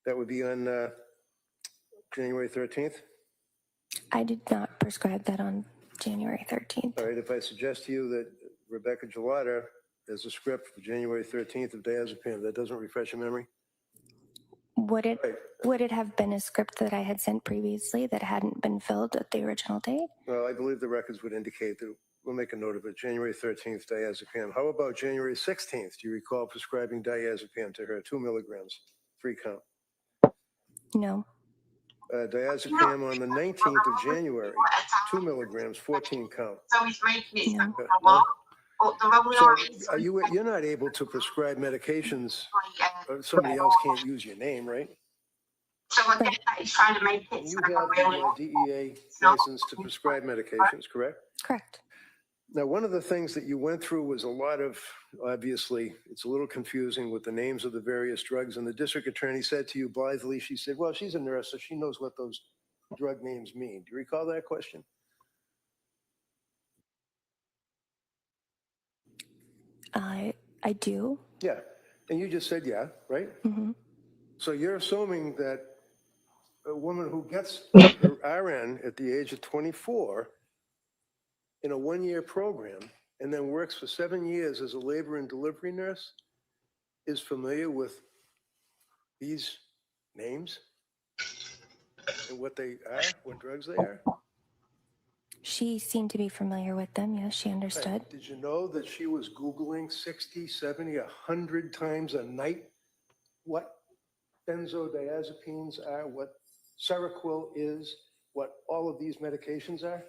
That would be on January 13th. I did not prescribe that on January 13th. All right, if I suggest to you that Rebecca Gelada has a script for January 13th of diazepam, that doesn't refresh your memory? Would it Right. would it have been a script that I had sent previously that hadn't been filled at the original date? Well, I believe the records would indicate that. We'll make a note of it. January 13th, diazepam. How about January 16th? Do you recall prescribing diazepam to her, 2 milligrams, 3 count? No. Diazepam on the 19th of January, 2 milligrams, 14 count. So he's making it No. a lot. But the only So you're not able to prescribe medications, somebody else can't use your name, right? So I get that he's trying to make it You sort of have a really the DEA license to prescribe medications, correct? Correct. Now, one of the things that you went through was a lot of, obviously, it's a little confusing with the names of the various drugs. And the district attorney said to you blithely, she said, well, she's a nurse, so she knows what those drug names mean. Do you recall that question? I do. Yeah. And you just said, yeah, right? Mm-hmm. So you're assuming that a woman who gets her RN at the age of 24 in a 1-year program and then works for 7 years as a labor and delivery nurse is familiar with these names and what they are, what drugs they are? She seemed to be familiar with them. Yes, she understood. Right. Did you know that she was Googling 60, 70, 100 times a night what benzodiazepines are, what Seroquel is, what all of these medications are?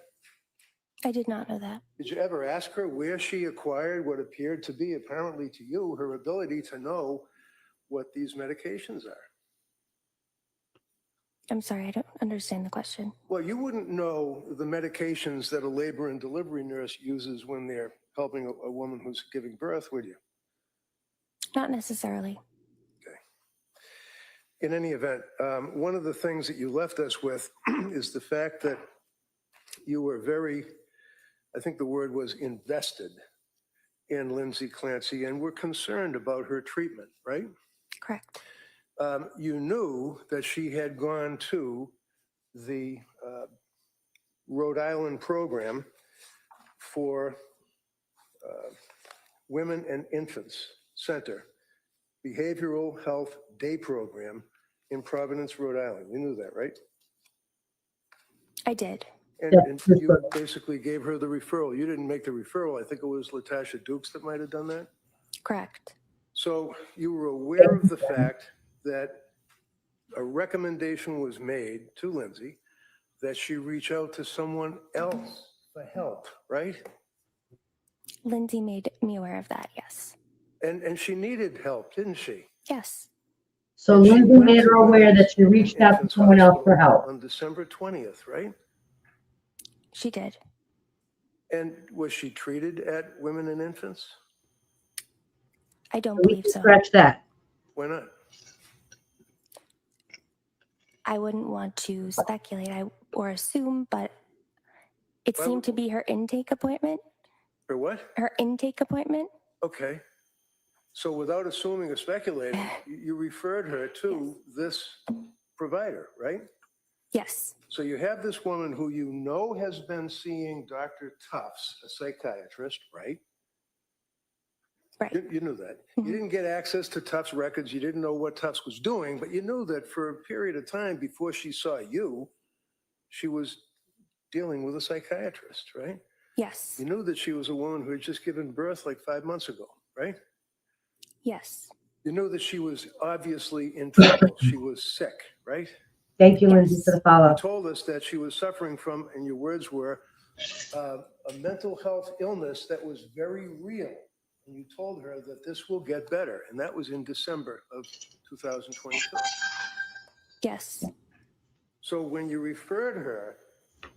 I did not know that. Did you ever ask her where she acquired what appeared to be, apparently to you, her ability to know what these medications are? I'm sorry, I don't understand the question. Well, you wouldn't know the medications that a labor and delivery nurse uses when they're helping a woman who's giving birth, would you? Not necessarily. Okay. In any event, one of the things that you left us with is the fact that you were very, I think the word was invested in Lindsay Clancy and were concerned about her treatment, right? Correct. You knew that she had gone to the Rhode Island program for Women and Infants Center, Behavioral Health Day Program in Providence, Rhode Island. You knew that, right? I did. And you basically gave her the referral. You didn't make the referral. I think it was Latasha Dukes that might have done that. Correct. So you were aware of the fact that a recommendation was made to Lindsay that she reach out to someone else for help, right? Lindsay made me aware of that, yes. And she needed help, didn't she? Yes. So And she Lindsay went made to her aware that she Women reached and out to Infants someone else for Hospital help. on December 20th, right? She did. And was she treated at Women and Infants? I don't We believe can so. scratch that. Why not? I wouldn't want to speculate or assume, but it Why seemed would- to be her intake appointment. For what? Her intake appointment? Okay. So without assuming or speculating, you referred her to this provider, right? Yes. So you have this woman who you know has been seeing Dr. Tufts, a psychiatrist, right? Right. You knew that. You didn't get access to Tufts records. You didn't know what Tufts was doing, but you knew that for a period of time before she saw you, she was dealing with a psychiatrist, right? Yes. You knew that she was a woman who had just given birth like 5 months ago, right? Yes. You knew that she was obviously in trouble. She was sick, right? Thank you, Lindsay, for the You follow. told us that she was suffering from, and your words were, a mental health illness that was very real. And you told her that this will get better. And that was in December of 2022. Yes. So when you referred her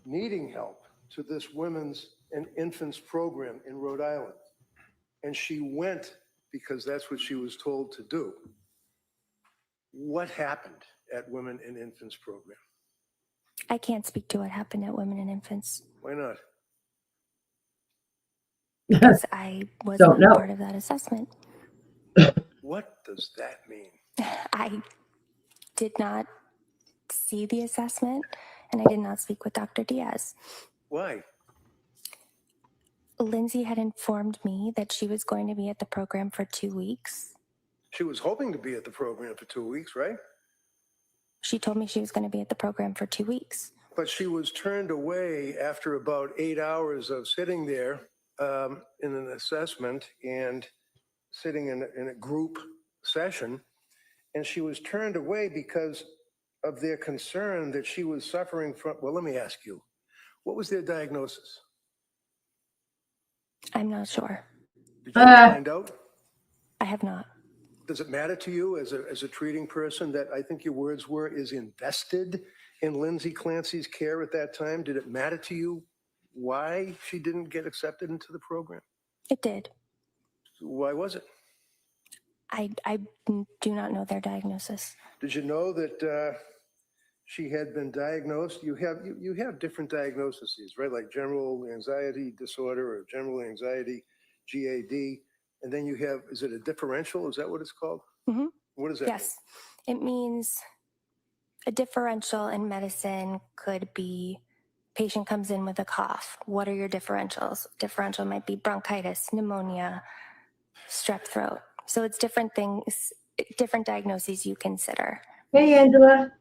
needing help to this women's and infants program in Rhode Island, and she went because that's what she was told to do, what happened at Women and Infants program? I can't speak to what happened at Women and Infants Why not? because I was Don't not know. part of that assessment. What does that mean? I did not see the assessment and I did not speak with Dr. Diaz. Why? Lindsay had informed me that she was going to be at the program for 2 weeks. She was hoping to be at the program for 2 weeks, right? She told me she was going to be at the program for 2 weeks. But she was turned away after about 8 hours of sitting there in an assessment and sitting in a group session. And she was turned away because of their concern that she was suffering from, well, let me ask you, what was their diagnosis? I'm not sure. Did you find out? I have not. Does it matter to you as a treating person that I think your words were is invested in Lindsay Clancy's care at that time? Did it matter to you why she didn't get accepted into the program? It did. Why was it? I do not know their diagnosis. Did you know that she had been diagnosed? You have different diagnoses, right? Like general anxiety disorder or general anxiety, GAD. And then you have, is it a differential? Is that what it's called? Mm-hmm. What does that Yes. It means a differential in medicine could be patient comes in with a cough. What are your differentials? Differential might be bronchitis, pneumonia, strep throat. So it's different things, different diagnoses you consider. Hey, Angela.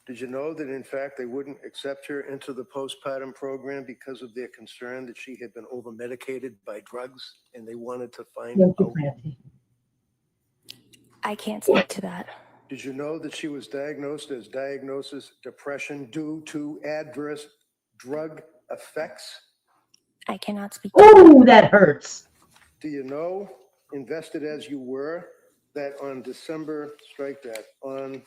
Did you know that, in fact, they wouldn't accept her into the postpartum program because of their concern that she had been over-medicated by drugs, and they wanted to find out? I can't speak to that. Did you know that she was diagnosed as diagnosis depression due to adverse drug effects? I cannot speak to that. Oh, that hurts. Do you know, invested as you were, that on December, strike that, on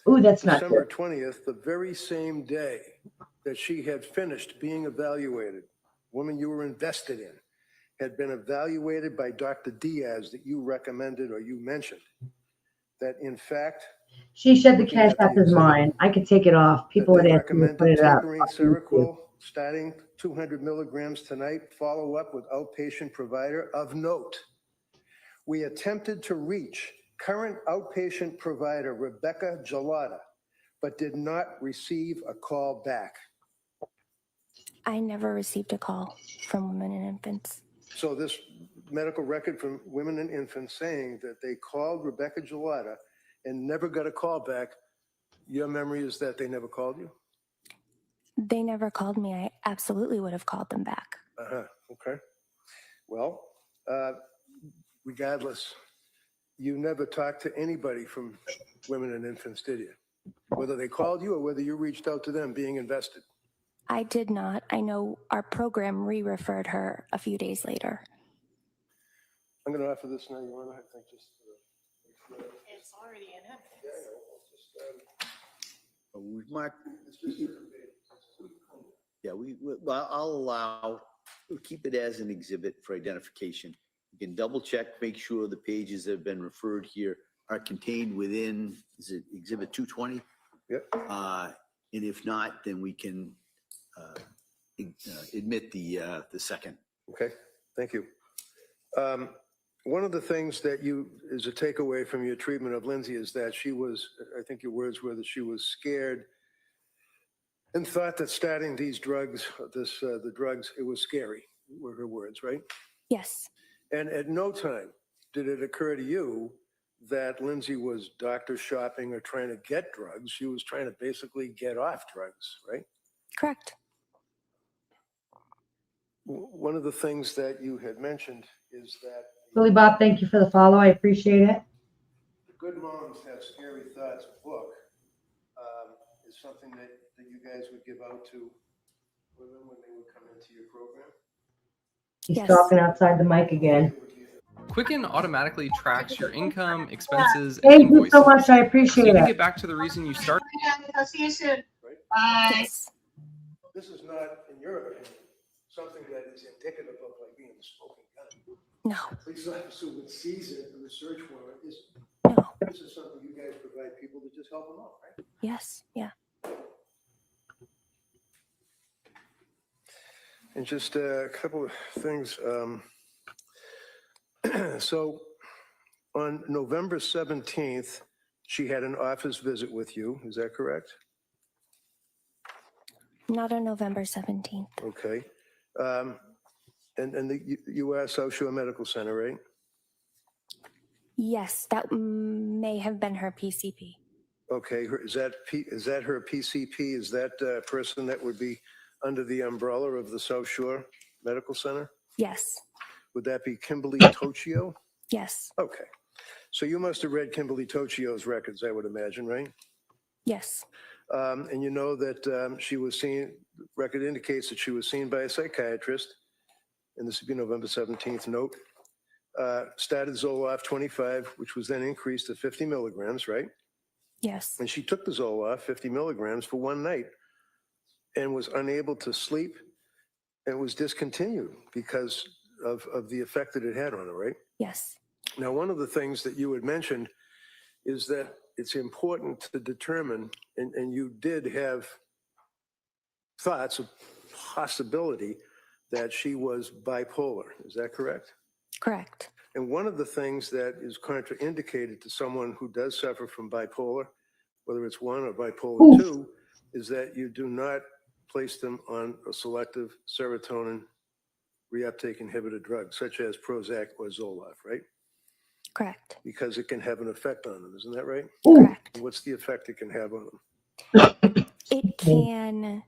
Ooh, that's not December good. 20th, the very same day that she had finished being evaluated, woman you were invested in, had been evaluated by Dr. Diaz that you recommended or you mentioned, that in fact, She said the looking cash at the app is exhibit, mine. I could take it off. People that would they ask me to put recommended it up. tapering Seroquel, starting 200 milligrams tonight, follow up with outpatient provider of note. We attempted to reach current outpatient provider Rebecca Gelada, but did not receive a call back. I never received a call from Women and Infants. So this medical record from Women and Infants saying that they called Rebecca Gelada and never got a call back, your memory is that they never called you? They never called me. I absolutely would have called them back. Okay. Well, regardless, you never talked to anybody from Women and Infants, did you? Whether they called you or whether you reached out to them being invested? I did not. I know our program re-referred her a few days later. I'm going to offer this now. You want to, I think, just. It's already in it. We've marked. Yeah, well, I'll allow, we'll keep it as an exhibit for identification. You can double check, make sure the pages that have been referred here are contained within, is it exhibit 220? Yep. And if not, then we can admit the second. Okay, thank you. One of the things that is a takeaway from your treatment of Lindsay is that she was, I think your words were that she was scared and thought that starting these drugs, the drugs, it was scary. were her words, right? Yes. And at no time did it occur to you that Lindsay was doctor shopping or trying to get drugs. She was trying to basically get off drugs, right? Correct. One of the things that you had mentioned is that Billy Bob, thank you for the follow. I appreciate it. the Good Moms Have Scary Thoughts book is something that you guys would give out to women when they would come into your program. He's Yes. talking outside the mic again. Quicken automatically tracks your income, expenses, and Thank you invoices. so much. I So appreciate you can it. get back to the reason you started. I'll see you soon. Right? Bye. Yes. This is not, in your opinion, something that is indicative of like being a smoking gun. No. Police officer would seize it and the search warrant is. No. This is something you guys provide people to just help them out, right? Yes. Yeah. And just a couple of things. So on November 17th, she had an office visit with you. Is that correct? Not on November 17th. Okay. And the U.S. South Shore Medical Center, right? Yes, that may have been her PCP. Okay. Is that her PCP? Is that person that would be under the umbrella of the South Shore Medical Center? Yes. Would that be Kimberly Tocchio? Yes. Okay. So you must have read Kimberly Tocchio's records, I would imagine, right? Yes. And you know that she was seen, record indicates that she was seen by a psychiatrist, and this would be November 17th note, started Zoloft 25, which was then increased to 50 milligrams, right? Yes. And she took the Zoloft 50 milligrams for one night and was unable to sleep and was discontinued because of the effect that it had on her, right? Yes. Now, one of the things that you had mentioned is that it's important to determine, and you did have thoughts of possibility that she was bipolar. Is that correct? Correct. And one of the things that is contraindicated to someone who does suffer from bipolar, whether it's 1 or bipolar 2, is that you do not place them on a selective serotonin reuptake inhibitor drug, such as Prozac or Zoloft, right? Correct. Because it can have an effect on them. Isn't that right? Correct. And what's the effect it can have on them? It can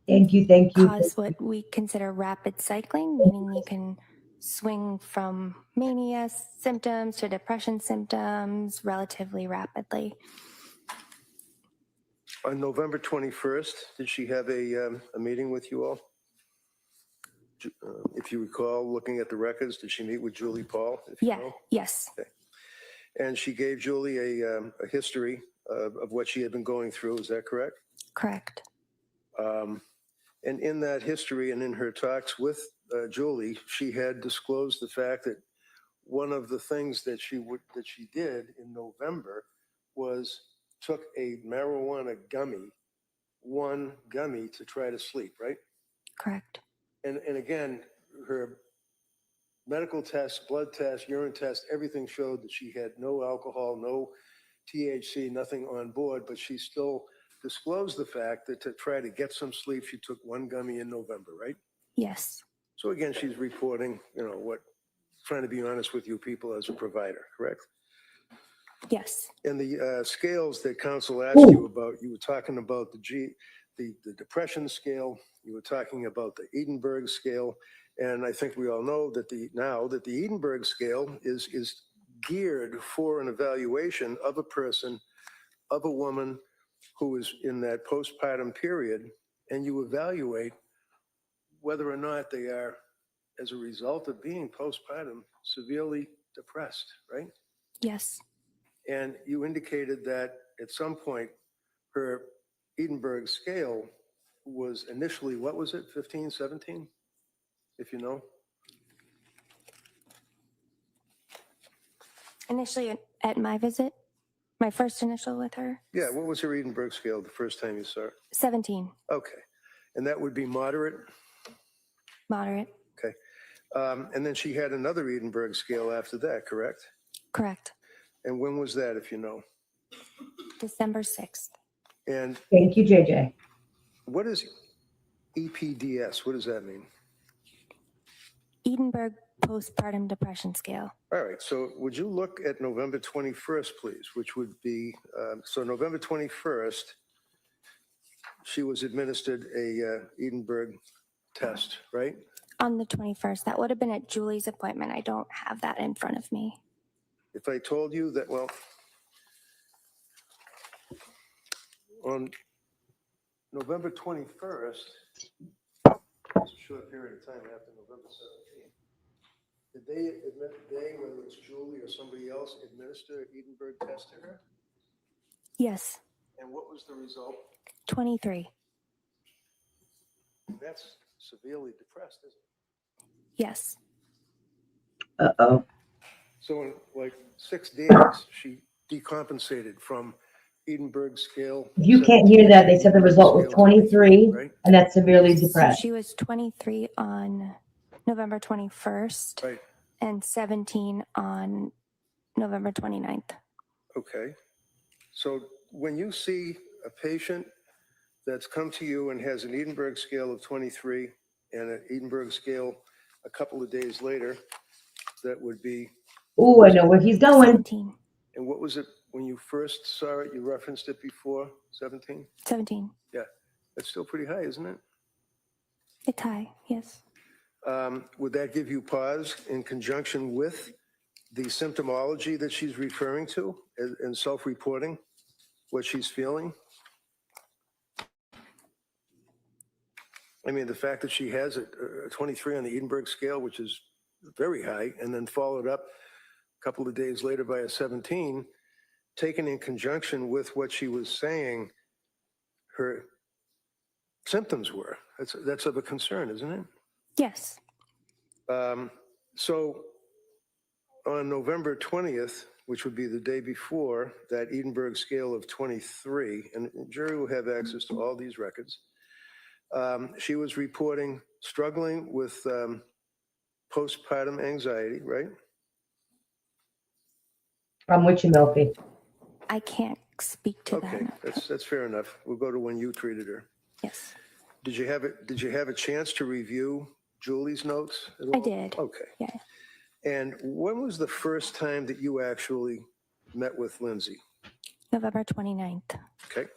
Thank you. cause what we consider rapid cycling, meaning you can swing from mania symptoms to depression symptoms relatively rapidly. On November 21st, did she have a meeting with you all? If you recall, looking at the records, did she meet with Julie Paul? Yeah. Yes. Okay. And she gave Julie a history of what she had been going through. Is that correct? Correct. And in that history and in her talks with Julie, she had disclosed the fact that one of the things that she did in November was took a marijuana gummy, one gummy to try to sleep, right? Correct. And again, her medical tests, blood tests, urine tests, everything showed that she had no alcohol, no THC, nothing on board, but she still disclosed the fact that to try to get some sleep, she took one gummy in November, right? Yes. So again, she's reporting, trying to be honest with you people as a provider, correct? Yes. And the scales that counsel asked you about, you were talking about the depression scale, you were talking about the Edinburgh scale, and I think we all know that the Edinburgh scale is geared for an evaluation of a person, of a woman who is in that postpartum period, and you evaluate whether or not they are, as a result of being postpartum, severely depressed, right? Yes. And you indicated that at some point her Edinburgh scale was initially, what was it, 15, 17, if you know? Initially at my visit, my first initial with her. Yeah, what was her Edinburgh scale the first time you saw her? 17. Okay. And that would be moderate? Moderate. Okay. And then she had another Edinburgh scale after that, correct? Correct. And when was that, if you know? December 6th. And thank you, JJ. what is EPDS? What does that mean? Edinburgh postpartum depression scale. All right, so would you look at November 21st, please, which would be, so November 21st, she was administered a Edinburgh test, right? On the 21st, that would have been at Julie's appointment. I don't have that in front of me. If I told you that, well, on November 21st, it's a short period of time after November 17th, did they, whether it's Julie or somebody else, administer an Edinburgh test to her? Yes, And what was the result? 23. That's severely depressed, isn't it? Yes. Uh-oh. So in like 6 days, she decompensated from Edinburgh scale. If you can't hear that, they said the result was 23, right? and that's severely So depressed. she was 23 on November 21st Right, and 17 on November 29th. okay. So when you see a patient that's come to you and has an Edinburgh scale of 23 and an Edinburgh scale a couple of days later, that would be, Ooh, I know where he's going. 17. and what was it when you first saw it? You referenced it before, 17? 17. Yeah, that's still pretty high, isn't it? It's high, yes. Would that give you pause in conjunction with the symptomology that she's referring to and self-reporting what she's feeling? I mean, the fact that she has a 23 on the Edinburgh scale, which is very high, and then followed up a couple of days later by a 17, taken in conjunction with what she was saying her symptoms were. That's of a concern, isn't it? Yes. So on November 20th, which would be the day before that Edinburgh scale of 23, and the jury will have access to all these records, she was reporting struggling with postpartum anxiety, right? I'm with you, Milky. I can't speak to Okay, that. that's fair enough. We'll go to when you treated her. Yes. Did you have a chance to review Julie's notes at all? I did. Okay. Yeah. And when was the first time that you actually met with Lindsay? November 29th. Okay.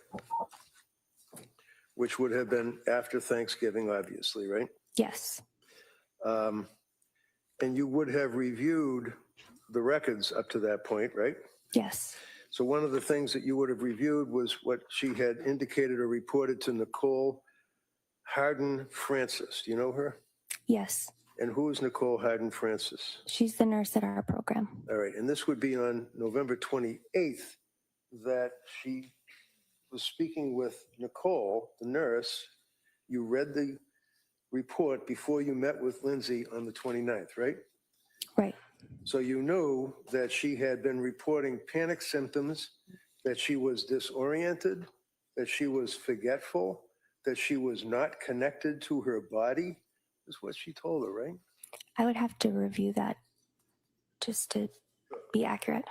Which would have been after Thanksgiving, obviously, right? Yes. And you would have reviewed the records up to that point, right? Yes. So one of the things that you would have reviewed was what she had indicated or reported to Nicole Harden Francis. Do you know her? Yes. And who is Nicole Harden Francis? She's the nurse at our program. All right. And this would be on November 28th that she was speaking with Nicole, the nurse. You read the report before you met with Lindsay on the 29th, right? Right. So you knew that she had been reporting panic symptoms, that she was disoriented, that she was forgetful, that she was not connected to her body, is what she told her, right? I would have to review that just to be accurate.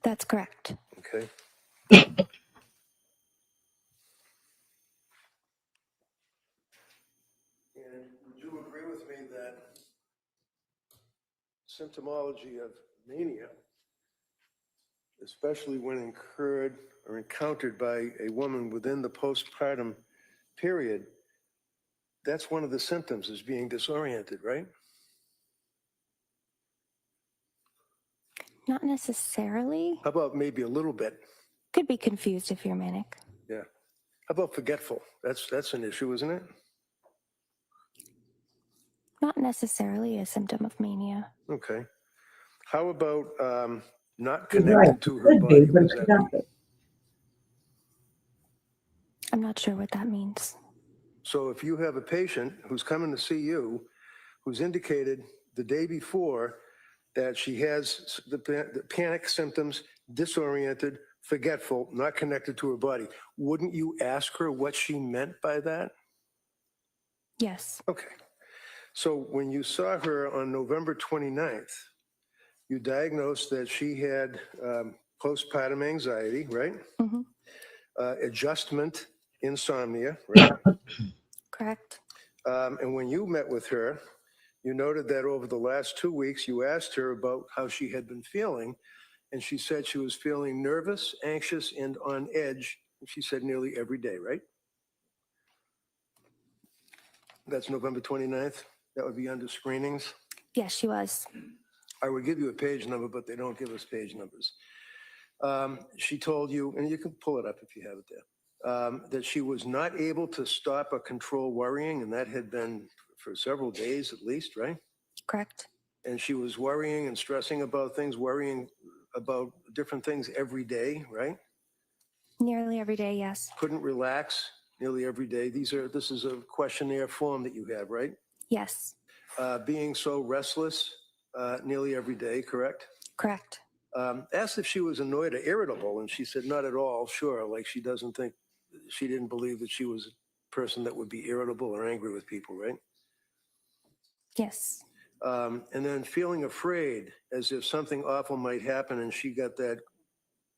That's correct. Okay. And would you agree with me that symptomology of mania, especially when incurred or encountered by a woman within the postpartum period, that's one of the symptoms, is being disoriented, right? Not necessarily. How about maybe a little bit? Could be confused if you're manic. Yeah. How about forgetful? That's an issue, isn't it? Not necessarily a symptom of mania. Okay. How about not You're connected right. to It her could body? be, but What it's does that mean? not. I'm not sure what that means. So if you have a patient who's coming to see you, who's indicated the day before that she has the panic symptoms, disoriented, forgetful, not connected to her body, wouldn't you ask her what she meant by that? Yes. Okay. So when you saw her on November 29th, you diagnosed that she had postpartum anxiety, right? Mhm. Adjustment insomnia, right? Correct. And when you met with her, you noted that over the last 2 weeks, you asked her about how she had been feeling, and she said she was feeling nervous, anxious, and on edge. She said nearly every day, right? That's November 29th. That would be under screenings. Yes, she was. I would give you a page number, but they don't give us page numbers. She told you, and you can pull it up if you have it there, that she was not able to stop or control worrying, and that had been for several days at least, right? Correct. And she was worrying and stressing about things, worrying about different things every day, right? Nearly every day, yes. Couldn't relax nearly every day. This is a questionnaire form that you have, right? Yes. Being so restless nearly every day, correct? Correct. Asked if she was annoyed or irritable, and she said not at all. Sure, like she didn't believe that she was a person that would be irritable or angry with people, right? Yes. And then feeling afraid, as if something awful might happen, and she got that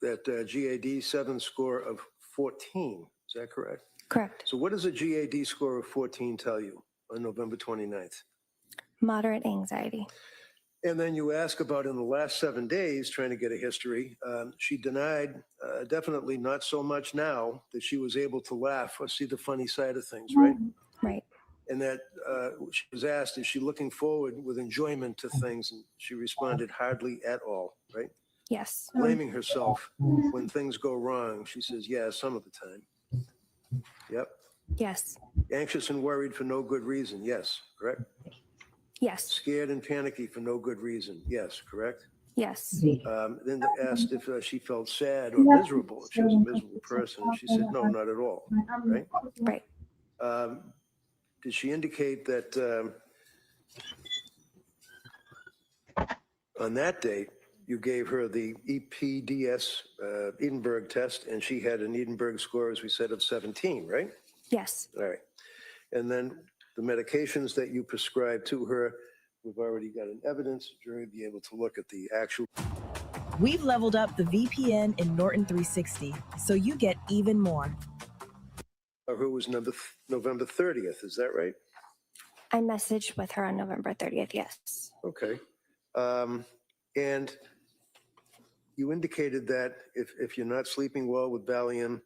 GAD 7 score of 14. Is that correct? Correct. So what does a GAD score of 14 tell you on November 29th? Moderate anxiety. And then you ask about in the last 7 days, trying to get a history. She denied, definitely not so much now, that she was able to laugh or see the funny side of things, right? Right. And that she was asked, is she looking forward with enjoyment to things? And she responded, hardly at all, right? Yes. Blaming herself when things go wrong. She says, yeah, some of the time. Yep. Yes. Anxious and worried for no good reason. Yes, correct? Yes. Scared and panicky for no good reason. Yes, correct? Yes. Then they asked if she felt sad or miserable, if she was a miserable person. And she said, no, not at all, right? Right. Did she indicate that on that date, you gave her the EPDS Edinburgh test, and she had an Edinburgh score, as we said, of 17, right? Yes. All right. And then the medications that you prescribed to her, we've already got an evidence. Jury will be able to look at the actual. We've leveled up the VPN in Norton 360, so you get even more. Who was November 30th, is that right? I messaged with her on November 30th, yes. Okay. And you indicated that if you're not sleeping well with Valium,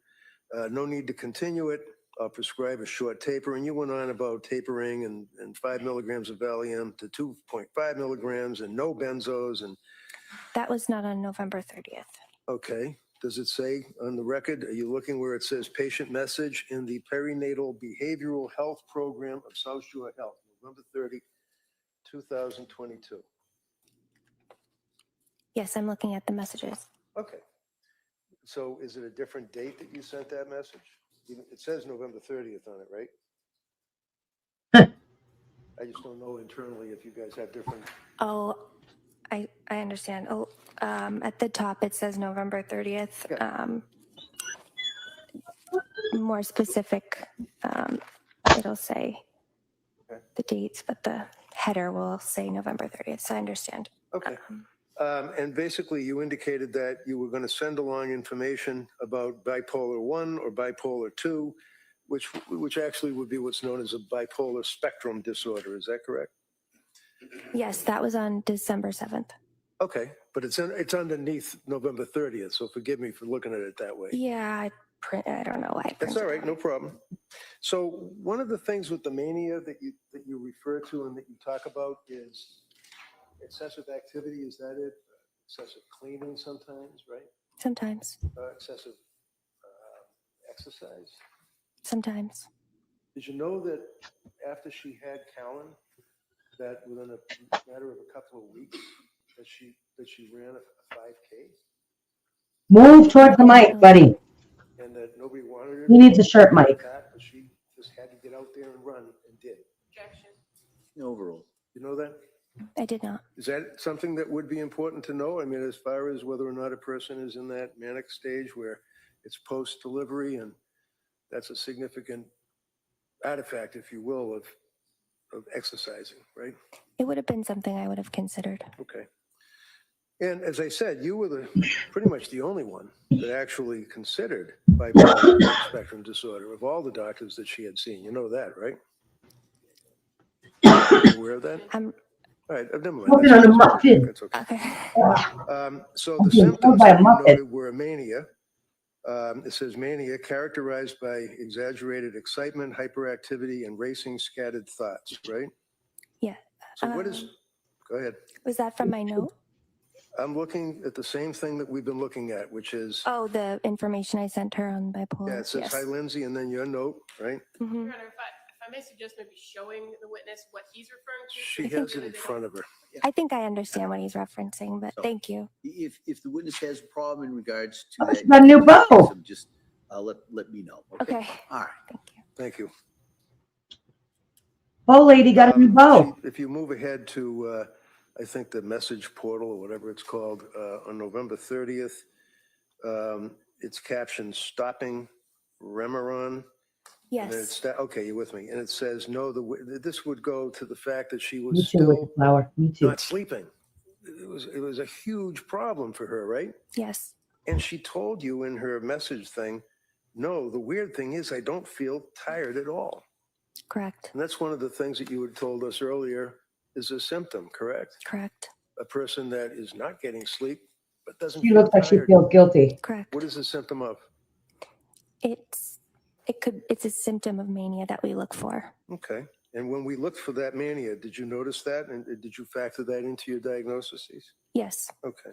no need to continue it. I'll prescribe a short taper. And you went on about tapering and 5 milligrams of Valium to 2.5 milligrams and no benzos. And that was not on November 30th. Okay. Does it say on the record, are you looking where it says patient message in the perinatal behavioral health program of South Shore Health, November 30, 2022? Yes, I'm looking at the messages. Okay. So is it a different date that you sent that message? It says November 30th on it, right? I just don't know internally if you guys have different. Oh, I understand. Oh, at the top it says November 30th. Yeah. More specific, it'll say the dates, but the header will say November 30th. So I understand. Okay. And basically, you indicated that you were going to send along information about bipolar 1 or bipolar 2, which actually would be what's known as a bipolar spectrum disorder. Is that correct? Yes, that was on December 7th. Okay, but it's underneath November 30th, so forgive me for looking at it that way. Yeah, I don't know why. That's all right, no problem. So one of the things with the mania that you refer to and that you talk about is excessive activity. Is that it? Excessive cleaning sometimes, right? Sometimes. Excessive exercise. Sometimes. Did you know that after she had Callan, that within a matter of a couple of weeks, that she ran a 5K? Move towards the mic, buddy. And that nobody wanted her. He needs a shirt, Mike. But she just had to get out there and run and did. Objection. Overall. You know that? I did not. Is that something that would be important to know? I mean, as far as whether or not a person is in that manic stage where it's post-delivery, and that's a significant artifact, if you will, of of exercising, right? It would have been something I would have considered. Okay. And as I said, you were pretty much the only one that actually considered bipolar spectrum disorder of all the doctors that she had seen. You know that, right? Are you aware of that? I'm All right, never mind. Smoking on a muffin. That's okay. okay. So I'm the being symptoms killed by a that you muffin. noted were mania. It says mania characterized by exaggerated excitement, hyperactivity, and racing scattered thoughts, right? Yeah. So what is, go ahead. Was that from my note? I'm looking at the same thing that we've been looking at, which is, Oh, the information I sent her on bipolar. yeah, it says, hi, Lindsay, and then your note, right? Mhm. Your Honor, if I may suggest maybe showing the witness what he's referring to. She has it in front of her. I think I understand what he's referencing, but So- thank you. If the witness has a problem in regards to Oh, that, she's got a new bow. just let me know. Okay. All right. Thank you. Thank you. Bow lady got a new bow. If you move ahead to, I think the message portal or whatever it's called, on November 30th, it's captioned "Stopping Remeron." And then Yes. okay, you're with me. And it says, no, this would go to the fact that she Me was too with the still flower. Me too. not sleeping. It was a huge problem for her, right? Yes. And she told you in her message thing, no, the weird thing is I don't feel tired at all. Correct. And that's one of the things that you had told us earlier is a symptom, correct? Correct. A person that is not getting sleep but doesn't She feel looks like she tired. feels guilty. Correct. What is a symptom of? It's a symptom of mania that we look for. Okay. And when we looked for that mania, did you notice that? And did you factor that into your diagnoses? Yes. Okay.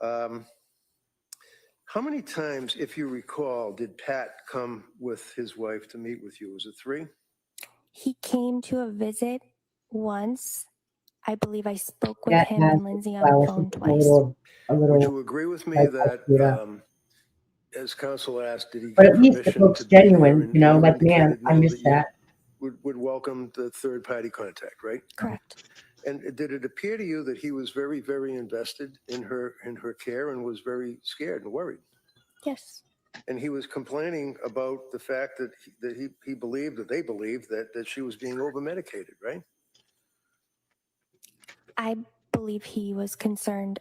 How many times, if you recall, did Pat come with his wife to meet with you? Was it 3? He came to a visit once. I believe I spoke with him and Lindsay on the phone twice. Would you agree with me that, as counsel asked, did he But give at least it permission looks to be there? genuine, And you know, you like, man, indicated, I no, miss that you that. would welcome the third party contact, right? Correct. And did it appear to you that he was very, very invested in her care and was very scared and worried? Yes. And he was complaining about the fact that he believed, that they believed that she was being over medicated, right? I believe he was concerned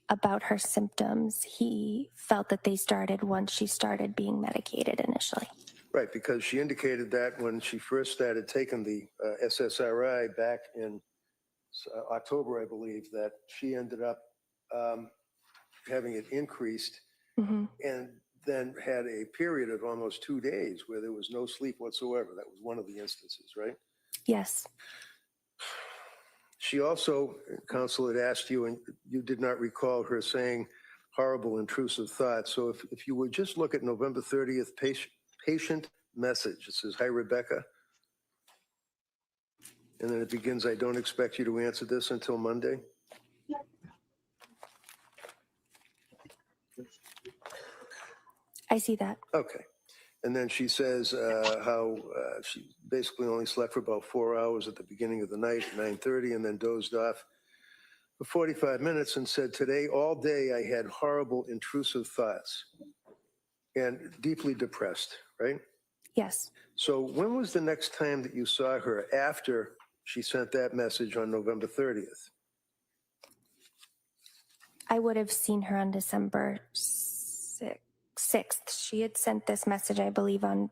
about her symptoms. He felt that they started once she started being medicated initially. Right, because she indicated that when she first started taking the SSRI back in October, I believe, that she ended up having it increased and then had a period of almost 2 days where there was no sleep whatsoever. That was one of the instances, right? Yes. She also, counsel, had asked you, and you did not recall her saying horrible, intrusive thoughts. So if you would just look at November 30th patient message, it says, hi, Rebecca. And then it begins, I don't expect you to answer this until Monday. I see that. Okay. And then she says how she basically only slept for about 4 hours at the beginning of the night at 9:30 and then dozed off for 45 minutes and said, today, all day, I had horrible, intrusive thoughts and deeply depressed, right? Yes. So when was the next time that you saw her after she sent that message on November 30th? I would have seen her on December 6th. She had sent this message, I believe, on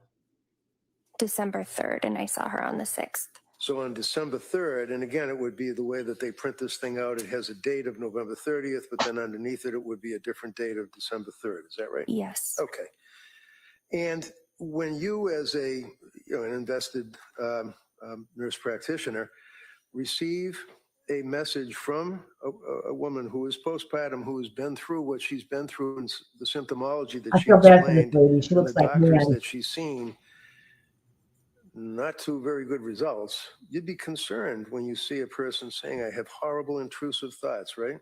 December 3rd, and I saw her on the 6th. So on December 3rd, and again, it would be the way that they print this thing out. It has a date of November 30th, but then underneath it would be a different date of December 3rd. Is that right? Yes. Okay. And when you, as an invested nurse practitioner, receive a message from a woman who is postpartum, who has been through what she's been through and the symptomology that I she feel bad for this explained, lady. She and looks the like doctors me. that she's seen, not two very good results, you'd be concerned when you see a person saying, I have horrible intrusive thoughts, right?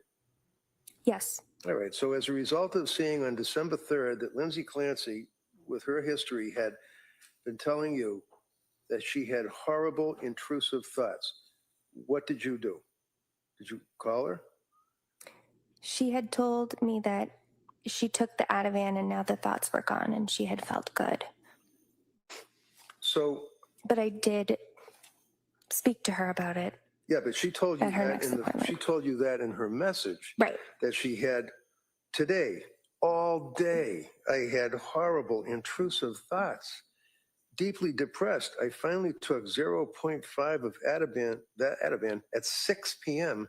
Yes. All right. So as a result of seeing on December 3rd that Lindsay Clancy, with her history, had been telling you that she had horrible intrusive thoughts, what did you do? Did you call her? She had told me that she took the Ativan and now the thoughts were gone and she had felt good. So. But I did speak to her about it. Yeah, but she told you At her that next in appointment. she told you that in her message. Right. That she had today, all day, I had horrible intrusive thoughts. Deeply depressed. I finally took 0.5 of Ativan at 6 p.m.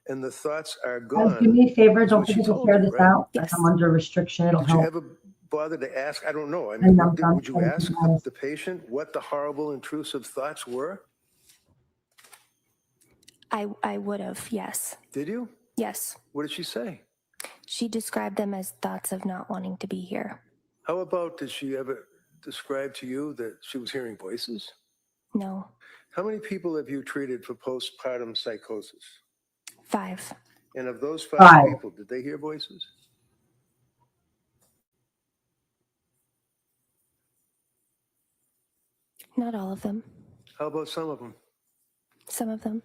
And the thoughts are Guys, gone. do me a favor. That's Don't what she forget to told share you, this right? out. Yes. I'm under restriction. It'll Did you help. ever bother to ask? I don't know. I And mean, I'm would you thank ask you guys. the patient what the horrible intrusive thoughts were? I would have, yes. Did you? Yes. What did she say? She described them as thoughts of not wanting to be here. How about, did she ever describe to you that she was hearing voices? No. How many people have you treated for postpartum psychosis? 5. And of those 5 5. people, did they hear voices? Not all of them. How about some of them? Some of them.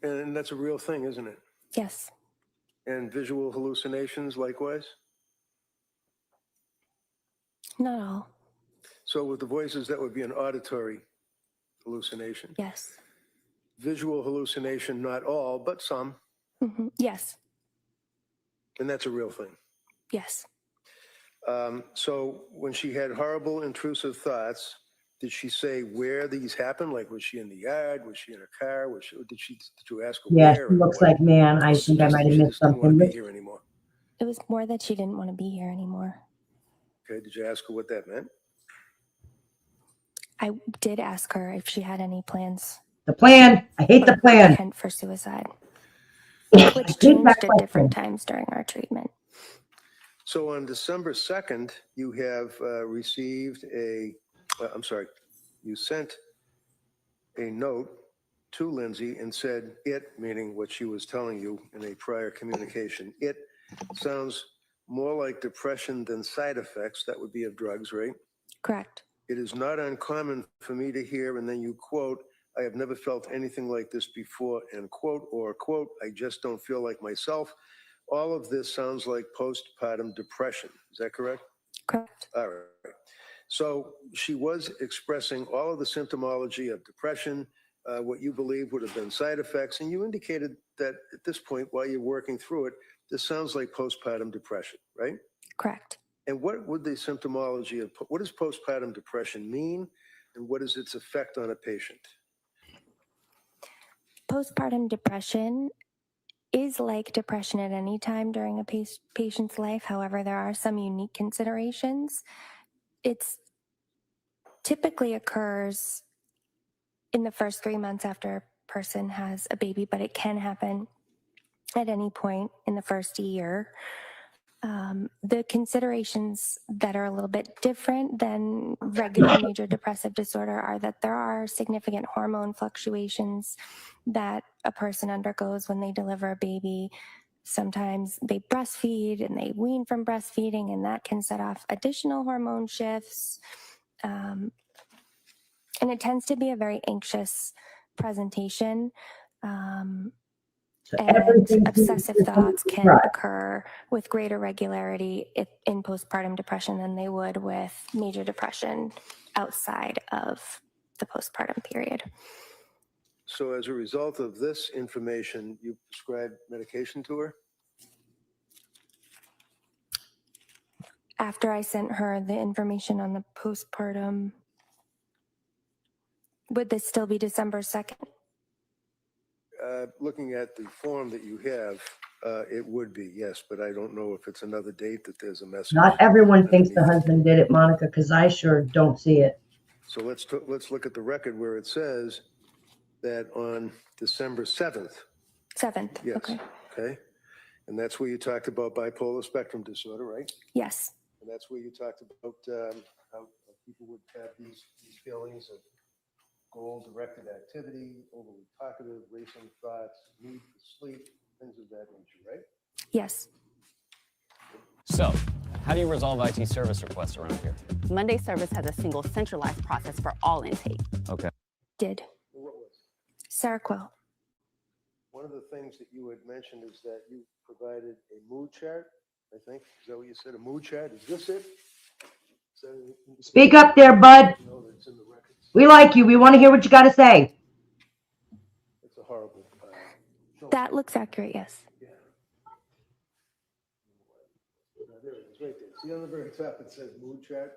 And that's a real thing, isn't it? Yes. And visual hallucinations likewise? Not all. So with the voices, that would be an auditory hallucination. Yes. Visual hallucination, not all, but some. Yes. And that's a real thing. Yes. So when she had horrible intrusive thoughts, did she say where these happened? Like, was she in the yard? Was she in her car? Did you ask her Yeah, where? she looks like, man, I think I might have missed Didn't want to be something. here anymore. It was more that she didn't want to be here anymore. Okay, did you ask her what that meant? I did ask her if she had any plans. The plan. I hate the plan. Intent for suicide, I which hate that changed at question. different times during our treatment. So on December 2nd, you have received you sent a note to Lindsay and said it, meaning what she was telling you in a prior communication. It sounds more like depression than side effects. That would be of drugs, right? Correct. It is not uncommon for me to hear, and then you quote, I have never felt anything like this before, end quote, or quote, I just don't feel like myself. All of this sounds like postpartum depression. Is that correct? Correct. All right. So she was expressing all of the symptomology of depression, what you believe would have been side effects, and you indicated that at this point, while you're working through it, this sounds like postpartum depression, right? Correct. And what would the symptomology of, what does postpartum depression mean, and what is its effect on a patient? Postpartum depression is like depression at any time during a patient's life. However, there are some unique considerations. It's typically occurs in the first 3 months after a person has a baby, but it can happen at any point in the first year. The considerations that are a little bit different than regular major depressive disorder are that there are significant hormone fluctuations that a person undergoes when they deliver a baby. Sometimes they breastfeed and they wean from breastfeeding, and that can set off additional hormone shifts. And it tends to be a very anxious presentation. And obsessive thoughts can occur with greater regularity in postpartum depression than they would with major depression outside of the postpartum period. So as a result of this information, you prescribed medication to her? After I sent her the information on the postpartum, would this still be December 2nd? Looking at the form that you have, it would be, yes, but I don't know if it's another date that there's a message. Not everyone thinks the husband did it, Monica, because I sure don't see it. So let's look at the record where it says that on December 7th. 7th, Yes. okay. And that's where you talked about bipolar spectrum disorder, right? Yes. And that's where you talked about how people would have these feelings of goal-directed activity, overly talkative, racing thoughts, need for sleep, things of that nature, right? Yes. So, how do you resolve IT service requests around here? Monday service has a single centralized process for all intake. Okay. Did. What was it? Seroquel. One of the things that you had mentioned is that you provided a mood chart, I think. Is that what you said, a mood chart? Is this it? Speak up there, bud. We like you. We want to hear what you got to say. That looks accurate, yes. Yeah. There it is, right there. See on the very top, it says mood chart?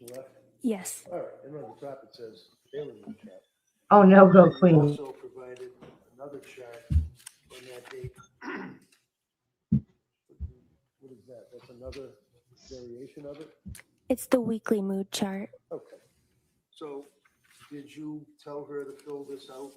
To the left? Yes. All right, and on the top, it says daily mood chart. Oh, no, go You queen. also provided another chart on that date. What is that? That's another variation of it? It's the weekly mood chart. Okay. So did you tell her to fill this out?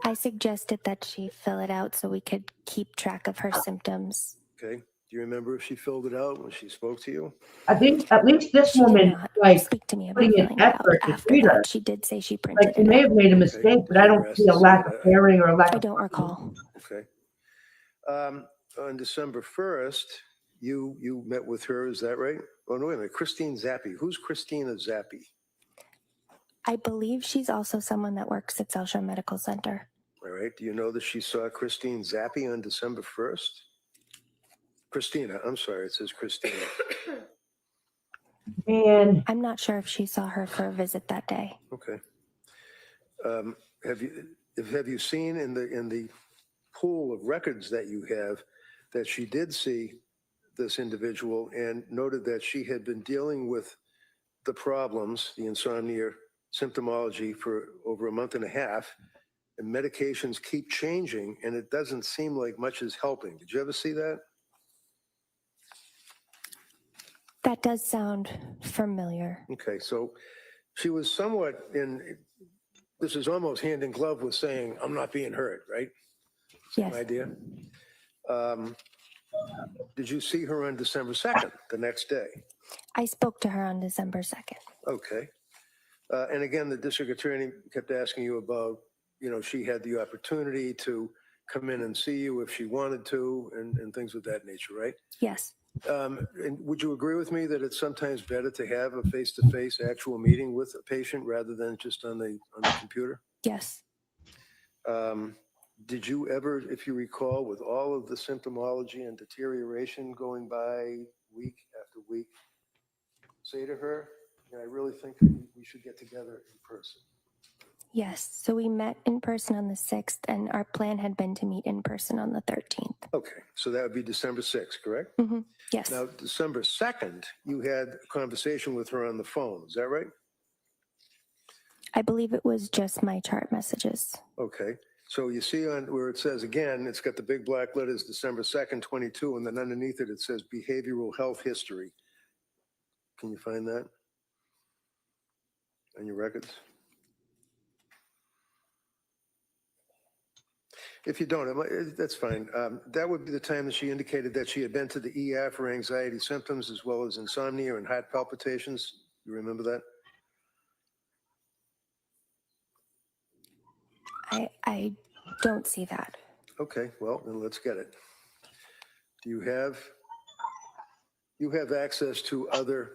I suggested that she fill it out so we could keep track of her symptoms. Okay. Do you remember if she filled it out when she spoke to you? I think at least this She did woman, not like, speak to me about putting in filling it out. effort to After treat her. that, she did say she printed Like, you it may out. have made a mistake, but I don't see a lack of caring or a lack I of. don't recall. Okay. On December 1st, you met with her, is that right? Oh, no, wait a minute. Christine Zappi. Who's Christina Zappi? I believe she's also someone that works at South Shore Medical Center. All right. Do you know that she saw Christine Zappi on December 1st? Christina, I'm sorry. It says Christina. And I'm not sure if she saw her for a visit that day. Okay. Have you seen in the pool of records that you have that she did see this individual and noted that she had been dealing with the problems, the insomnia symptomology for over a month and a half, and medications keep changing, and it doesn't seem like much is helping. Did you ever see that? That does sound familiar. Okay, so she was somewhat in, this is almost hand in glove with saying, I'm not being hurt, right? Same Yes. idea. Did you see her on December 2nd, the next day? I spoke to her on December 2nd. Okay. And again, the district attorney kept asking you about, she had the opportunity to come in and see you if she wanted to and things of that nature, right? Yes. And would you agree with me that it's sometimes better to have a face-to-face actual meeting with a patient rather than just on the computer? Yes. Did you ever, if you recall, with all of the symptomology and deterioration going by week after week, say to her, I really think that we should get together in person? Yes. So we met in person on the 6th, and our plan had been to meet in person on the 13th. Okay, so that would be December 6th, correct? Mm-hmm. Yes. Now, December 2nd, you had a conversation with her on the phone, is that right? I believe it was just my chart messages. Okay, so you see on where it says again, it's got the big black letters, December 2nd, 22, and then underneath it, it says behavioral health history. Can you find that on your records? If you don't, that's fine. That would be the time that she indicated that she had been to the ER for anxiety symptoms as well as insomnia and heart palpitations. You remember that? I don't see that. Okay, well, then let's get it. Do you have access to other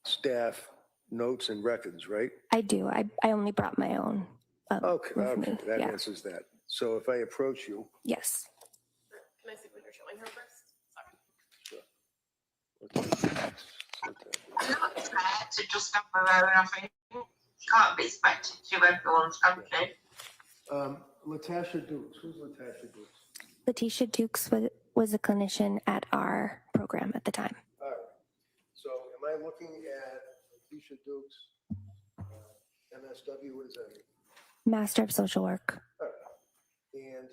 staff notes and records, right? I do. I only brought my own. Okay, with me. that Yeah. answers that. So if I approach you, Yes. Can I see what you're showing her first? Sorry. Not fair to just have her own, I think. Can't be expected to everyone's country. Latasha Dukes. Who's Latasha Dukes? Letitia Dukes was a clinician at our program at the time. All right. So am I looking at Latisha Dukes, MSW? What does that mean? Master of Social Work. All right. And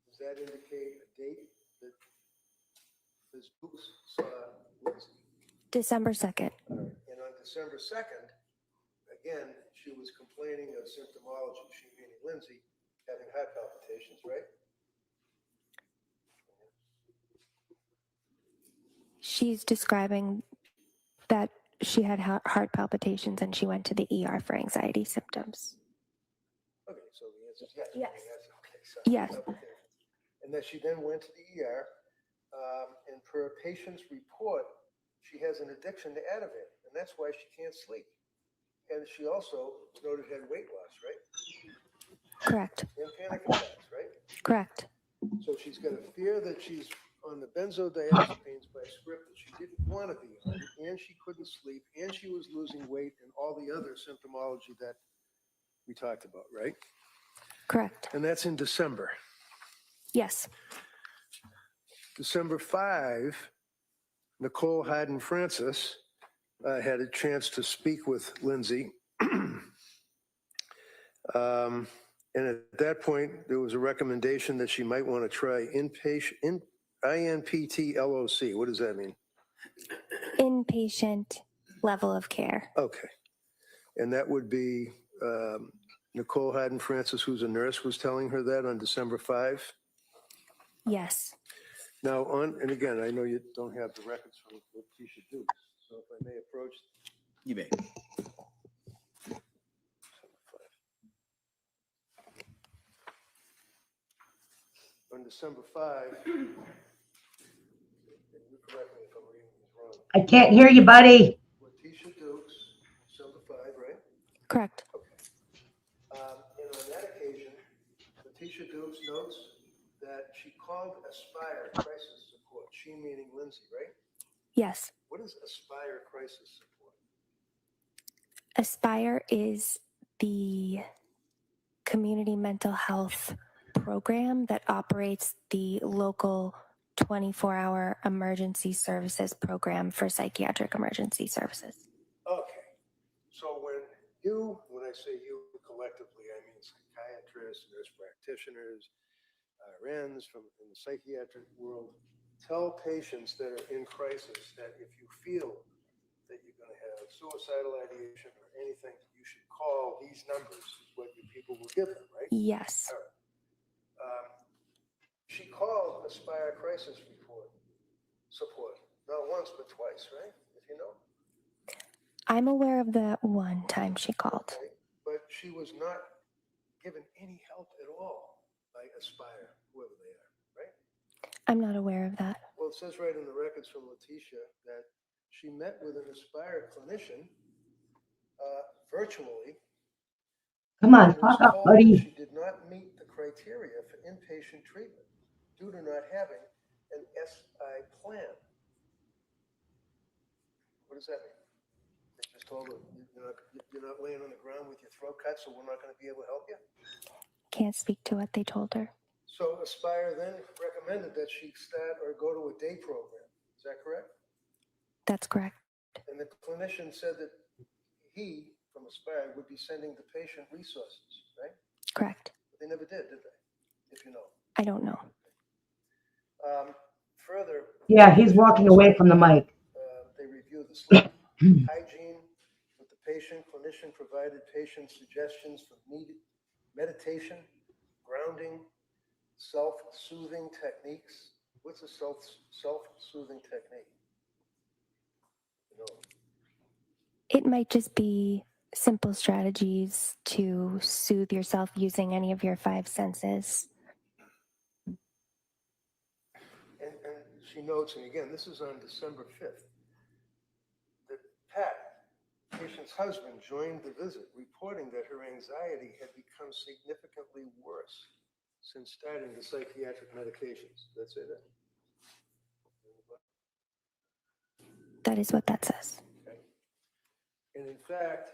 does that indicate a date that Ms. Dukes saw Lindsay? December 2nd. All right. And on December 2nd, again, she was complaining of symptomology, she meaning Lindsay, having heart palpitations, right? She's describing that she had heart palpitations and she went to the ER for anxiety symptoms. Okay, so the answer is yes. Yes. Okay, so Yes. And that she then went to the ER, and per a patient's report, she has an addiction to Ativan, and that's why she can't sleep. And she also noted had weight loss, right? Correct. And panic attacks, right? Correct. So she's got a fear that she's on the benzodiazepines by script that she didn't want to be on, and she couldn't sleep, and she was losing weight, and all the other symptomology that we talked about, right? Correct. And that's in December. Yes. December 5, Nicole Hayden Francis had a chance to speak with Lindsay. And at that point, there was a recommendation that she might want to try INPT LOC. What does that mean? Inpatient level of care. Okay. And that would be Nicole Hayden Francis, who's a nurse, was telling her that on December 5. Yes. Now, and again, I know you don't have the records from what Keisha do, so if I may approach. You may. On December 5, and you correct me if I'm reading these wrong. I can't hear you, buddy. Letitia Dukes, December 5, right? Correct. Okay. And on that occasion, Letitia Dukes notes that she called Aspire Crisis Support. She meaning Lindsay, right? Yes. What is Aspire Crisis Support? Aspire is the community mental health program that operates the local 24-hour emergency services program for psychiatric emergency services. Okay. So when I say you collectively, I mean psychiatrists, nurse practitioners, RNs from in the psychiatric world, tell patients that are in crisis that if you feel that you're going to have suicidal ideation or anything, you should call these numbers, is what you people will give them, right? Yes. All right. She called Aspire Crisis Support, not once, but twice, right? If you know. I'm aware of the one time she called. Okay. But she was not given any help at all by Aspire, whoever they are, right? I'm not aware of that. Well, it says right in the records from Letitia that she met with an Aspire clinician virtually. Come on, and was talk up, told buddy. that she did not meet the criteria for inpatient treatment due to not having an SI plan. What does that mean? They just told her you're not laying on the ground with your throat cut, so we're not going to be able to help you. Can't speak to what they told her. So Aspire then recommended that she start or go to a day program. Is that correct? That's correct. And the clinician said that he, from Aspire, would be sending the patient resources, right? Correct. But they never did they? If you know. I don't know. Further. Yeah, he's walking away from the mic. They reviewed the sleep hygiene with the patient. Clinician provided patient suggestions for meditation, grounding, self-soothing techniques. What's a self-soothing technique? You know. It might just be simple strategies to soothe yourself using any of your 5 senses. And she notes, and again, this is on December 5th, that Pat, patient's husband, joined the visit, reporting that her anxiety had become significantly worse since starting the psychiatric medications. Did that say that? That is what that says. Okay. And in fact,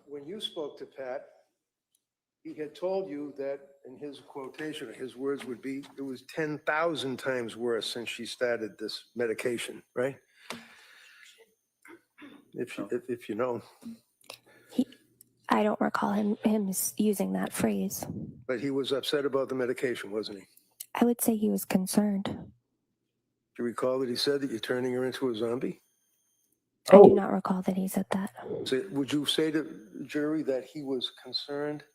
when you spoke to Pat, he had told you that, in his quotation, or his words would be, it was 10,000 times worse since she started this medication, right? If you know. I don't recall him using that phrase. But he was upset about the medication, wasn't he? I would say he was concerned. Do you recall that he said that you're turning her into a zombie? I do not recall that he said that. So would you say to the jury that he was concerned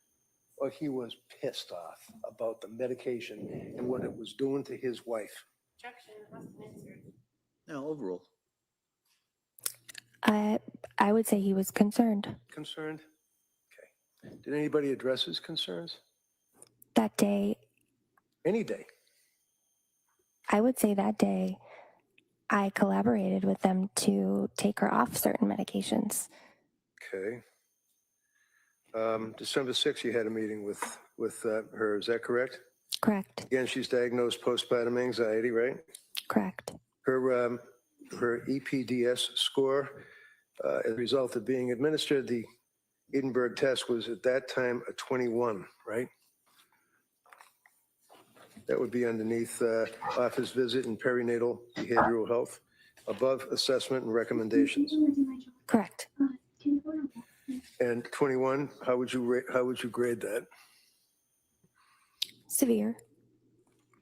or he was pissed off about the medication and what it was doing to his wife? Objection, has been answered. No, overall. I would say he was concerned. Concerned? Okay. Did anybody address his concerns? That day. Any day? I would say that day I collaborated with them to take her off certain medications. Okay. December 6th, you had a meeting with her. Is that correct? Correct. Again, she's diagnosed postpartum anxiety, right? Correct. Her EPDS score, as a result of being administered, the Edinburgh test was at that time a 21, right? That would be underneath office visit and perinatal behavioral health, above assessment and recommendations. Correct. And 21, how would you grade that? Severe.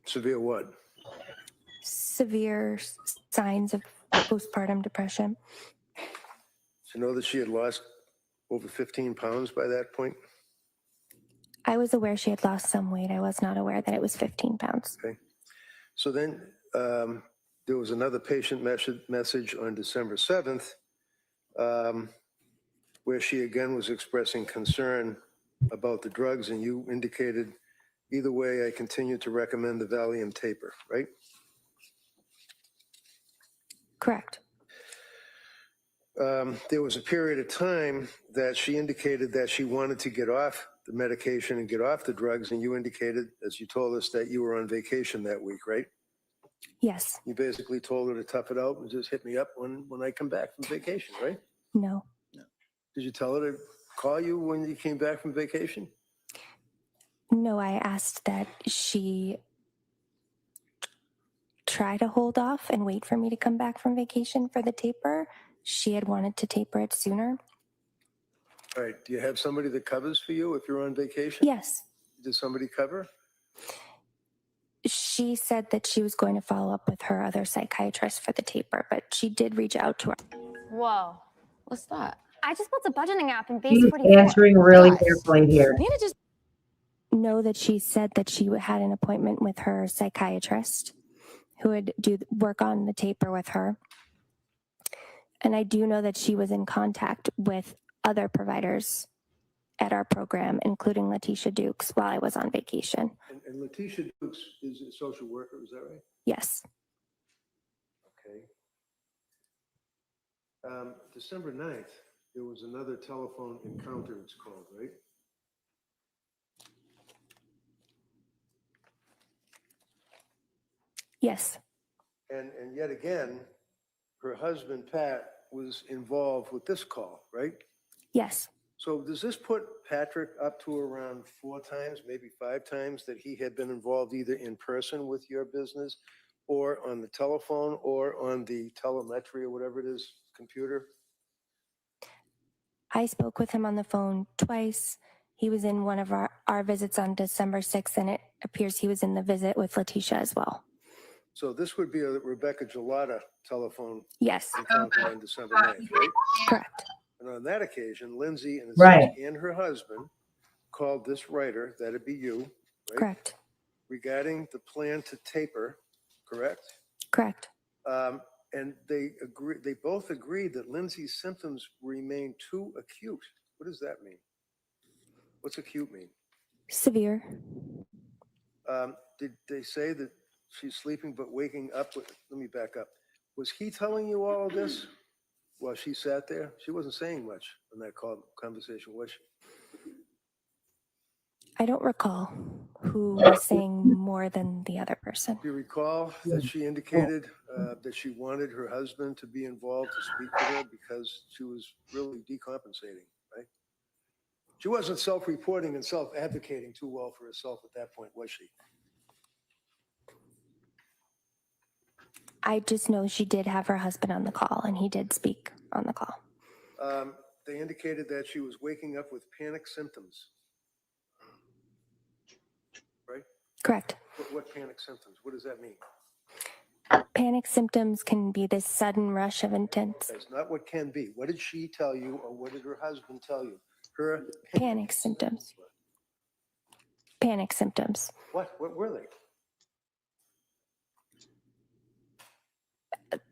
Severe what? Severe signs of postpartum depression. Do you know that she had lost over 15 pounds by that point? I was aware she had lost some weight. I was not aware that it was 15 pounds. Okay. So then there was another patient message on December 7th where she again was expressing concern about the drugs, and you indicated, either way, I continue to recommend the Valium taper, right? Correct. There was a period of time that she indicated that she wanted to get off the medication and get off the drugs, and you indicated, as you told us, that you were on vacation that week, right? Yes. You basically told her to tough it out and just hit me up when I come back from vacation, right? No. Did you tell her to call you when you came back from vacation? No, I asked that she try to hold off and wait for me to come back from vacation for the taper. She had wanted to taper it sooner. All right. Do you have somebody that covers for you if you're on vacation? Yes. Did somebody cover? She said that she was going to follow up with her other psychiatrist for the taper, but she did reach out to her. Whoa, what's that? I just built a budgeting app in Base She's 44. answering really Guys, carefully here. Nina just Know that she said that she had an appointment with her psychiatrist who would do work on the taper with her. And I do know that she was in contact with other providers at our program, including Letitia Dukes, while I was on vacation. And Letitia Dukes is a social worker, is that right? Yes. Okay. December 9th, there was another telephone encounter, it's called, right? Yes. And yet again, her husband, Pat, was involved with this call, right? Yes. So does this put Patrick up to around 4 times, maybe 5 times, that he had been involved either in person with your business or on the telephone or on the telemetry or whatever it is, computer? I spoke with him on the phone twice. He was in one of our visits on December 6th, and it appears he was in the visit with Letitia as well. So this would be a Rebecca Gelada telephone Yes. encounter on December 9th, right? Correct. And on that occasion, Lindsay and, Right. and her husband called this writer, that'd be you, right? Correct. Regarding the plan to taper, correct? Correct. And they both agreed that Lindsay's symptoms remain too acute. What does that mean? What's acute mean? Severe. Did they say that she's sleeping but waking up with, let me back up. Was he telling you all of this while she sat there? She wasn't saying much in that conversation, was she? I don't recall who was saying more than the other person. Do you recall that she indicated that she wanted her husband to be involved to speak with her because she was really decompensating, right? She wasn't self-reporting and self-advocating too well for herself at that point, was she? I just know she did have her husband on the call, and he did speak on the call. They indicated that she was waking up with panic symptoms, right? Correct. What panic symptoms? What does that mean? Panic symptoms can be this sudden rush of intense. That's not what can be. What did she tell you, or what did her husband tell you? Her Panic symptoms. Panic symptoms. What were they?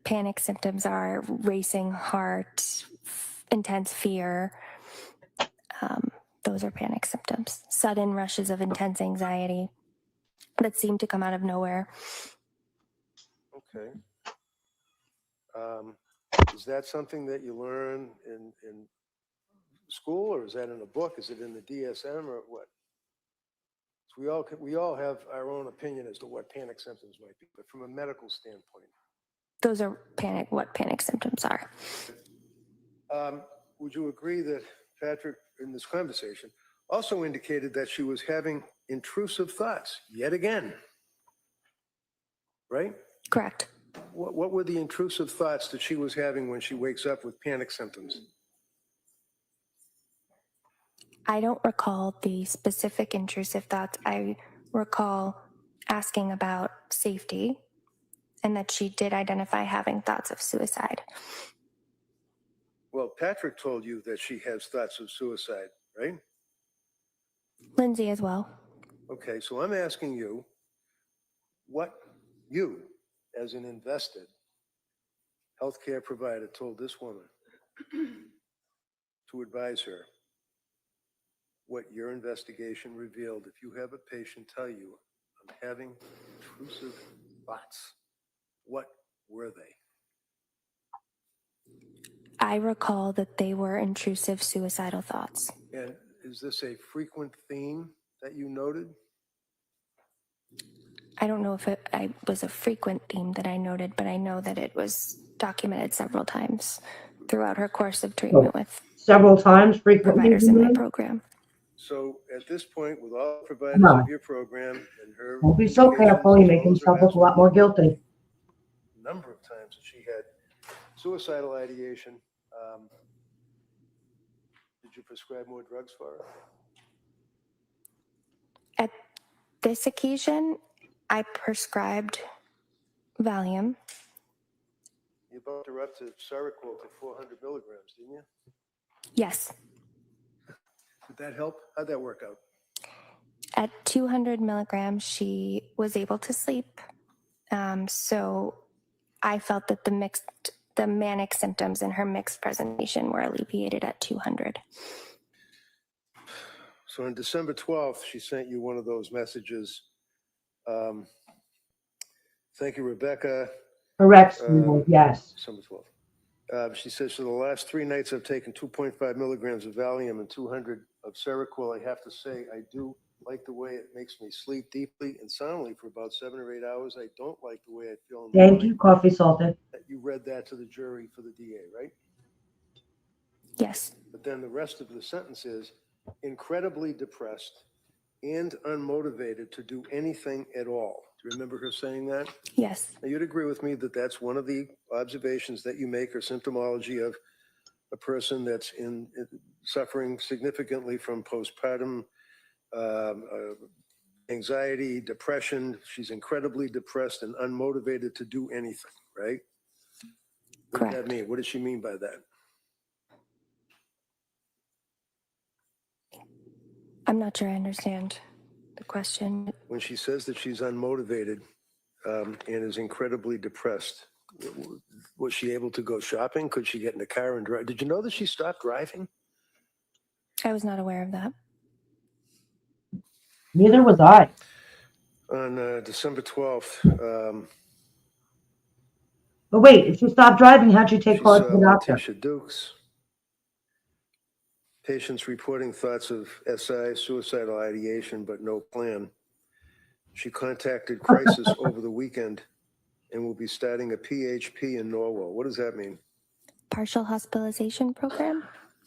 Panic symptoms are racing heart, intense fear. Those are panic symptoms. Sudden rushes of intense anxiety that seem to come out of nowhere. Okay. Is that something that you learn in school, or is that in a book? Is it in the DSM, or what? So we all have our own opinion as to what panic symptoms might be, but from a medical standpoint. Those are what panic symptoms are. Would you agree that Patrick, in this conversation, also indicated that she was having intrusive thoughts yet again? right? Correct. What were the intrusive thoughts that she was having when she wakes up with panic symptoms? I don't recall the specific intrusive thoughts. I recall asking about safety and that she did identify having thoughts of suicide. Well, Patrick told you that she has thoughts of suicide, right? Lindsay as well. Okay, so I'm asking you what you, as an invested healthcare provider, told this woman to advise her what your investigation revealed. If you have a patient tell you, I'm having intrusive thoughts, what were they? I recall that they were intrusive suicidal thoughts. And is this a frequent theme that you noted? I don't know if it was a frequent theme that I noted, but I know that it was documented several times throughout her course of treatment with several times, frequently. providers in my program. So at this point, with all the providers of your program and her Don't be so indications, careful. You as make well as her yourself look a lot husband, more guilty. number of times that she had suicidal ideation. Did you prescribe more drugs for her? At this occasion, I prescribed Valium. You bumped her up to Seroquel to 400 milligrams, didn't you? Yes. Did that help? How'd that work out? At 200 milligrams, she was able to sleep. So I felt that the manic symptoms in her mixed presentation were alleviated at 200. So on December 12th, she sent you one of those messages. Thank you, Rebecca. Correct. Yes. December 12th. She says, for the last 3 nights, I've taken 2.5 milligrams of Valium and 200 of Seroquel. I have to say, I do like the way it makes me sleep deeply and soundly for about 7 or 8 hours. I don't like the way I feel in the Thank morning. you, Coffee Salted. You read that to the jury for the DA, right? Yes. But then the rest of the sentence is incredibly depressed and unmotivated to do anything at all. Do you remember her saying that? Yes. Now, you'd agree with me that that's one of the observations that you make or symptomology of a person that's suffering significantly from postpartum anxiety, depression. She's incredibly depressed and unmotivated to do anything, right? What Correct. does that mean? What does she mean by that? I'm not sure I understand the question. When she says that she's unmotivated and is incredibly depressed, was she able to go shopping? Could she get in the car and drive? Did you know that she stopped driving? I was not aware of that. Neither was I. On December 12th. But wait, if you stopped driving, how'd you take She cars saw to the doctor? Letitia Dukes. Patients reporting thoughts of SI, suicidal ideation, but no plan. She contacted Crisis over the weekend and will be starting a PHP in Norwell. What does that mean? Partial hospitalization program?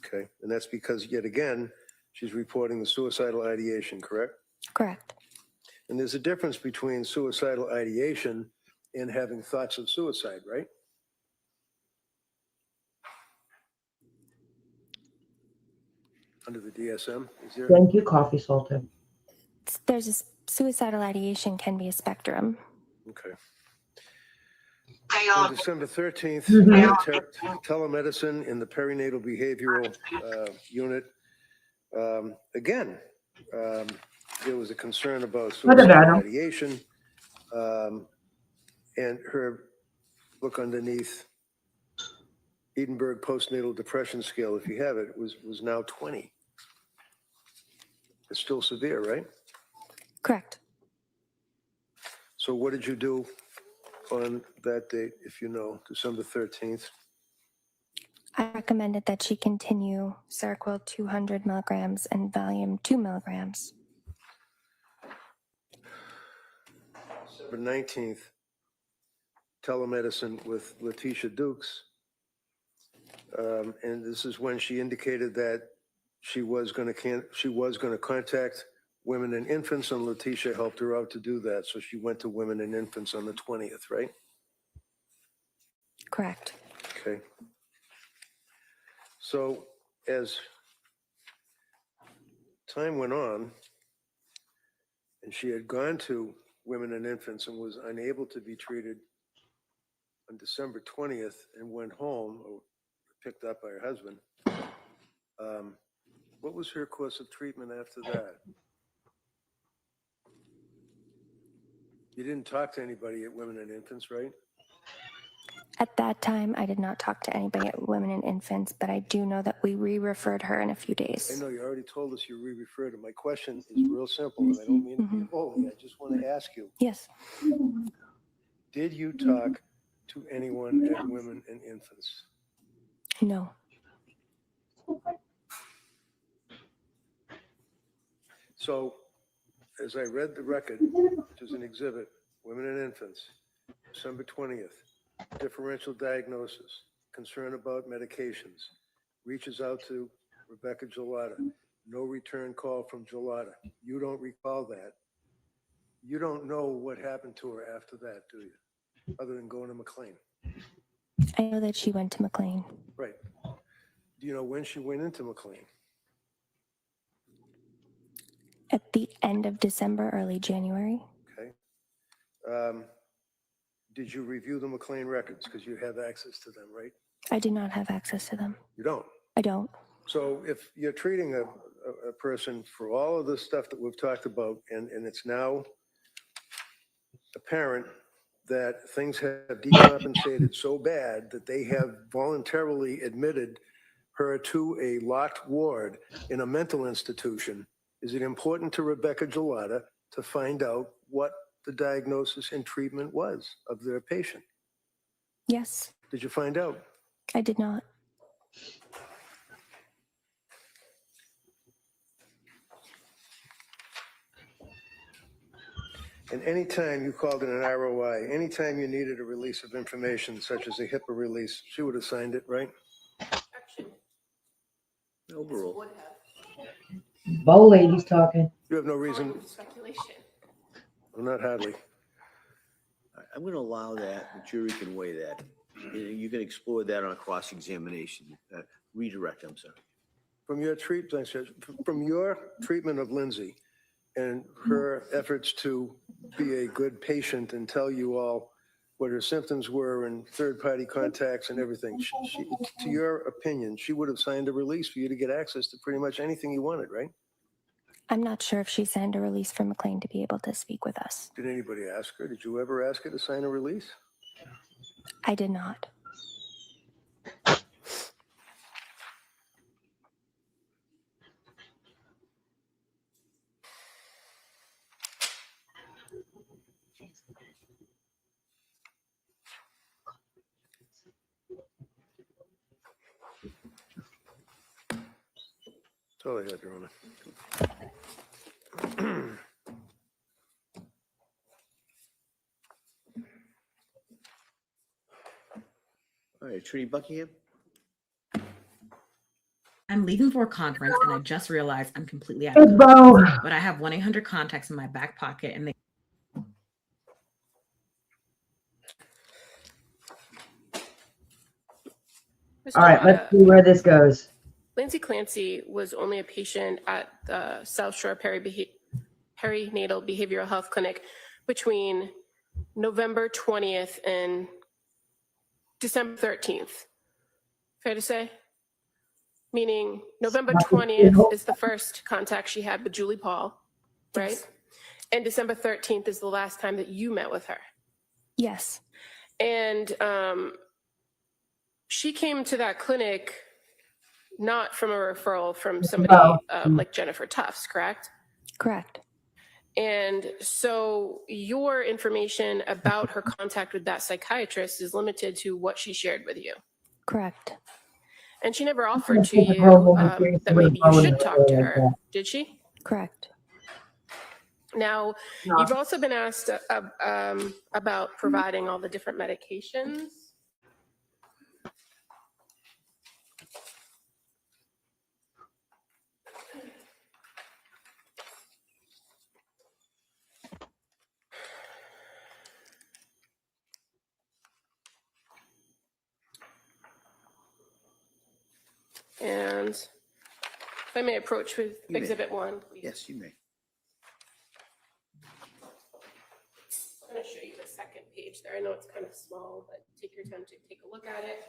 Okay, and that's because, yet again, she's reporting the suicidal ideation, correct? Correct. And there's a difference between suicidal ideation and having thoughts of suicide, right? Under the DSM, is there? Thank you, Coffee Salted. There's a suicidal ideation can be a spectrum. Okay. They On are. December 13th, Mhm. telemedicine in the perinatal behavioral unit. Again, there was a concern about What about suicidal him? ideation. And her look underneath Edinburgh postnatal depression scale, if you have it, was now 20. It's still severe, right? Correct. So what did you do on that date, if you know, December 13th? I recommended that she continue Seroquel 200 milligrams and Valium 2 milligrams. December 19th, telemedicine with Letitia Dukes. And this is when she indicated that she was going to contact women and infants, and Letitia helped her out to do that. So she went to women and infants on the 20th, right? Correct. Okay. So as time went on, and she had gone to women and infants and was unable to be treated on December 20th and went home, or picked up by her husband, what was her course of treatment after that? You didn't talk to anybody at women and infants, right? At that time, I did not talk to anybody at Women and Infants, but I do know that we re-referred her in a few I days. know you already told us you re-referred her. My question is real simple, and I don't mean to be bully. I just want to ask you. Yes. Did you talk to anyone at Women and Infants? No. So, as I read the record, which is an exhibit, Women and Infants, December 20th, differential diagnosis, concern about medications, reaches out to Rebecca Gelada, no return call from Gelada. You don't recall that. You don't know what happened to her after that, do you? Other than going to McLean. I know that she went to McLean. Right. Do you know when she went into McLean? At the end of December, early January. Okay. Did you review the McLean records? Because you have access to them, right? I do not have access to them. You don't? I don't. So if you're treating a person for all of the stuff that we've talked about, and it's now apparent that things have decompensated so bad that they have voluntarily admitted her to a locked ward in a mental institution, is it important to Rebecca Gelada to find out what the diagnosis and treatment was of their patient? Yes. Did you find out? I did not. And anytime you called in an ROI, anytime you needed a release of information, such as a HIPAA release, she would have signed it, right? Overall. Bow lady's talking. You have no reason. Speculation. Well, not hardly. I'm going to allow that. The jury can weigh that. You can explore that on cross-examination. Redirect, I'm sorry. From your treatment of Lindsay and her efforts to be a good patient and tell you all what her symptoms were and third-party contacts and everything, to your opinion, she would have signed a release for you to get access to pretty much anything you wanted, right? I'm not sure if she signed a release for McLean to be able to speak with us. Did anybody ask her? Did you ever ask her to sign a release? I did not. That's all I had, Your Honor. All right, Attorney Buckingham. I'm leaving for a conference and I just realized I'm completely out of Hey, contacts, Bo. but I have 1-800 contacts in my back pocket and they All right, let's see where this goes. Lindsay Clancy was only a patient at the South Shore Perinatal Behavioral Health Clinic between November 20th and December 13th. Fair to say? Meaning November 20th is the first contact she had with Julie Paul, right? Yes. And December 13th is the last time that you met with her. Yes. And she came to that clinic not from a referral from somebody like Jennifer Tufts, correct? Correct. And so your information about her contact with that psychiatrist is limited to what she shared with you. Correct. And she never offered to you that maybe you should talk to her, did she? Correct. Now, you've also been asked about providing all the different medications. concerns. If I may approach with You may. Exhibit 1, please. Yes, you may. I'm going to show you the second page there. I know it's kind of small, but take your time to take a look at it.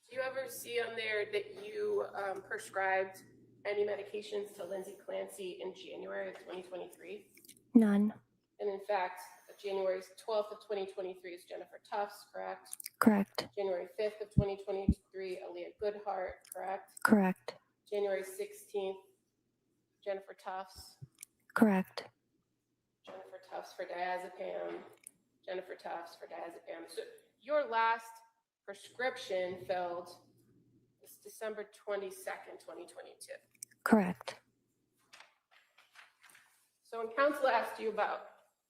Do you ever see on there that you prescribed any medications to Lindsay Clancy in January of 2023? None. And in fact, January 12th of 2023 is Jennifer Tufts, correct? Correct. January 5th of 2023, Aaliyah Goodhart, correct? Correct. January 16th, Jennifer Tufts. Correct. Jennifer Tufts for diazepam. Jennifer Tufts for diazepam. So your last prescription filled is December 22nd, 2022. Correct. So when counsel asked you about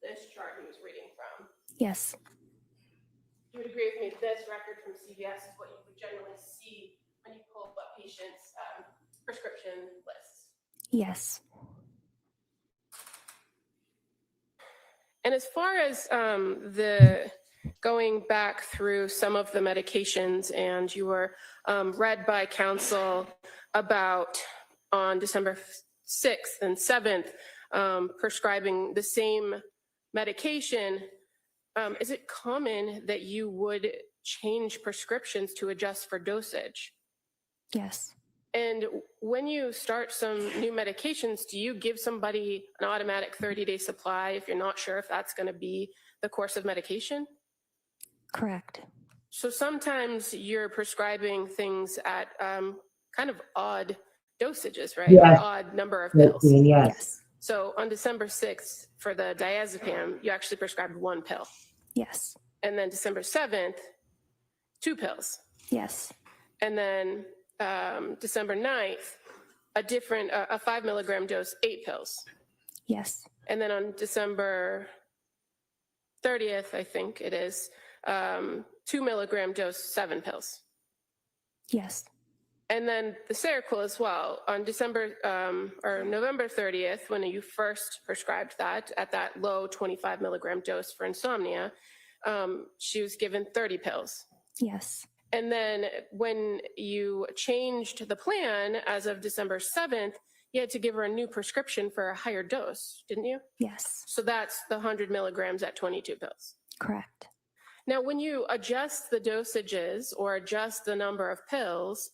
this chart he was reading from, Yes. you would agree with me, this record from CVS is what you would generally see when you pull up patients' prescription lists. Yes. And as far as the going back through some of the medications, and you were read by counsel about on December 6th and 7th, prescribing the same medication, is it common that you would change prescriptions to adjust for dosage? Yes. And when you start some new medications, do you give somebody an automatic 30-day supply if you're not sure if that's going to be the course of medication? Correct. So sometimes you're prescribing things at kind of odd dosages, right? Yes. Or odd number of pills. Yes. So on December 6th for the diazepam, you actually prescribed 1 pill. Yes. And then December 7th, 2 pills. Yes. And then December 9th, a 5 milligram dose, 8 pills. Yes. And then on December 30th, I think it is, 2 milligram dose, 7 pills. Yes. And then the Seroquel as well. On November 30th, when you first prescribed that at that low 25 milligram dose for insomnia, she was given 30 pills. Yes. And then when you changed the plan as of December 7th, you had to give her a new prescription for a higher dose, didn't you? Yes. So that's the 100 milligrams at 22 pills. Correct. Now, when you adjust the dosages or adjust the number of pills,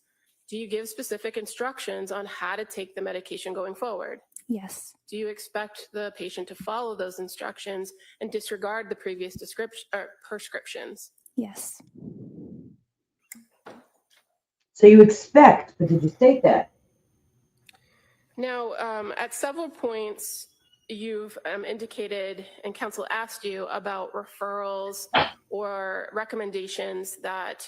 do you give specific instructions on how to take the medication going forward? Yes. Do you expect the patient to follow those instructions and disregard the previous prescriptions? Yes. So you expect, but did you state that? Now, at several points, you've indicated and counsel asked you about referrals or recommendations that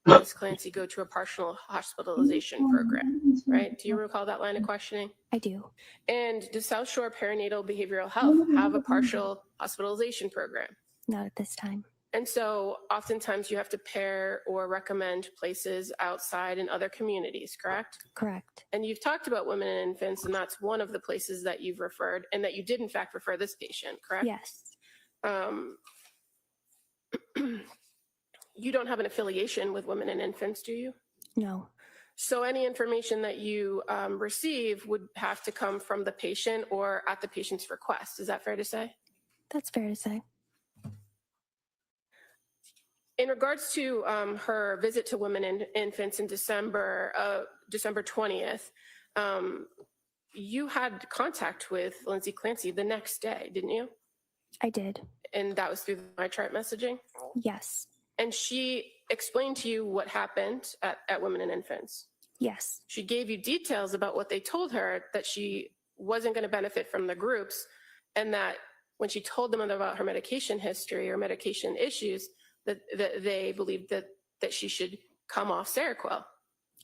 Ms. Clancy go to a partial hospitalization program, right? Do you recall that line of questioning? I do. And does South Shore Perinatal Behavioral Health have a partial hospitalization program? Not at this time. And so oftentimes you have to pair or recommend places outside in other communities, correct? Correct. And you've talked about women and infants, and that's one of the places that you've referred and that you did in fact refer this patient, correct? Yes. You don't have an affiliation with women and infants, do you? No. So any information that you receive would have to come from the patient or at the patient's request. Is that fair to say? That's fair to say. In regards to her visit to women and infants in December 20th, you had contact with Lindsay Clancy the next day, didn't you? I did. And that was through my chart messaging? Yes. And she explained to you what happened at Women and Infants? Yes. She gave you details about what they told her, that she wasn't going to benefit from the groups, and that when she told them about her medication history or medication issues, that they believed that she should come off Seroquel.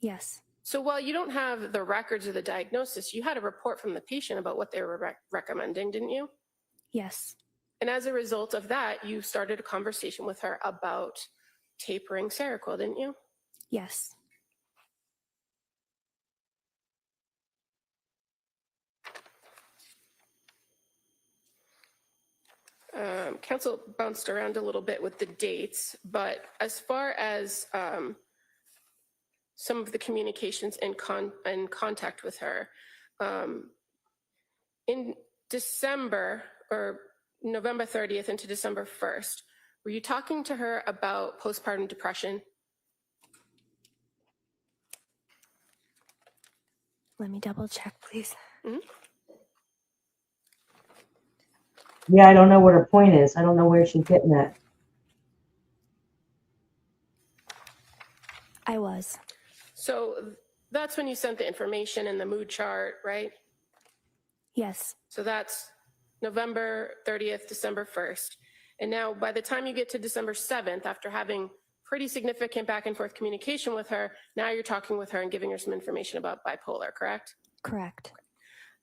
Yes. So while you don't have the records of the diagnosis, you had a report from the patient about what they were recommending, didn't you? Yes. And as a result of that, you started a conversation with her about tapering Seroquel, didn't you? Yes. Council bounced around a little bit with the dates, but as far as some of the communications and contact with her, in December or November 30th into December 1st, were you talking to her about postpartum depression? Let me double check, please. Mm-hmm. Yeah, I don't know what her point is. I don't know where she's getting at. I was. So that's when you sent the information and the mood chart, right? Yes. So that's November 30th, December 1st. And now by the time you get to December 7th, after having pretty significant back and forth communication with her, now you're talking with her and giving her some information about bipolar, correct? Correct.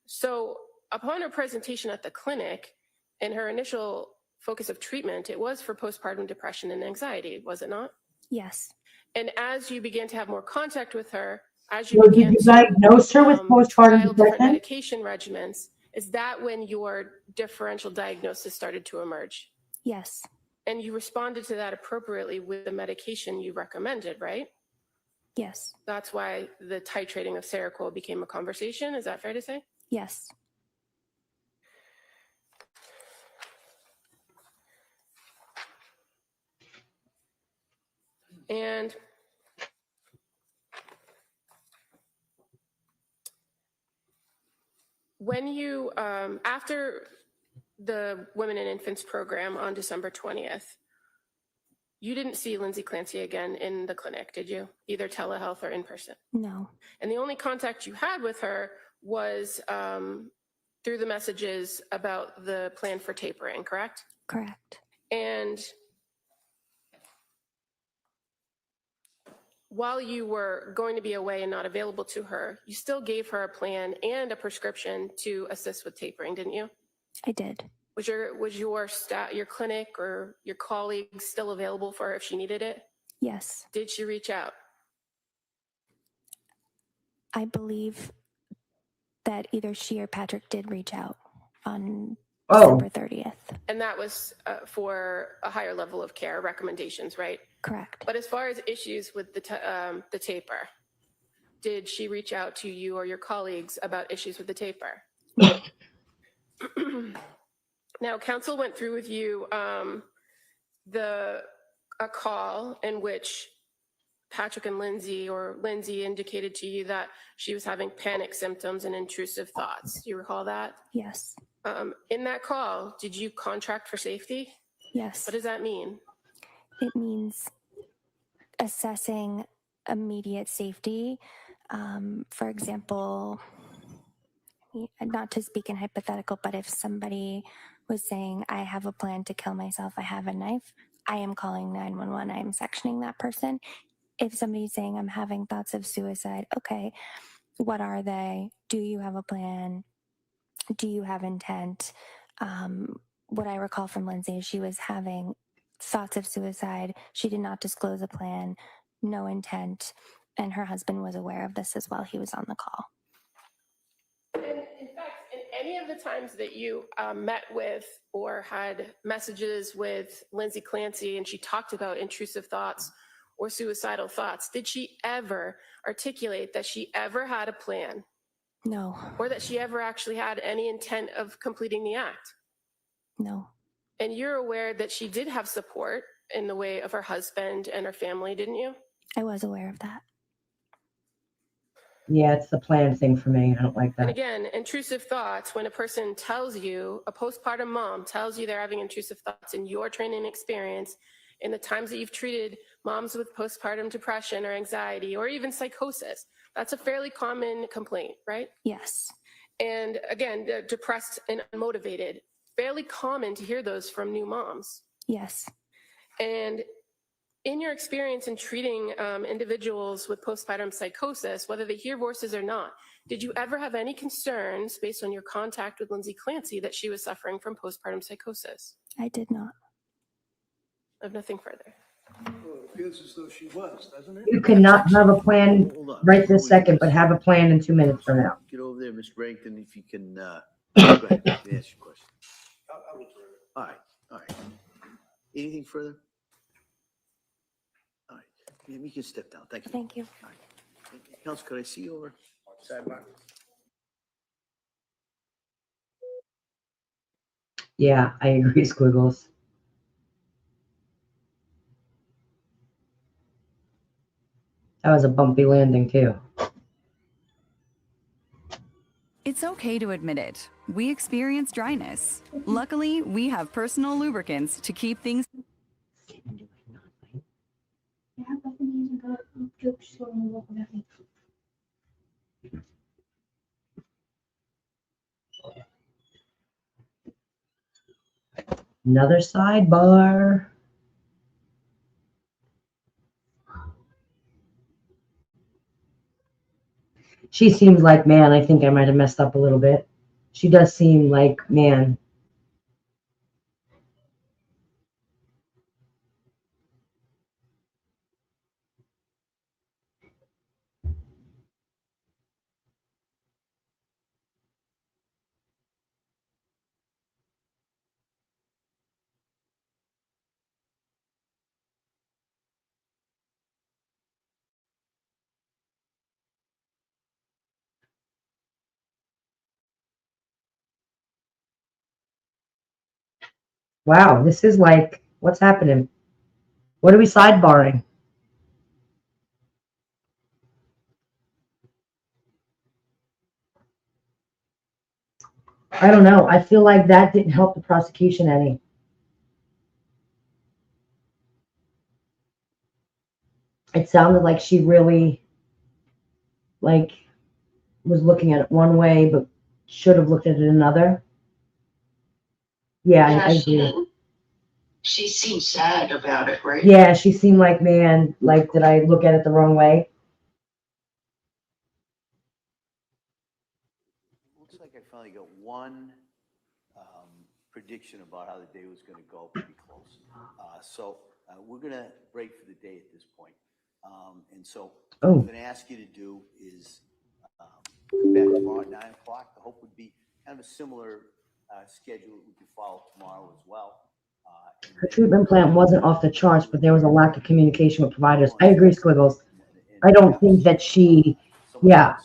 So upon her presentation at the clinic and her initial focus of treatment, it was for postpartum depression and anxiety, was it not? Yes. And as you began to have more contact with her, as So did you diagnose her with postpartum trial different depression? medication regimens, is that when your differential diagnosis started to emerge? Yes. And you responded to that appropriately with the medication you recommended, right? Yes. That's why the titrating of Seroquel became a conversation. Is that fair to say? Yes. And when you, after the Women and Infants program on December 20th, you didn't see Lindsay Clancy again in the clinic, did you? Either telehealth or in person? No. And the only contact you had with her was through the messages about the plan for tapering, correct? Correct. And while you were going to be away and not available to her, you still gave her a plan and a prescription to assist with tapering, didn't you? I did. Was your clinic or your colleagues still available for her if she needed it? Yes. Did she reach out? I believe that either she or Patrick did reach out on December 30th. And that was for a higher level of care recommendations, right? Correct. But as far as issues with the taper, did she reach out to you or your colleagues about issues with the taper? Now, council went through with you a call in which Patrick and Lindsay, or Lindsay indicated to you that she was having panic symptoms and intrusive thoughts. Do you recall that? Yes. In that call, did you contract for safety? Yes. What does that mean? It means assessing immediate safety. For example, not to speak in hypothetical, but if somebody was saying, I have a plan to kill myself, I have a knife, I am calling 911, I am sectioning that person. If somebody's saying, I'm having thoughts of suicide, okay, what are they? Do you have a plan? Do you have intent? What I recall from Lindsay is she was having thoughts of suicide. She did not disclose a plan, no intent, and her husband was aware of this as well. He was on the call. And in fact, in any of the times that you met with or had messages with Lindsay Clancy and she talked about intrusive thoughts or suicidal thoughts, did she ever articulate that she ever had a plan? No. Or that she ever actually had any intent of completing the act? No. And you're aware that she did have support in the way of her husband and her family, didn't you? I was aware of that. Yeah, it's the plan thing for me. I don't like And that. again, intrusive thoughts, when a person tells you, a postpartum mom tells you they're having intrusive thoughts in your training experience, in the times that you've treated moms with postpartum depression or anxiety or even psychosis, that's a fairly common complaint, right? Yes. And again, depressed and unmotivated, fairly common to hear those from new moms. Yes. And in your experience in treating individuals with postpartum psychosis, whether they hear voices or not, did you ever have any concerns based on your contact with Lindsay Clancy that she was suffering from postpartum psychosis? I did not. I have nothing further. Well, it appears as though she was, doesn't it? You cannot have a plan Hold on. right this Before we second, do but this, have a plan in 2 minutes from now. Get over there, Mr. Rankin, if you can, go ahead, you can ask your question. I'll return it. All right. All right. Anything further? All right. Ma'am, you can step down. Thank you. Thank you. All right. Counsel, could I see you over sidebar? Yeah, I agree, Squiggles. That was a bumpy landing too. It's okay to admit it. We experience dryness. Luckily, we have personal lubricants to keep things. Another sidebar. She seems like, man, I think I might have messed up a little bit. She does seem like, man. Wow, this is like, what's happening? What are we sidebarring? I don't know. I feel like that didn't help the prosecution any. It sounded like she really, like, was looking at it one way, but should have looked at it another. Yeah, I agree. She seems sad about it, right? Yeah, she seemed like, man, like, did I look at it the wrong way? Looks like I finally got one prediction about how the day was going to go, pretty close. So we're going to break for the day at this point. And so what I'm going to ask you to do is come back tomorrow at 9 o'clock. The hope would be kind of a similar schedule that we can follow tomorrow as well. Her treatment plan wasn't off the charts, but there was a lack of communication with providers. I agree, Squiggles. I don't think that she, yeah,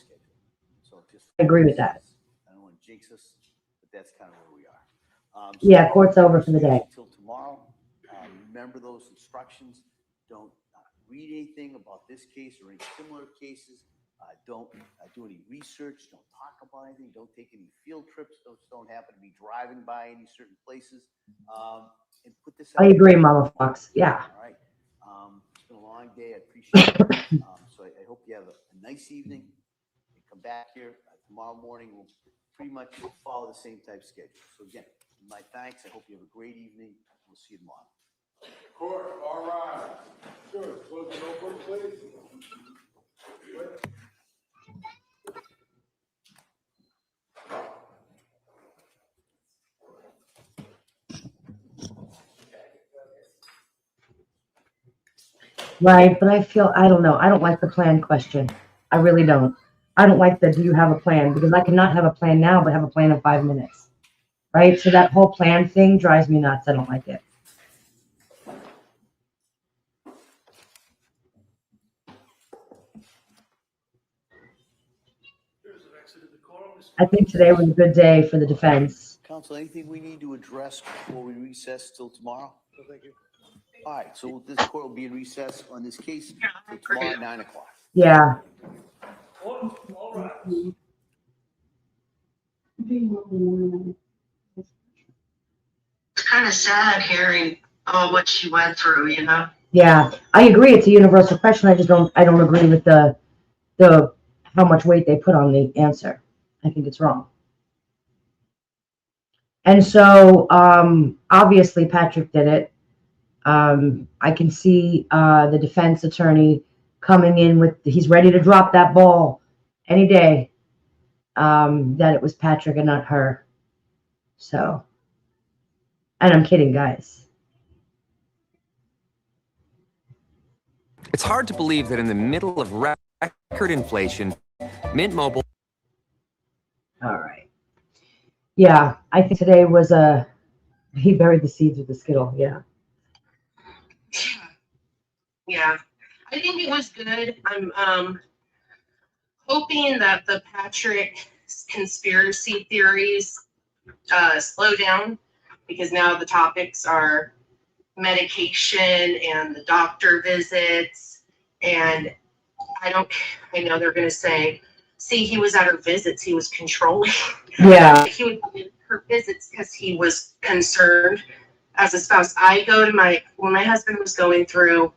I agree with that. I don't want to jinx us, but that's kind of where we are. Yeah, court's over for the day. Until tomorrow, remember those instructions. Don't read anything about this case or any similar cases. Don't do any research. Don't talk about anything. Don't take any field trips. Don't happen to be driving by any certain places. And put this out. I agree, Mama Fox. Yeah. All right. It's been a long day. I appreciate it. So I hope you have a nice evening. And come back here tomorrow morning. We'll pretty much follow the same type schedule. So again, my thanks. I hope you have a great evening. We'll see you tomorrow. Court, all right. Good. Close the notebook, please. Right, but I don't know. I don't like the plan question. I really don't. I don't like the do you have a plan? Because I cannot have a plan now, but have a plan in 5 minutes. Right? So that whole plan thing drives me nuts. I don't like it. I think today was a good day for the defense. Counsel, anything we need to address before we recess till tomorrow? No, thank you. All right, so this court will be in recess on this case till tomorrow at 9 o'clock. Yeah. All right. It's kind of sad hearing what she went through, you know? Yeah. I agree. It's a universal question. I don't agree with the how much weight they put on the answer. I think it's wrong. And so obviously Patrick did it. I can see the defense attorney coming in with, he's ready to drop that ball any day, that it was Patrick and not her. So, and I'm kidding, guys. It's hard to believe that in the middle of record inflation, Mint Mobile. All right. Yeah, I think today was a He buried the seeds with the Skittle. Yeah. Yeah. I think it was good. I'm hoping that the Patrick conspiracy theories slow down, because now the topics are medication and the doctor visits, and I know they're going to say, see, he was at her visits, he was controlling. Yeah. He would be at her visits because he was concerned as a spouse. I go to when my husband was going through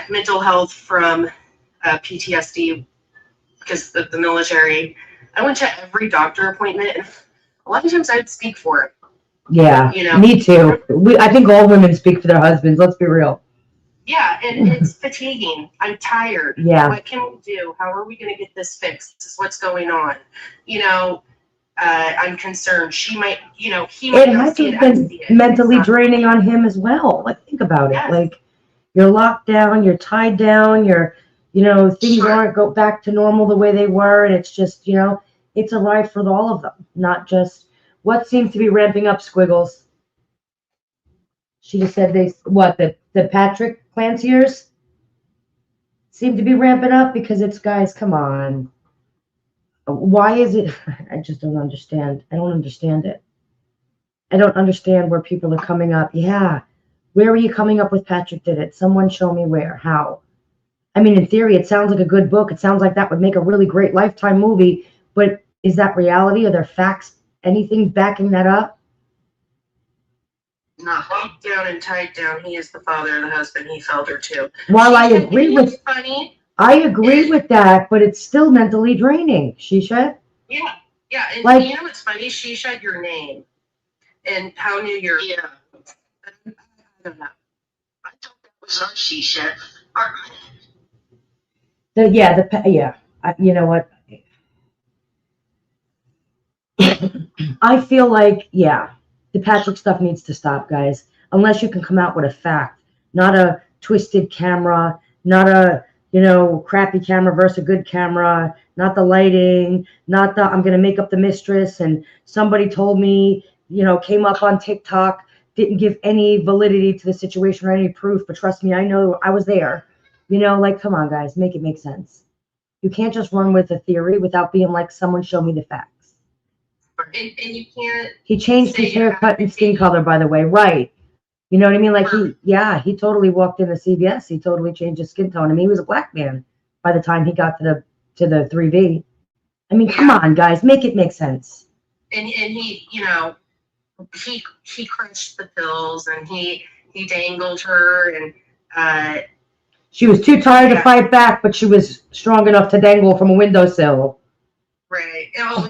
mental health from PTSD because of the military, I went to every doctor appointment, and a lot of times I'd speak for him. Yeah. You know? Me too. I think all women speak for their husbands. Let's be real. Yeah, and it's fatiguing. I'm tired. Yeah. What can we do? How are we going to get this fixed? This is what's going on. I'm concerned. She might, he might It not has see to it. have I been see it. mentally draining on him as well. Like, think about it. Yes. Like, you're locked down, you're tied down, things aren't go back to normal the way they were, and it's just, it's a ride for all of them, not just what seems to be ramping up, Squiggles. She just said the Patrick Clanciers seem to be ramping up because it's, guys, come on. Why is it? I just don't understand. I don't understand it. I don't understand where people are coming up. Yeah. Where are you coming up with Patrick did it? Someone show me where. How? I mean, in theory, it sounds like a good book. It sounds like that would make a really great Lifetime movie. But is that reality? Are there facts? Anything backing that up? Not locked down and tied down. He is the father of the husband. He felt her too. While I agree with that, but it's still mentally draining. Shisha? Yeah. Yeah. And Like- you know what's funny? She said your name. And how new you're. Yeah. I don't know. I thought that was our shisha. You know what? I feel like, the Patrick stuff needs to stop, guys. Unless you can come out with a fact, not a twisted camera, not a, crappy camera versus a good camera, not the lighting, not the, I'm going to make up the mistress and somebody told me, came up on TikTok, didn't give any validity to the situation or any proof, but trust me, I know I was there. Come on, guys, make it make sense. You can't just run with a theory without being like, someone show me the facts. And you can't. He changed his haircut and skin color, by the way, right? You know what I mean? Like he totally walked into CVS. He totally changed his skin tone. I mean, he was a black man by the time he got to the 3V. I mean, come on, guys, make it make sense. And he, he crunched the pills and he dangled her and she was too tired to fight back, but she was strong enough to dangle from a windowsill. Right. Oh,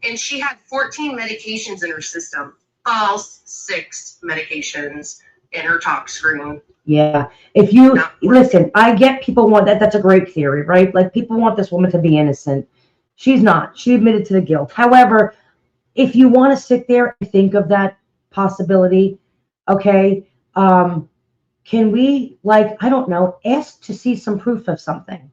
and she had 14 medications in her system. All 6 medications in her talk screen. Yeah. If you listen, I get people want that. That's a great theory, right? Like, people want this woman to be innocent. She's not. She admitted to the guilt. However, if you want to sit there and think of that possibility, okay, can we, I don't know, ask to see some proof of something?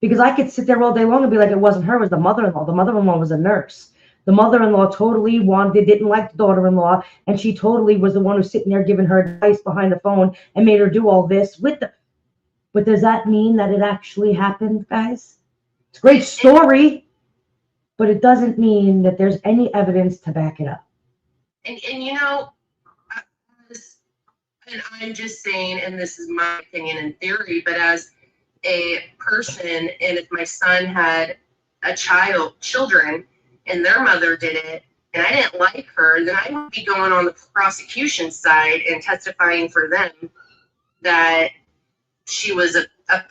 Because I could sit there all day long and be like, it wasn't her, it was the mother-in-law. The mother-in-law was a nurse. The mother-in-law totally didn't like the daughter-in-law, and she totally was the one who's sitting there giving her advice behind the phone and made her do all this with the. But does that mean that it actually happened, guys? It's a great story, but it doesn't mean that there's any evidence to back it up. And I'm just saying, and this is my opinion in theory, but as a person, and if my son had children, and their mother did it, and I didn't like her, then I would be going on the prosecution side and testifying for them that she was a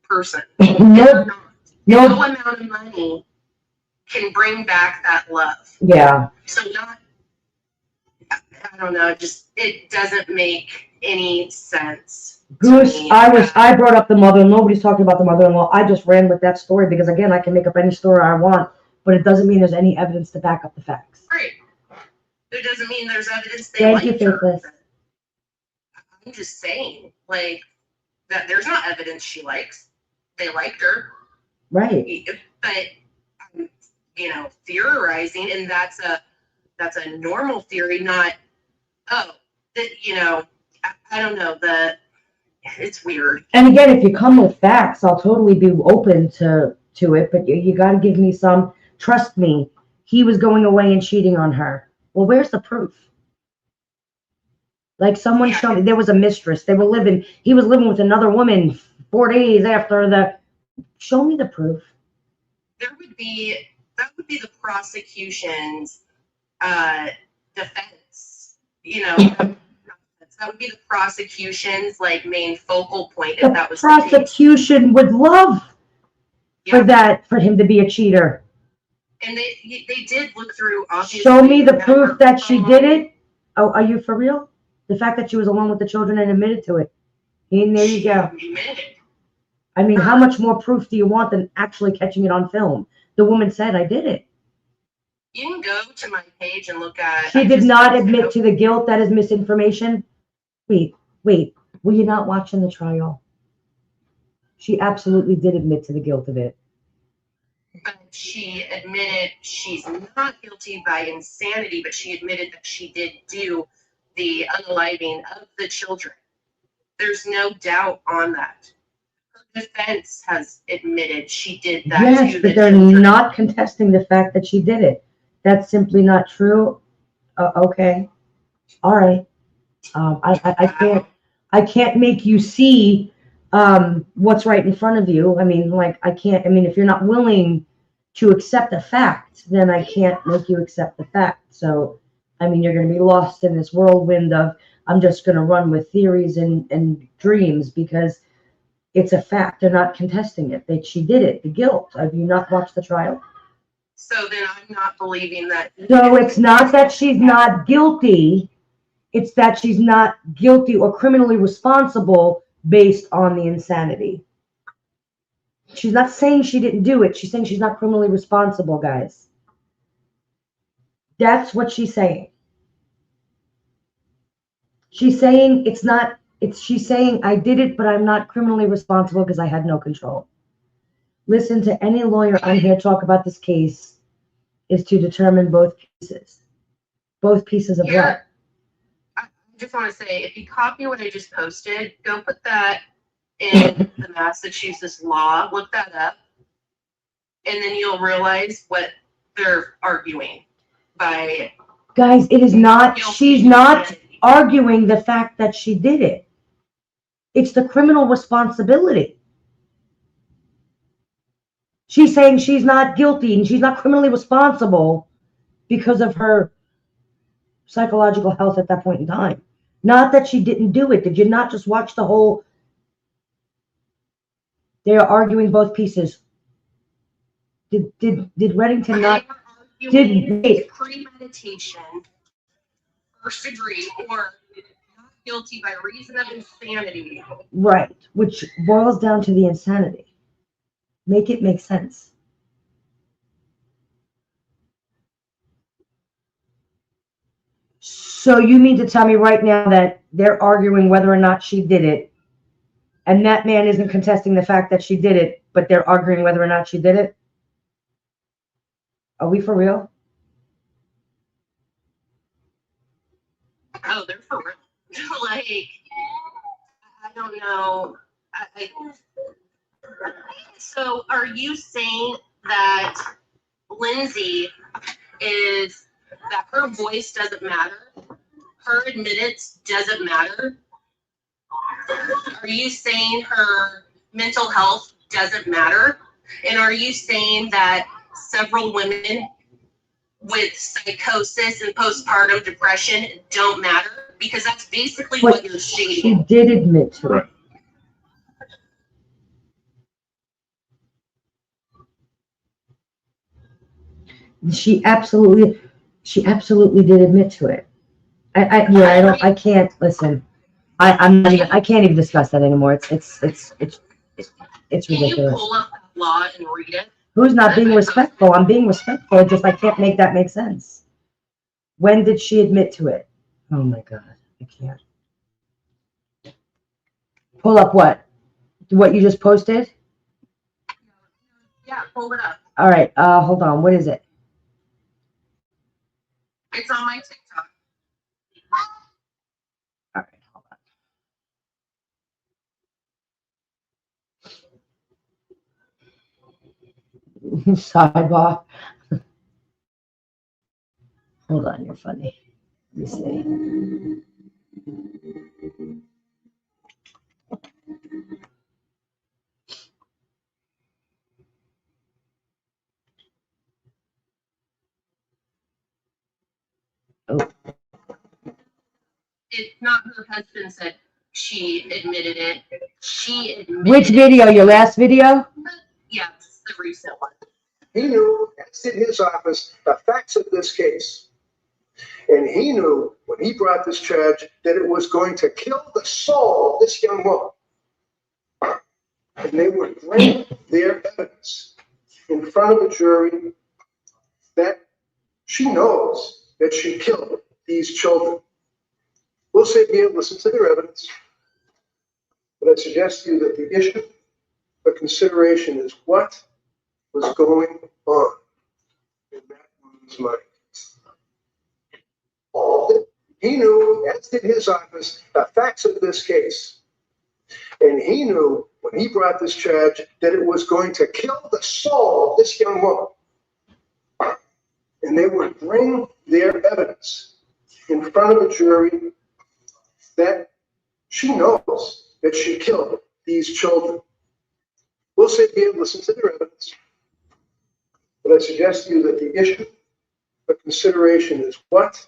person. No amount of money can bring back that love. Yeah. So I don't know, it doesn't make any sense. Goose, I brought up the mother-in-law. Nobody's talking about the mother-in-law. I just ran with that story because, again, I can make up any story I want, but it doesn't mean there's any evidence to back up the facts. Right. It doesn't mean there's evidence they Thank you, liked her. Faithless. I'm just saying, that there's not evidence she likes. They liked her. Right. But, theorizing, and that's that's a normal theory, not, oh, that, you know, I don't know, it's weird. And again, if you come with facts, I'll totally be open to it, but you got to give me some, trust me, he was going away and cheating on her. Well, where's the proof? Like someone showed me, there was a mistress. He was living with another woman 4 days after show me the proof. That would be the prosecution's defense, you know. That would be the prosecution's like main focal point if that was the case. Prosecution would love for him to be a cheater. And they did look through, obviously. Show me the proof that she did it. Oh, are you for real? The fact that she was alone with the children and admitted to it. And there you go. I mean, how much more proof do you want than actually catching it on film? The woman said, I did it. You can go to my page and look at. She did not admit to the guilt. That is misinformation. Wait. Were you not watching the trial? She absolutely did admit to the guilt of it. But she admitted she's not guilty by insanity, but she admitted that she did do the unaliving of the children. There's no doubt on that. Her defense has admitted she did that. Yes, but they're not contesting the fact that she did it. That's simply not true. Okay. All right. I can't make you see what's right in front of you. I mean, if you're not willing to accept a fact, then I can't make you accept the fact. So, I mean, you're going to be lost in this whirlwind of, I'm just going to run with theories and dreams because it's a fact. They're not contesting it. She did it. The guilt. Have you not watched the trial? So then I'm not believing that. So it's not that she's not guilty. It's that she's not guilty or criminally responsible based on the insanity. She's not saying she didn't do it. She's saying she's not criminally responsible, guys. That's what she's saying. She's saying she's saying I did it, but I'm not criminally responsible because I had no control. Listen to any lawyer on here talk about this case is to determine both pieces. Both pieces of what? I just want to say, if you copy what I just posted, go put that in the Massachusetts law, look that up, and then you'll realize what they're arguing by. Guys, it is not, she's not arguing the fact that she did it. It's the criminal responsibility. She's saying she's not guilty and she's not criminally responsible because of her psychological health at that point in time. Not that she didn't do it. Did you not just watch the whole? They are arguing both pieces. Did Reddington not? Did premeditation, first degree, or not guilty by reason of insanity? Right, which boils down to the insanity. Make it make sense. So you mean to tell me right now that they're arguing whether or not she did it, and that man isn't contesting the fact that she did it, but they're arguing whether or not she did it? Are we for real? Oh, they're for real. Like, I don't know. So are you saying that Lindsay is, that her voice doesn't matter? Her admittance doesn't matter? Are you saying her mental health doesn't matter? And are you saying that several women with psychosis and postpartum depression don't matter? Because that's basically what you're stating. She did admit to it. She absolutely did admit to it. I can't listen. I can't even discuss that anymore. It's ridiculous. Can you pull up that law and read it? Who's not being respectful? I'm being respectful. It's just I can't make that make sense. When did she admit to it? Oh my God, I can't. Pull up what? What you just posted? Yeah, pull it up. All right, hold on. What is it? It's on Sidebar. Hold on, you're funny. Let me see. Oh. It's not her husband said she admitted it. She admitted Which video? Your last video? Yeah, it's the recent one. He knew, as did his office, the facts of this case. And he knew when he brought this charge that it was going to kill the soul of this young woman. And they would bring their evidence in front of a jury that she knows that she killed these children. We'll sit here and listen to their evidence. But I suggest to you that the issue for consideration is what was going on in that woman's mind. All that he knew, as did his office, the facts of this case. And he knew when he brought this charge that it was going to kill the soul of this young woman. And they would bring their evidence in front of a jury that she knows that she killed these children. We'll sit here and listen to their evidence. But I suggest to you that the issue for consideration is what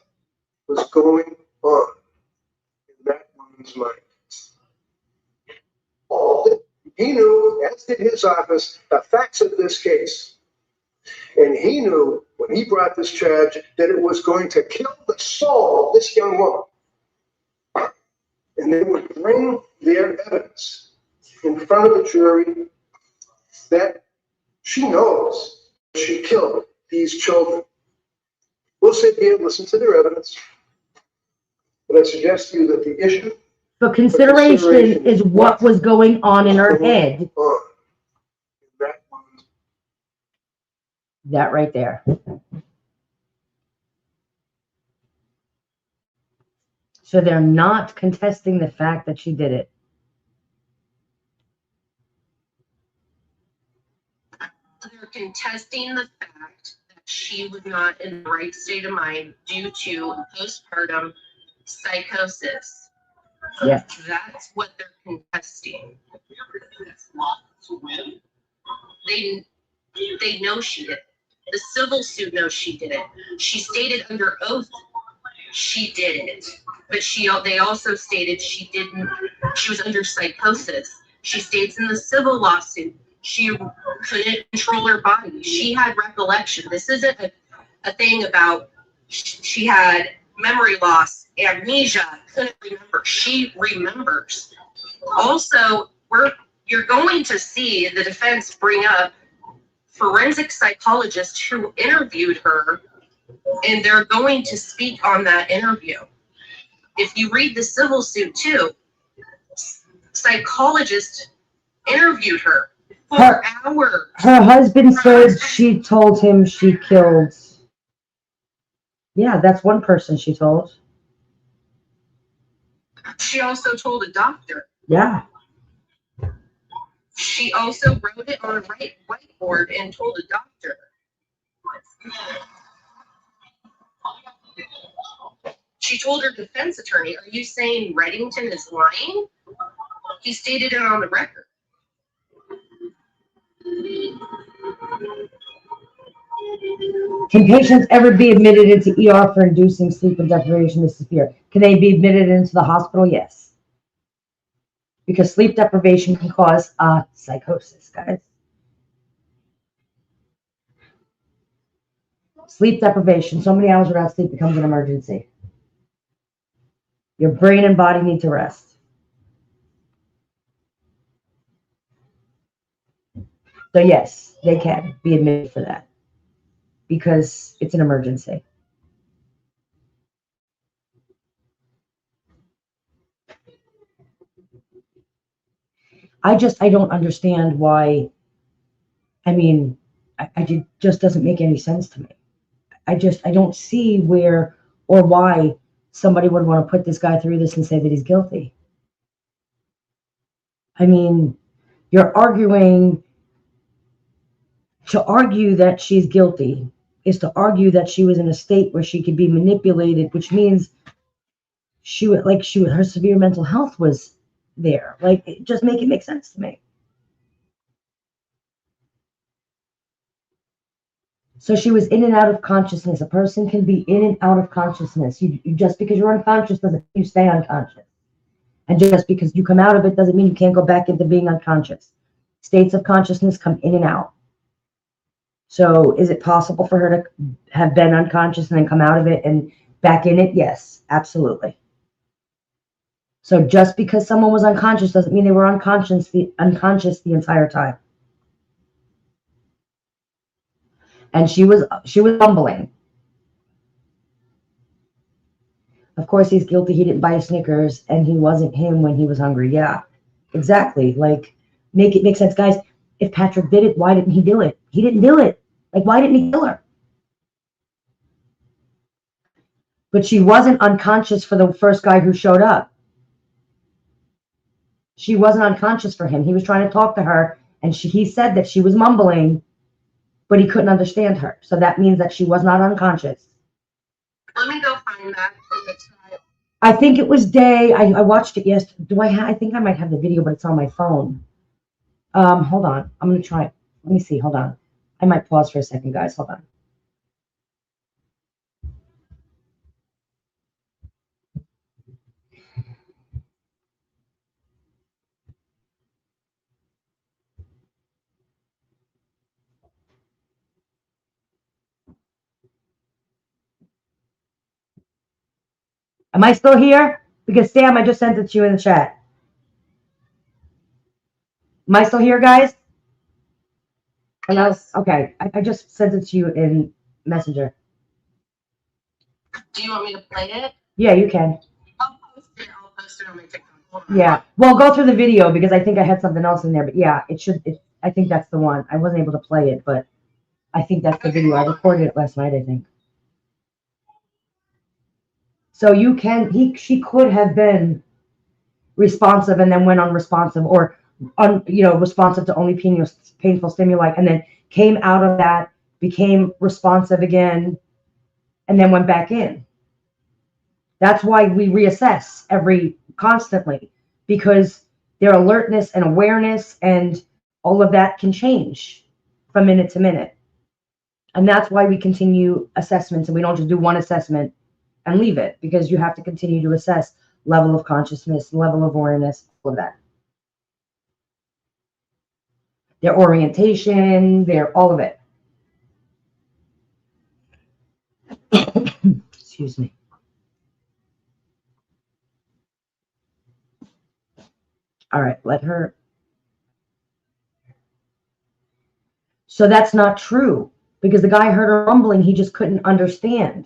was going on in that woman's mind. All that he knew, as did his office, the facts of this case. And he knew when he brought this charge that it was going to kill the soul of this young woman. And they would bring their evidence in front of a jury that she knows she killed these children. We'll sit here and listen to their evidence. But I suggest to you that the issue for consideration is what was going on in her head. That right there. So they're not contesting the fact that she did it. They're contesting the fact that she was not in the right state of mind due to postpartum psychosis. Yeah. That's what they're contesting. They know she did it. The civil suit knows she did it. She stated under oath she did it. But they also stated she didn't, she was under psychosis. She states in the civil lawsuit she couldn't control her body. She had recollection. This isn't a thing about she had memory loss, amnesia, couldn't remember. She remembers. Also, you're going to see the defense bring up forensic psychologist who interviewed her, and they're going to speak on that interview. If you read the civil suit too, psychologist interviewed her for hours. Her husband said she told him she killed. Yeah, that's one person she told. She also told a doctor. Yeah. She also wrote it on a whiteboard and told a doctor. She told her defense attorney, "Are you saying Reddington is lying?" He stated it on the record. Can patients ever be admitted into ER for inducing sleep and deprivation, Mrs. Spear? Can they be admitted into the hospital? Yes. Because sleep deprivation can cause psychosis, guys. Sleep deprivation, so many hours without sleep becomes an emergency. Your brain and body need to rest. So yes, they can be admitted for that because it's an emergency. I don't understand why. I mean, it just doesn't make any sense to me. I don't see where or why somebody would want to put this guy through this and say that he's guilty. I mean, you're arguing To argue that she's guilty is to argue that she was in a state where she could be manipulated, which means her severe mental health was there. Like, just make it make sense to me. So she was in and out of consciousness. A person can be in and out of consciousness. You just because you're unconscious doesn't mean you stay unconscious. And just because you come out of it doesn't mean you can't go back into being unconscious. States of consciousness come in and out. So is it possible for her to have been unconscious and then come out of it and back in it? Yes, absolutely. So just because someone was unconscious doesn't mean they were unconscious the entire time. And she was mumbling. Of course, he's guilty. He didn't buy a Snickers, and he wasn't him when he was hungry. Yeah, exactly. Like, make it make sense, guys. If Patrick did it, why didn't he do it? He didn't do it. Like, why didn't he kill her? But she wasn't unconscious for the first guy who showed up. She wasn't unconscious for him. He was trying to talk to her, and he said that she was mumbling, but he couldn't understand her. So that means that she was not unconscious. Let me go find that from the trial. I think it was day. I watched it yesterday. I think I might have the video, but it's on my phone. Hold on. I'm going to try it. Let me see. Hold on. I might pause for a second, guys. Hold on. Am I still here? Because Sam, I just sent it to you in the chat. Am I still here, guys? Hello? Okay. I just sent it to you in Messenger. Do you want me to play it? Yeah, you can. I'll post it on my TikTok. Yeah. Well, go through the video because I think I had something else in there. But yeah, I think that's the one. I wasn't able to play it, but I think that's the video. I recorded it last night, I think. So she could have been responsive and then went unresponsive, or responsive to only painful stimuli, and then came out of that, became responsive again, and then went back in. That's why we reassess constantly, because their alertness and awareness and all of that can change from minute to minute. And that's why we continue assessments, and we don't just do one assessment and leave it, because you have to continue to assess level of consciousness, level of awareness, all of that. Their orientation, all of it. Excuse me. All right, let her. So that's not true, because the guy heard her mumbling. He just couldn't understand.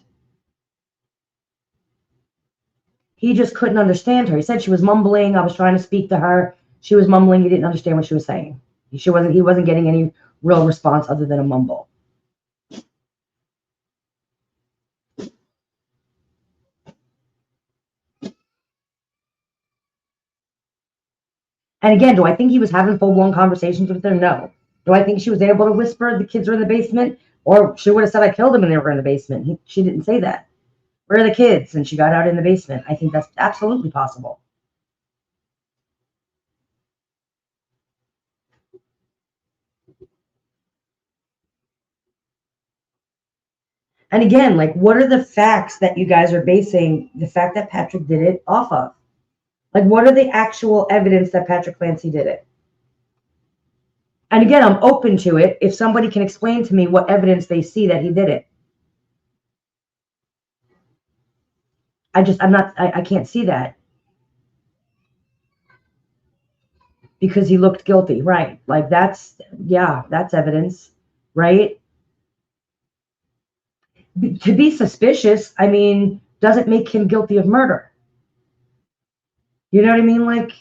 He just couldn't understand her. He said she was mumbling. I was trying to speak to her. She was mumbling. He didn't understand what she was saying. He wasn't getting any real response other than a mumble. And again, do I think he was having full-blown conversations with her? No. Do I think she was able to whisper, the kids are in the basement? Or she would have said, I killed them and they were in the basement. She didn't say that. Where are the kids? And she got out in the basement. I think that's absolutely possible. And again, like, what are the facts that you guys are basing the fact that Patrick did it off of? Like, what are the actual evidence that Patrick Clancy did it? And again, I'm open to it if somebody can explain to me what evidence they see that he did it. I can't see that. Because he looked guilty, right? Like, that's evidence, right? To be suspicious, I mean, doesn't make him guilty of murder. You know what I mean? Like,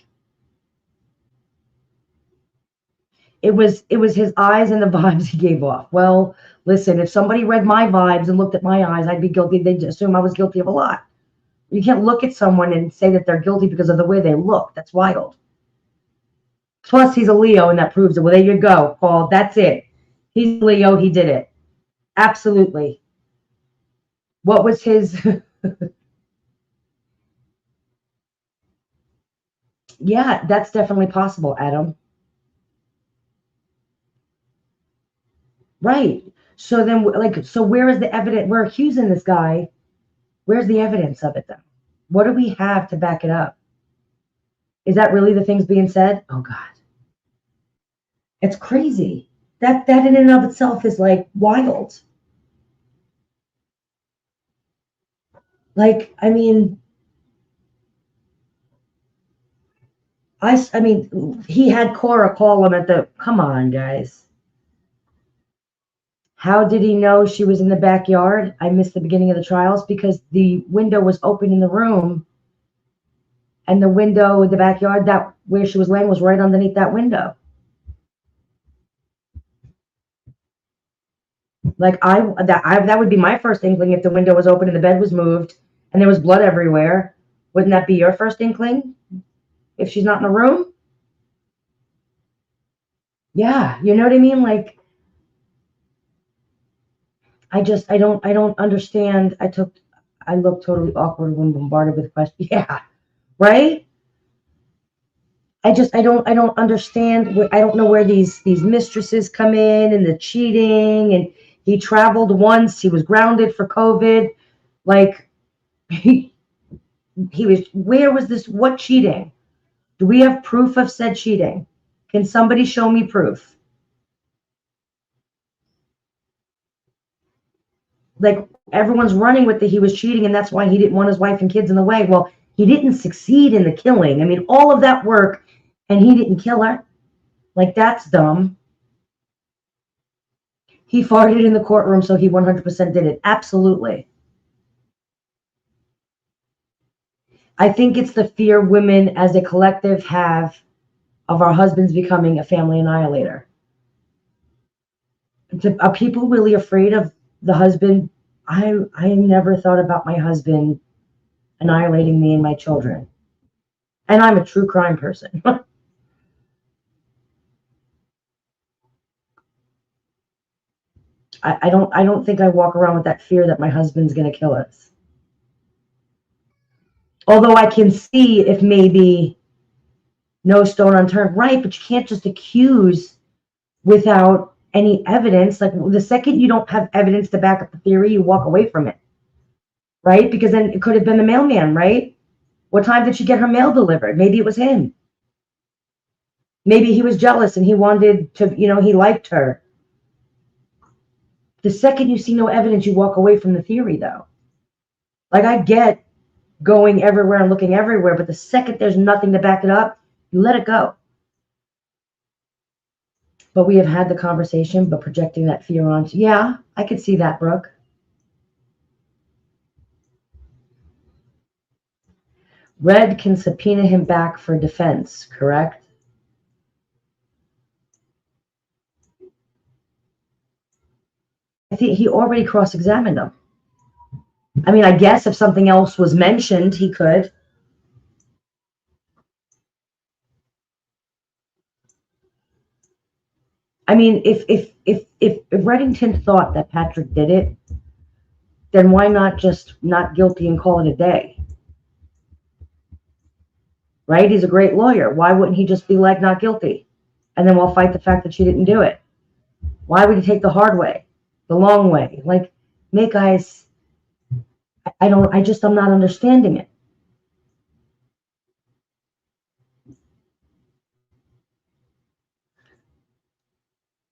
it was his eyes and the vibes he gave off. Well, listen, if somebody read my vibes and looked at my eyes, I'd be guilty. They'd assume I was guilty of a lot. You can't look at someone and say that they're guilty because of the way they look. That's wild. Plus, he's a Leo, and that proves it. Well, there you go, Paul. That's it. He's Leo. He did it. Absolutely. What was his? Yeah, that's definitely possible, Adam. Right. So then, like, so where is the evidence? We're accusing this guy. Where's the evidence of it, then? What do we have to back it up? Is that really the things being said? Oh, God. It's crazy. That in and of itself is, like, wild. Like, I mean, I mean, he had Cora call him at the, come on, guys. How did he know she was in the backyard? I missed the beginning of the trials because the window was open in the room, and the window in the backyard, that where she was laying, was right underneath that window. Like that would be my first inkling if the window was open and the bed was moved and there was blood everywhere. Wouldn't that be your first inkling if she's not in the room? Yeah, you know what I mean? Like, I don't understand. I look totally awkward when bombarded with questions. Yeah, right? I don't understand. I don't know where these mistresses come in and the cheating, and he traveled once. He was grounded for COVID. Like, he was, where was this? What cheating? Do we have proof of said cheating? Can somebody show me proof? Like, everyone's running with he was cheating and that's why he didn't want his wife and kids in the way. Well, he didn't succeed in the killing. I mean, all of that work and he didn't kill her. Like, that's dumb. He farted in the courtroom, so he 100% did it. Absolutely. I think it's the fear women as a collective have of our husbands becoming a family annihilator. Are people really afraid of the husband? I never thought about my husband annihilating me and my children. And I'm a true crime person. I don't think I walk around with that fear that my husband's going to kill us. Although I can see if maybe no stone unturned, right? But you can't just accuse without any evidence. Like, the second you don't have evidence to back up the theory, you walk away from it, right? Because then it could have been the mailman, right? What time did she get her mail delivered? Maybe it was him. Maybe he was jealous and he wanted to, he liked her. The second you see no evidence, you walk away from the theory, though. Like, I get going everywhere and looking everywhere, but the second there's nothing to back it up, you let it go. But we have had the conversation, but projecting that fear onto, yeah, I could see that, Brooke. Red can subpoena him back for defense, correct? I think he already cross-examined him. I mean, I guess if something else was mentioned, he could. I mean, if Reddington thought that Patrick did it, then why not just not guilty and call it a day? Right? He's a great lawyer. Why wouldn't he just be like, not guilty? And then we'll fight the fact that she didn't do it. Why would he take the hard way, the long way? Like, make guys, I'm not understanding it.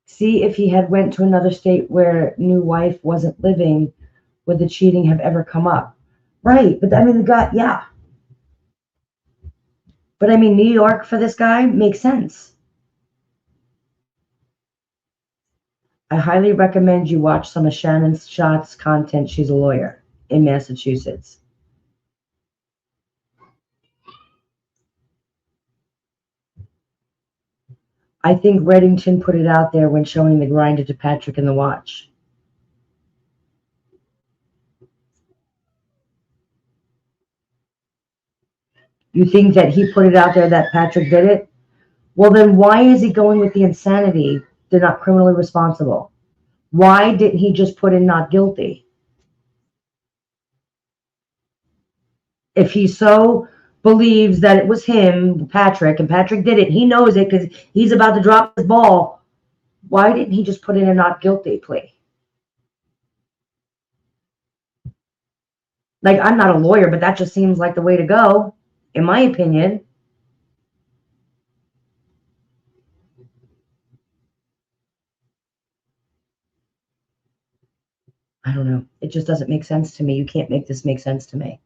See, if he had went to another state where new wife wasn't living, would the cheating have ever come up? Right, but I mean, the guy, yeah. But I mean, New York for this guy makes sense. I highly recommend you watch some of Shannon Schott's content. She's a lawyer in Massachusetts. I think Reddington put it out there when showing the grinder to Patrick in the watch. You think that he put it out there that Patrick did it? Well, then why is he going with the insanity? They're not criminally responsible. Why didn't he just put in not guilty? If he so believes that it was him, Patrick, and Patrick did it, he knows it because he's about to drop his ball. Why didn't he just put in a not guilty plea? Like, I'm not a lawyer, but that just seems like the way to go, in my opinion. I don't know. It just doesn't make sense to me. You can't make this make sense to me.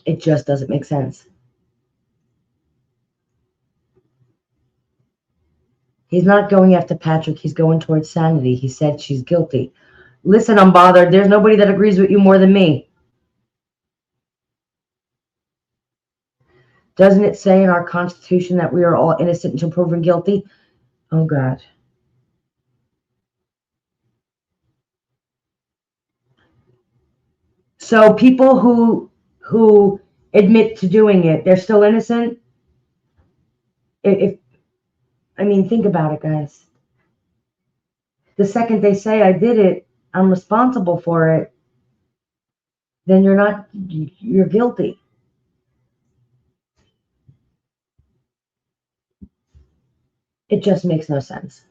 It just doesn't make sense. He's not going after Patrick. He's going towards sanity. He said she's guilty. Listen, I'm bothered. There's nobody that agrees with you more than me. Doesn't it say in our Constitution that we are all innocent until proven guilty? Oh, God. So people who admit to doing it, they're still innocent? I mean, think about it, guys. The second they say I did it, I'm responsible for it, then you're guilty. It just makes no sense.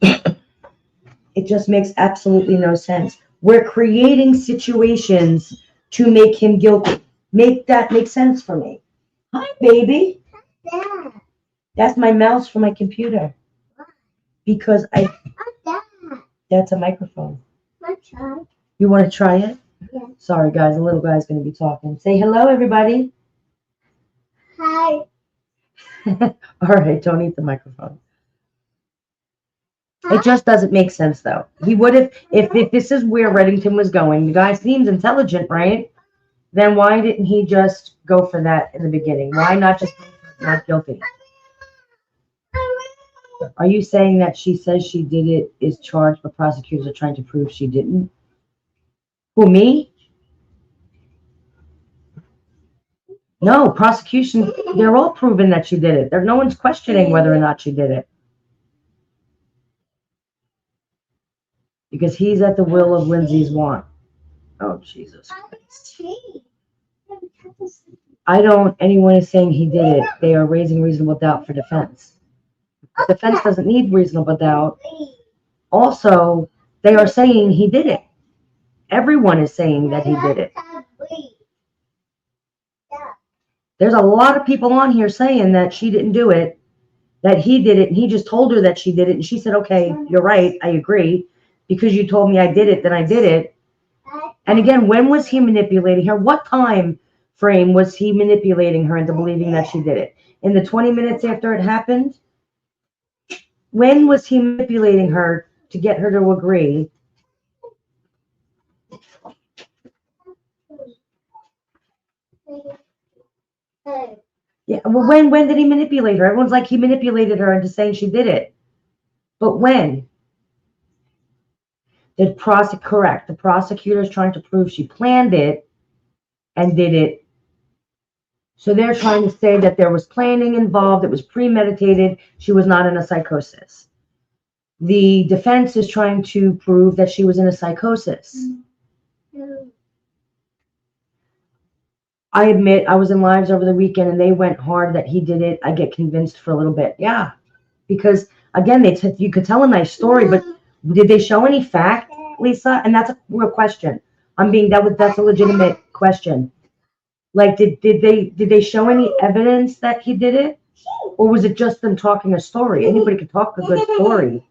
It just makes absolutely no sense. We're creating situations to make him guilty. Make that make sense for me. Hi, baby. That's my mouse for my computer. Because that's a microphone. You want to try it? Yeah. Sorry, guys. The little guy's going to be talking. Say hello, everybody. Hi. All right. Don't eat the microphone. It just doesn't make sense, though. He would have, if this is where Reddington was going, the guy seems intelligent, right? Then why didn't he just go for that in the beginning? Why not just not guilty? Are you saying that she says she did it is charged, but prosecutors are trying to prove she didn't? Who, me? No, prosecution, they're all proving that she did it. No one's questioning whether or not she did it. Because he's at the will of Lindsay's want. Oh, Jesus Christ. Anyone is saying he did it. They are raising reasonable doubt for defense. Defense doesn't need reasonable doubt. Also, they are saying he did it. Everyone is saying that he did it. There's a lot of people on here saying that she didn't do it, that he did it, and he just told her that she did it, and she said, okay, you're right, I agree. Because you told me I did it, then I did it. And again, when was he manipulating her? What time frame was he manipulating her into believing that she did it? In the 20 minutes after it happened? When was he manipulating her to get her to agree? Yeah, well, when did he manipulate her? Everyone's like he manipulated her into saying she did it. But when? Correct. The prosecutor is trying to prove she planned it and did it. So they're trying to say that there was planning involved. It was premeditated. She was not in a psychosis. The defense is trying to prove that she was in a psychosis. I admit I was in lives over the weekend and they went hard that he did it. I get convinced for a little bit. Yeah. Because again, you could tell a nice story, but did they show any fact, Lisa? And that's a real question. That's a legitimate question. Like, did they show any evidence that he did it? Or was it just them talking a story? Anybody could talk a good story.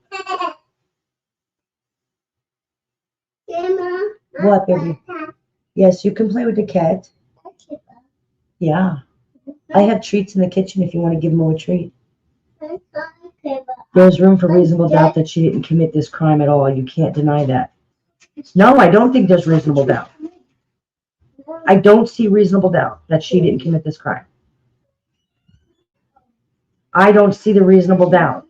What, baby? Yes, you can play with the cat. Yeah. I have treats in the kitchen if you want to give them a treat. There's room for reasonable doubt that she didn't commit this crime at all. You can't deny that. No, I don't think there's reasonable doubt. I don't see reasonable doubt that she didn't commit this crime. I don't see the reasonable doubt.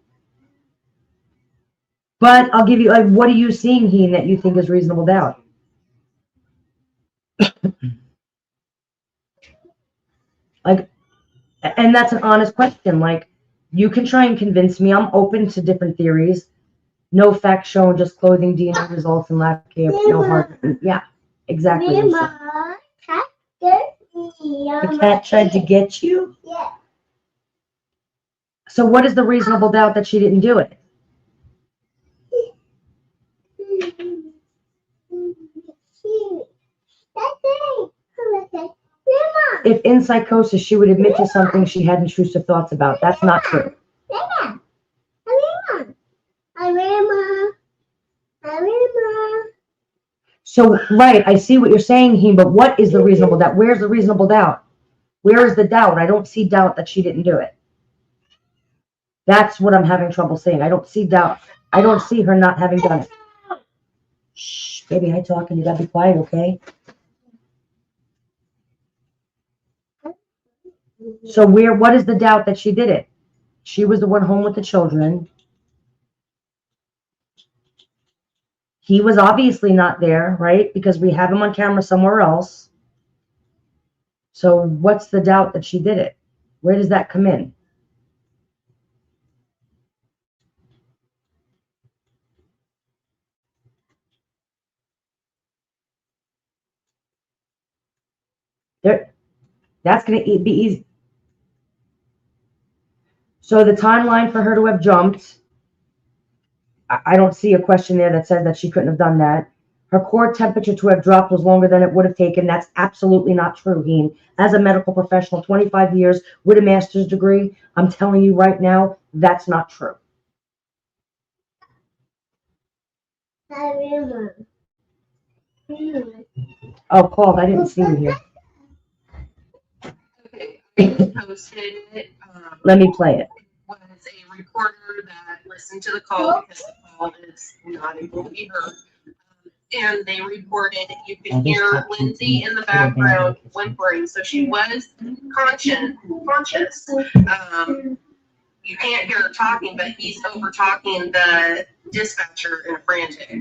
But I'll give you, like, what are you seeing, Heen, that you think is reasonable doubt? Like, And that's an honest question. Like, you can try and convince me. I'm open to different theories. No facts shown, just clothing DNA results and lack of no heart. Yeah, exactly. Lisa. The cat tried to get you? Yeah. So what is the reasonable doubt that she didn't do it? If in psychosis she would admit to something she had intrusive thoughts about. That's not true. So, right, I see what you're saying, Heen, but what is the reasonable doubt? Where's the reasonable doubt? Where is the doubt? I don't see doubt that she didn't do it. That's what I'm having trouble seeing. I don't see doubt. I don't see her not having done it. Shh, baby, I talking. You gotta be quiet, okay? So what is the doubt that she did it? She was the one home with the children. He was obviously not there, right? Because we have him on camera somewhere else. So what's the doubt that she did it? Where does that come in? That's going to be easy. So the timeline for her to have jumped, I don't see a question there that says that she couldn't have done that. Her core temperature to have dropped was longer than it would have taken. That's absolutely not true, Heen. As a medical professional, 25 years with a master's degree, I'm telling you right now, that's not true. Oh, Paul, I didn't see you here. Okay, I posted it. Let me play it. Was a reporter that listened to the call because the call is not able to be heard. And they reported you could hear Lindsay in the background whimpering. So she was conscious. You can't hear her talking, but he's over talking the dispatcher in a frantic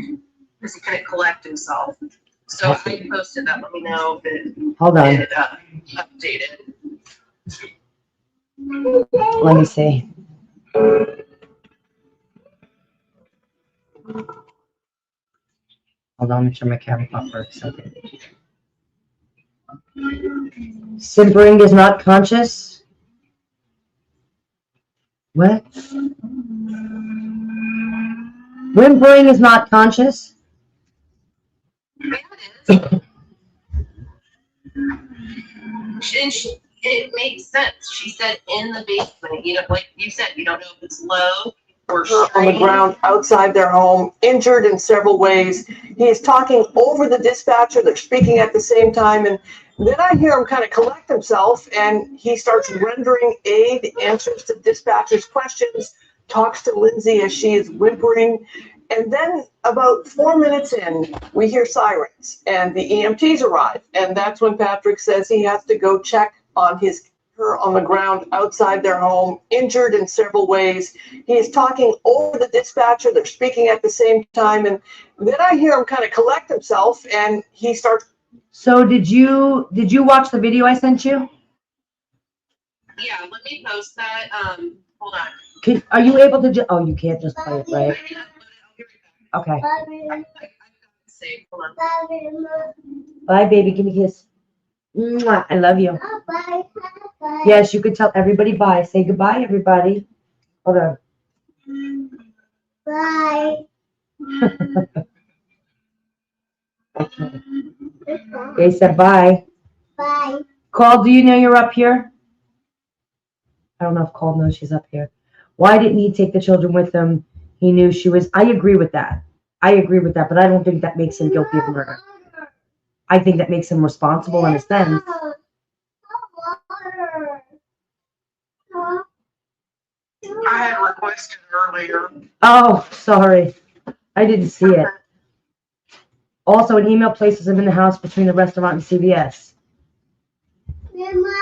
because he couldn't collect himself. So I posted that. Let me know if it, Hold on. Updated. Let me see. Hold on, let me turn my camera off for a second. Simpering is not conscious? What? Whimpering is not conscious? Yeah, it is. It makes sense. She said in the basement. You know, like you said, you don't know if it's low or on the ground outside their home, injured in several ways. He is talking over the dispatcher. They're speaking at the same time. And then I hear him kind of collect himself and he starts rendering aid, answers to dispatcher's questions, talks to Lindsay as she is whimpering. And then about 4 minutes in, we hear sirens and the EMTs arrive. And that's when Patrick says he has to go check on her on the ground outside their home, injured in several ways. He is talking over the dispatcher. They're speaking at the same time. And then I hear him kind of collect himself and he starts. So did you watch the video I sent you? Yeah, let me post that. Hold on. Are you able to oh, you can't just play it, right? Okay. Hold on. Bye, baby. Give me a kiss. Mwah, I love you. Bye. Yes, you could tell everybody bye. Say goodbye, everybody. Hold on. Bye. Okay. They said bye. Bye. Call, do you know you're up here? I don't know if Cole knows she's up here. Why didn't he take the children with him? He knew she was. I agree with that. But I don't think that makes him guilty of murder. I think that makes him responsible in a sense. I had requested earlier. Oh, sorry. I didn't see it. Also, an email places him in the house between the restaurant and CVS.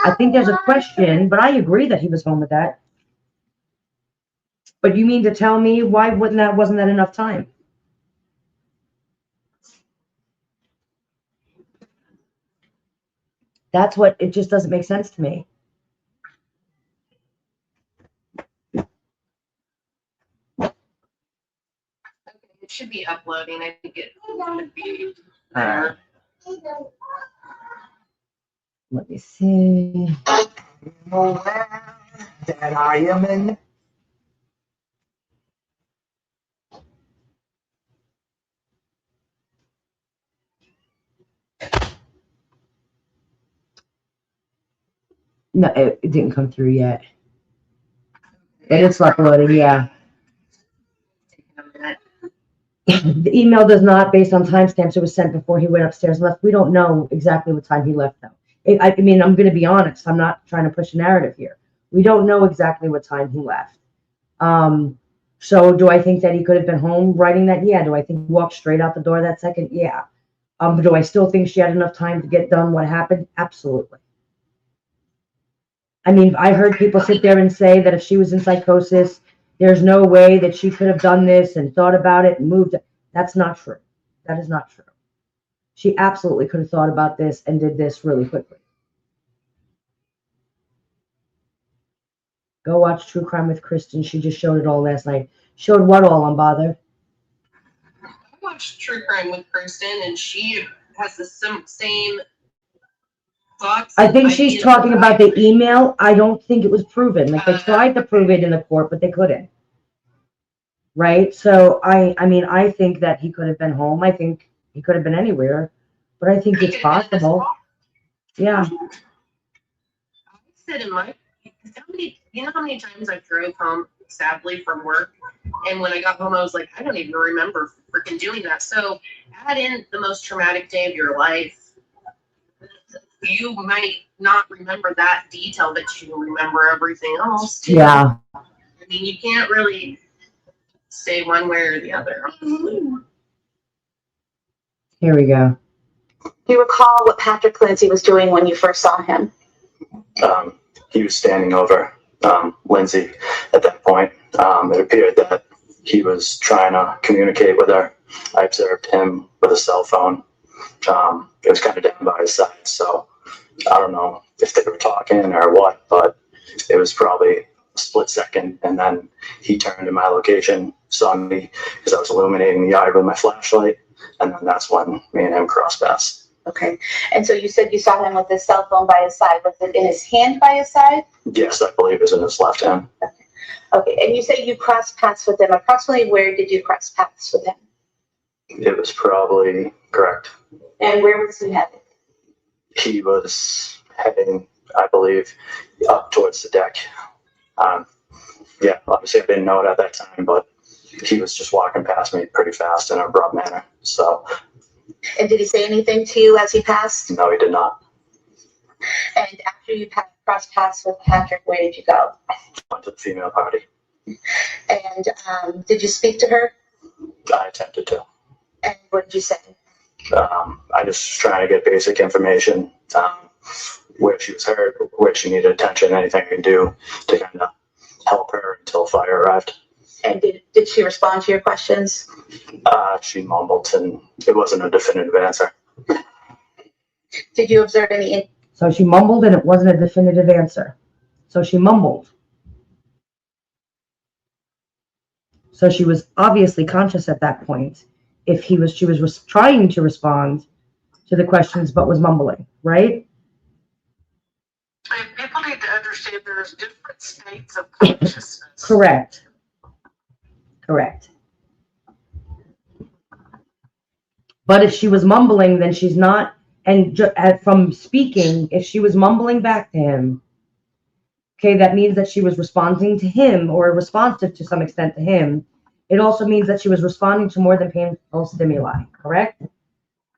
I think there's a question, but I agree that he was home with that. But you mean to tell me why wasn't that enough time? That's what, it just doesn't make sense to me. should be uploading. I think it would be there. Let me see. That I am in. No, it didn't come through yet. But it's uploading, yeah. The email does not, based on timestamps, it was sent before he went upstairs and left. We don't know exactly what time he left, though. I mean, I'm going to be honest. I'm not trying to push a narrative here. We don't know exactly what time he left. So do I think that he could have been home writing that? Yeah. Do I think he walked straight out the door that second? Yeah. But do I still think she had enough time to get done what happened? Absolutely. I mean, I heard people sit there and say that if she was in psychosis, there's no way that she could have done this and thought about it and moved it. That's not true. That is not true. She absolutely could have thought about this and did this really quickly. Go watch True Crime with Kristen. She just showed it all last night. Showed what all, Unbothered? I watched True Crime with Kristen, and she has the same thoughts. I think she's talking about the email. I don't think it was proven. Like, they tried to prove it in the court, but they couldn't. Right? So, I mean, I think that he could have been home. I think he could have been anywhere. But I think it's possible. Yeah. I said in my, you know how many times I drove home, sadly, from work? And when I got home, I was like, I don't even remember freaking doing that. So add in the most traumatic day of your life. You might not remember that detail, but you remember everything else too. Yeah. I mean, you can't really say one way or the other. Here we go. Do you recall what Patrick Clancy was doing when you first saw him? He was standing over Lindsay at that point. It appeared that he was trying to communicate with her. I observed him with a cell phone. It was kind of down by his side, so I don't know if they were talking or what, but it was probably a split second, and then he turned to my location, saw me because I was illuminating the yard with my flashlight, and then that's when me and him crossed paths. Okay. And so you said you saw him with his cell phone by his side. Was it in his hand by his side? Yes, I believe it was in his left hand. Okay. And you say you crossed paths with him. Approximately where did you cross paths with him? It was probably correct. And where was he headed? He was heading, I believe, up towards the deck. Yeah, obviously I didn't know it at that time, but he was just walking past me pretty fast in an abrupt manner. So. And did he say anything to you as he passed? No, he did not. And after you crossed paths with Patrick, where did you go? Went to the female party. And did you speak to her? I attempted to. And what did you say? I just was trying to get basic information, where she was hurt, where she needed attention, anything I could do to kind of help her until fire arrived. And did she respond to your questions? She mumbled, and it wasn't a definitive answer. Did you observe any? So she mumbled, and it wasn't a definitive answer. So she mumbled. So she was obviously conscious at that point. If she was trying to respond to the questions, but was mumbling, right? And people need to understand there's different states of consciousness. Correct. Correct. But if she was mumbling, then she's not. And from speaking, if she was mumbling back to him, okay, that means that she was responding to him or responsive to some extent to him. It also means that she was responding to more than painful stimuli, correct?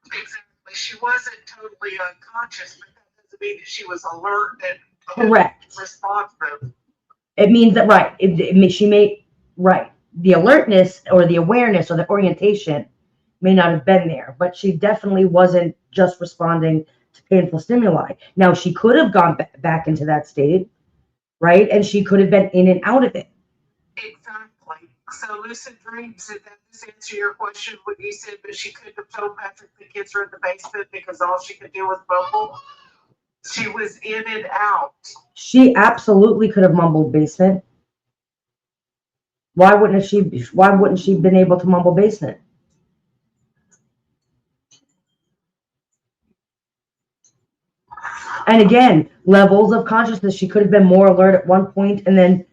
Exactly. She wasn't totally unconscious, but that doesn't mean that she was alert and correct. Responsive. It means that, right, she may, right, the alertness or the awareness or the orientation may not have been there, but she definitely wasn't just responding to painful stimuli. Now, she could have gone back into that state, right? And she could have been in and out of it. Exactly. So lucid dreams, did that just answer your question when you said that she couldn't have told Patrick the kids were in the basement because all she could do was mumble? She was in and out. She absolutely could have mumbled basement. Why wouldn't she been able to mumble basement? And again, levels of consciousness. She could have been more alert at one point, and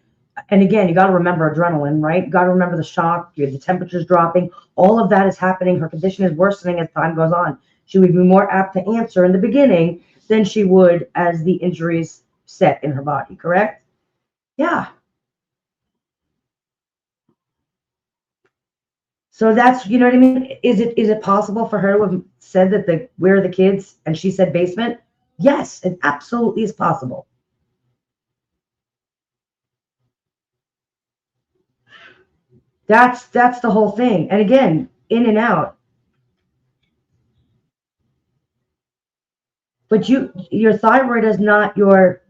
again, you got to remember adrenaline, right? You got to remember the shock, the temperature's dropping. All of that is happening. Her condition is worsening as time goes on. She would be more apt to answer in the beginning than she would as the injuries set in her body, correct? Yeah. So that's, you know what I mean? Is it possible for her to have said that where are the kids and she said basement? Yes, it absolutely is possible. That's the whole thing. And again, in and out. But your thyroid is not her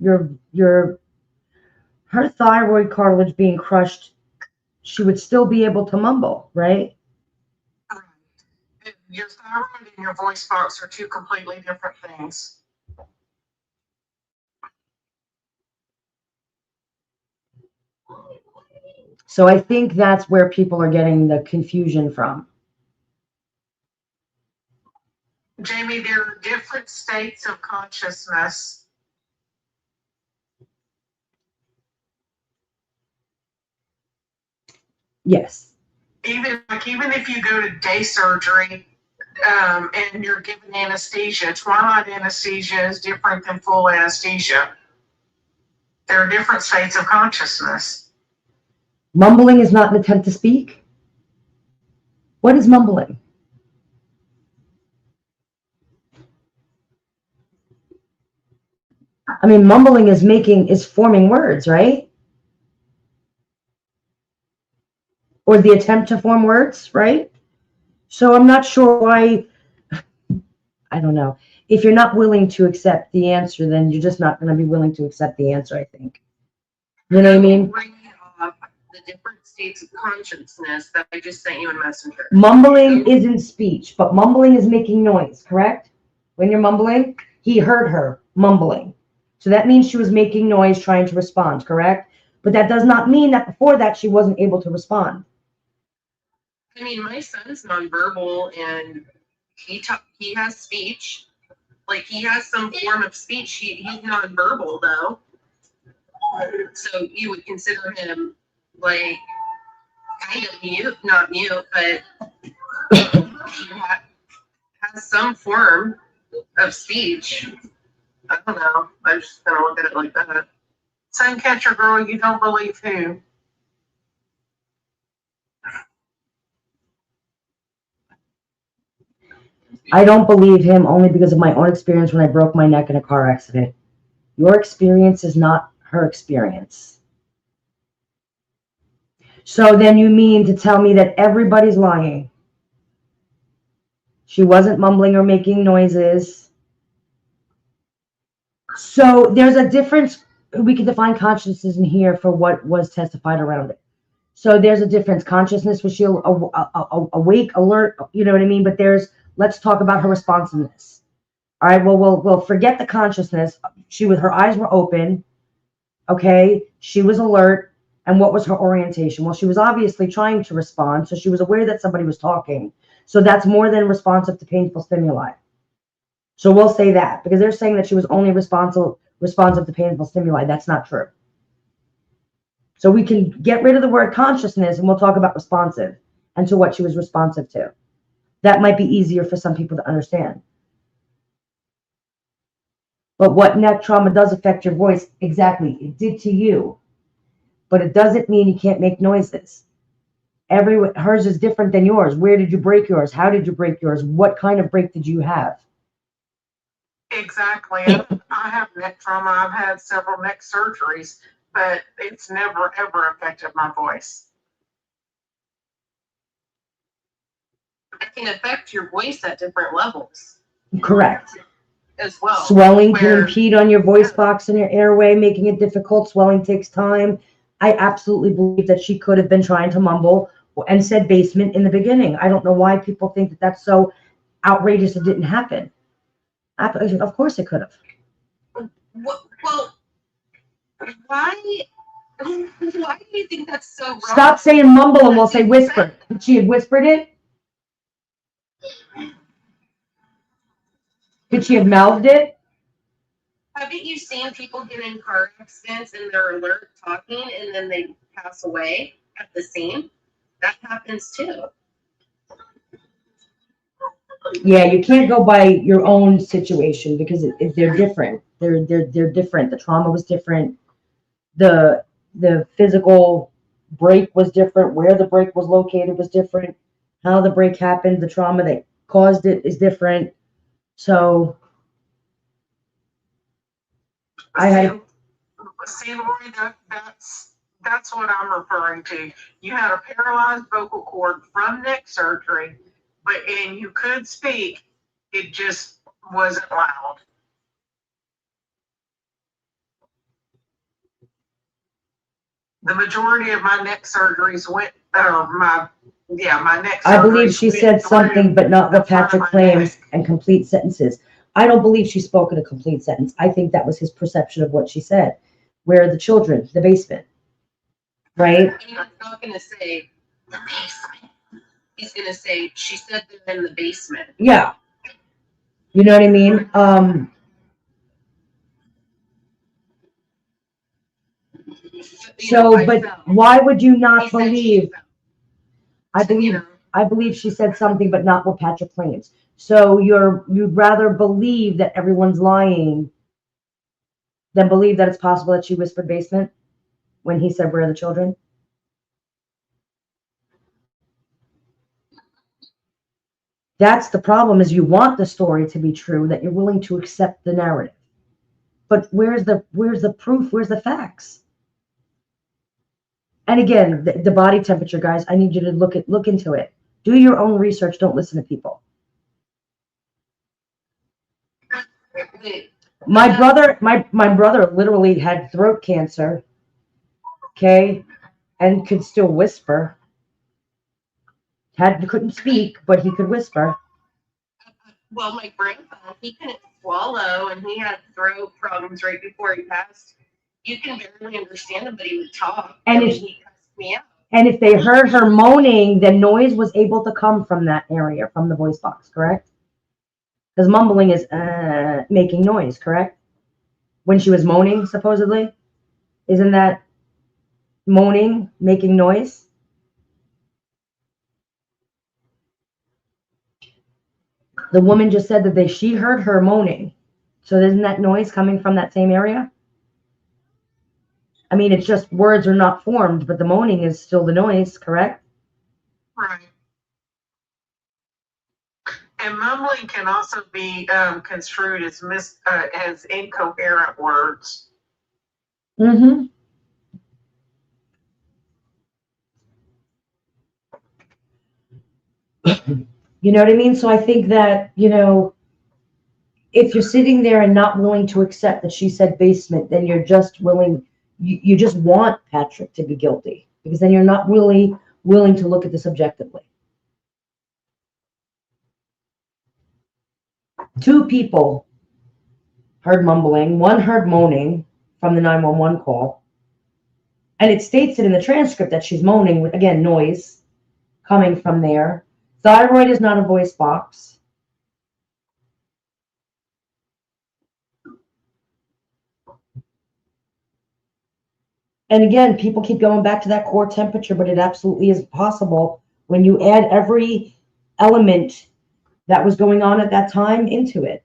thyroid cartilage being crushed, she would still be able to mumble, right? Your thyroid and your voice box are two completely different things. So I think that's where people are getting the confusion from. Jamie, there are different states of consciousness. Yes. Even if you go to day surgery and you're given anesthesia, twilight anesthesia is different than full anesthesia. There are different states of consciousness. Mumbling is not an attempt to speak? What is mumbling? I mean, mumbling is forming words, right? Or the attempt to form words, right? So I'm not sure why, I don't know. If you're not willing to accept the answer, then you're just not going to be willing to accept the answer, I think. You know what I mean? Bringing up the different states of consciousness that I just sent you in Messenger. Mumbling isn't speech, but mumbling is making noise, correct? When you're mumbling, he heard her mumbling. So that means she was making noise trying to respond, correct? But that does not mean that before that she wasn't able to respond. I mean, my son's nonverbal and he has speech. Like, he has some form of speech. He's nonverbal, though. So you would consider him, like, kind of mute, not mute, but he has some form of speech. I don't know. I'm just going to look at it like that. Suncatcher girl, you don't believe who? I don't believe him only because of my own experience when I broke my neck in a car accident. Your experience is not her experience. So then you mean to tell me that everybody's lying? She wasn't mumbling or making noises. So there's a difference. We can define consciousness in here for what was testified around it. So there's a difference. Consciousness, was she awake, alert? You know what I mean? But let's talk about her responsiveness. All right, well, we'll forget the consciousness. Her eyes were open. Okay, she was alert. And what was her orientation? Well, she was obviously trying to respond, so she was aware that somebody was talking. So that's more than responsive to painful stimuli. So we'll say that, because they're saying that she was only responsive to painful stimuli. That's not true. So we can get rid of the word consciousness and we'll talk about responsive and to what she was responsive to. That might be easier for some people to understand. But what neck trauma does affect your voice, exactly, it did to you. But it doesn't mean you can't make noises. Hers is different than yours. Where did you break yours? How did you break yours? What kind of break did you have? Exactly. I have neck trauma. I've had several neck surgeries, but it's never, ever affected my voice. It can affect your voice at different levels. Correct. As well. Swelling can impede on your voice box and your airway, making it difficult. Swelling takes time. I absolutely believe that she could have been trying to mumble and said basement in the beginning. I don't know why people think that that's so outrageous it didn't happen. Of course it could have. Well, why do you think that's so wrong? Stop saying mumble and we'll say whisper. Could she have whispered it? Could she have mouthed it? haven't you seen people get in car accidents and they're alert talking and then they pass away at the scene? That happens too. Yeah, you can't go by your own situation because they're different. They're different. The trauma was different. The physical break was different. Where the break was located was different. How the break happened, the trauma that caused it is different. So See, Lori, that's what I'm referring to. You had a paralyzed vocal cord from neck surgery, and you could speak, it just wasn't loud. The majority of my neck surgeries went, my neck surgeries. I believe she said something, but not what Patrick claims, and complete sentences. I don't believe she spoke in a complete sentence. I think that was his perception of what she said. Where are the children? The basement. Right? He's not going to say the basement. He's going to say, she said they're in the basement. Yeah. You know what I mean? So, but why would you not believe? I believe she said something, but not what Patrick claims. So you'd rather believe that everyone's lying than believe that it's possible that she whispered basement when he said, where are the children? That's the problem, is you want the story to be true, that you're willing to accept the narrative. But where's the proof? Where's the facts? And again, the body temperature, guys, I need you to look into it. Do your own research. Don't listen to people. My brother literally had throat cancer, okay, and could still whisper. Couldn't speak, but he could whisper. Well, my grandpa, he couldn't swallow, and he had throat problems right before he passed. You can barely understand him, but he would talk. And he cussed me out. And if they heard her moaning, then noise was able to come from that area, from the voice box, correct? Because mumbling is making noise, correct? When she was moaning, supposedly. Isn't that moaning making noise? The woman just said that she heard her moaning. So isn't that noise coming from that same area? I mean, it's just words are not formed, but the moaning is still the noise, correct? Right. And mumbling can also be construed as incoherent words. Mm-hmm. You know what I mean? So I think that, if you're sitting there and not willing to accept that she said basement, then you're just willing, you just want Patrick to be guilty, because then you're not really willing to look at this objectively. 2 people heard mumbling, 1 heard moaning from the 911 call. And it states it in the transcript that she's moaning with, again, noise coming from there. Thyroid is not a voice box. And again, people keep going back to that core temperature, but it absolutely is possible when you add every element that was going on at that time into it.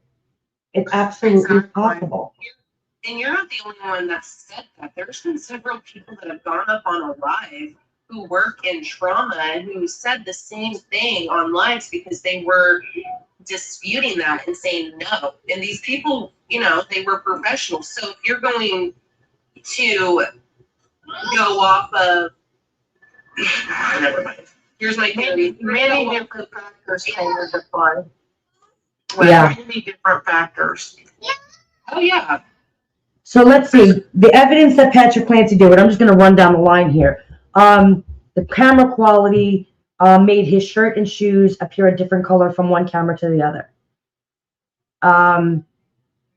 It's absolutely possible. And you're not the only one that said that. There's been several people that have gone up on a live who work in trauma and who said the same thing on lives because they were disputing that and saying no. And these people, they were professionals. So if you're going to go off of, never mind. Here's my theory. Many different factors came into play. Yeah. Many different factors. Oh, yeah. So let's see. The evidence that Patrick Clancy did, I'm just going to run down the line here. The camera quality made his shirt and shoes appear a different color from one camera to the other.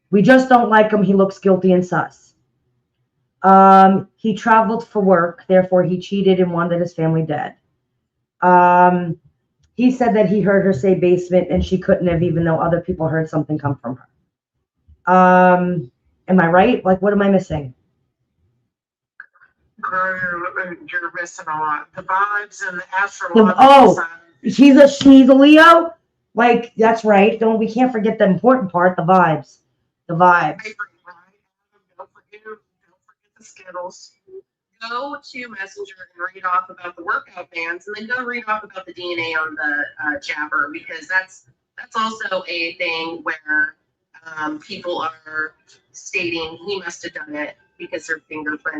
We just don't like him. He looks guilty and sus. He traveled for work, therefore he cheated and wanted his family dead. He said that he heard her say basement and she couldn't have, even though other people heard something come from her. Am I right? Like, what am I missing? You're missing a lot. The vibes and the astrological sign. She's a Leo? Like, that's right. We can't forget the important part, the vibes. The vibes. Don't forget the Skittles. Go to Messenger and read off about the workout bands, and then go read off about the DNA on the jabber, because that's also a thing where people are stating he must have done it because their fingerprints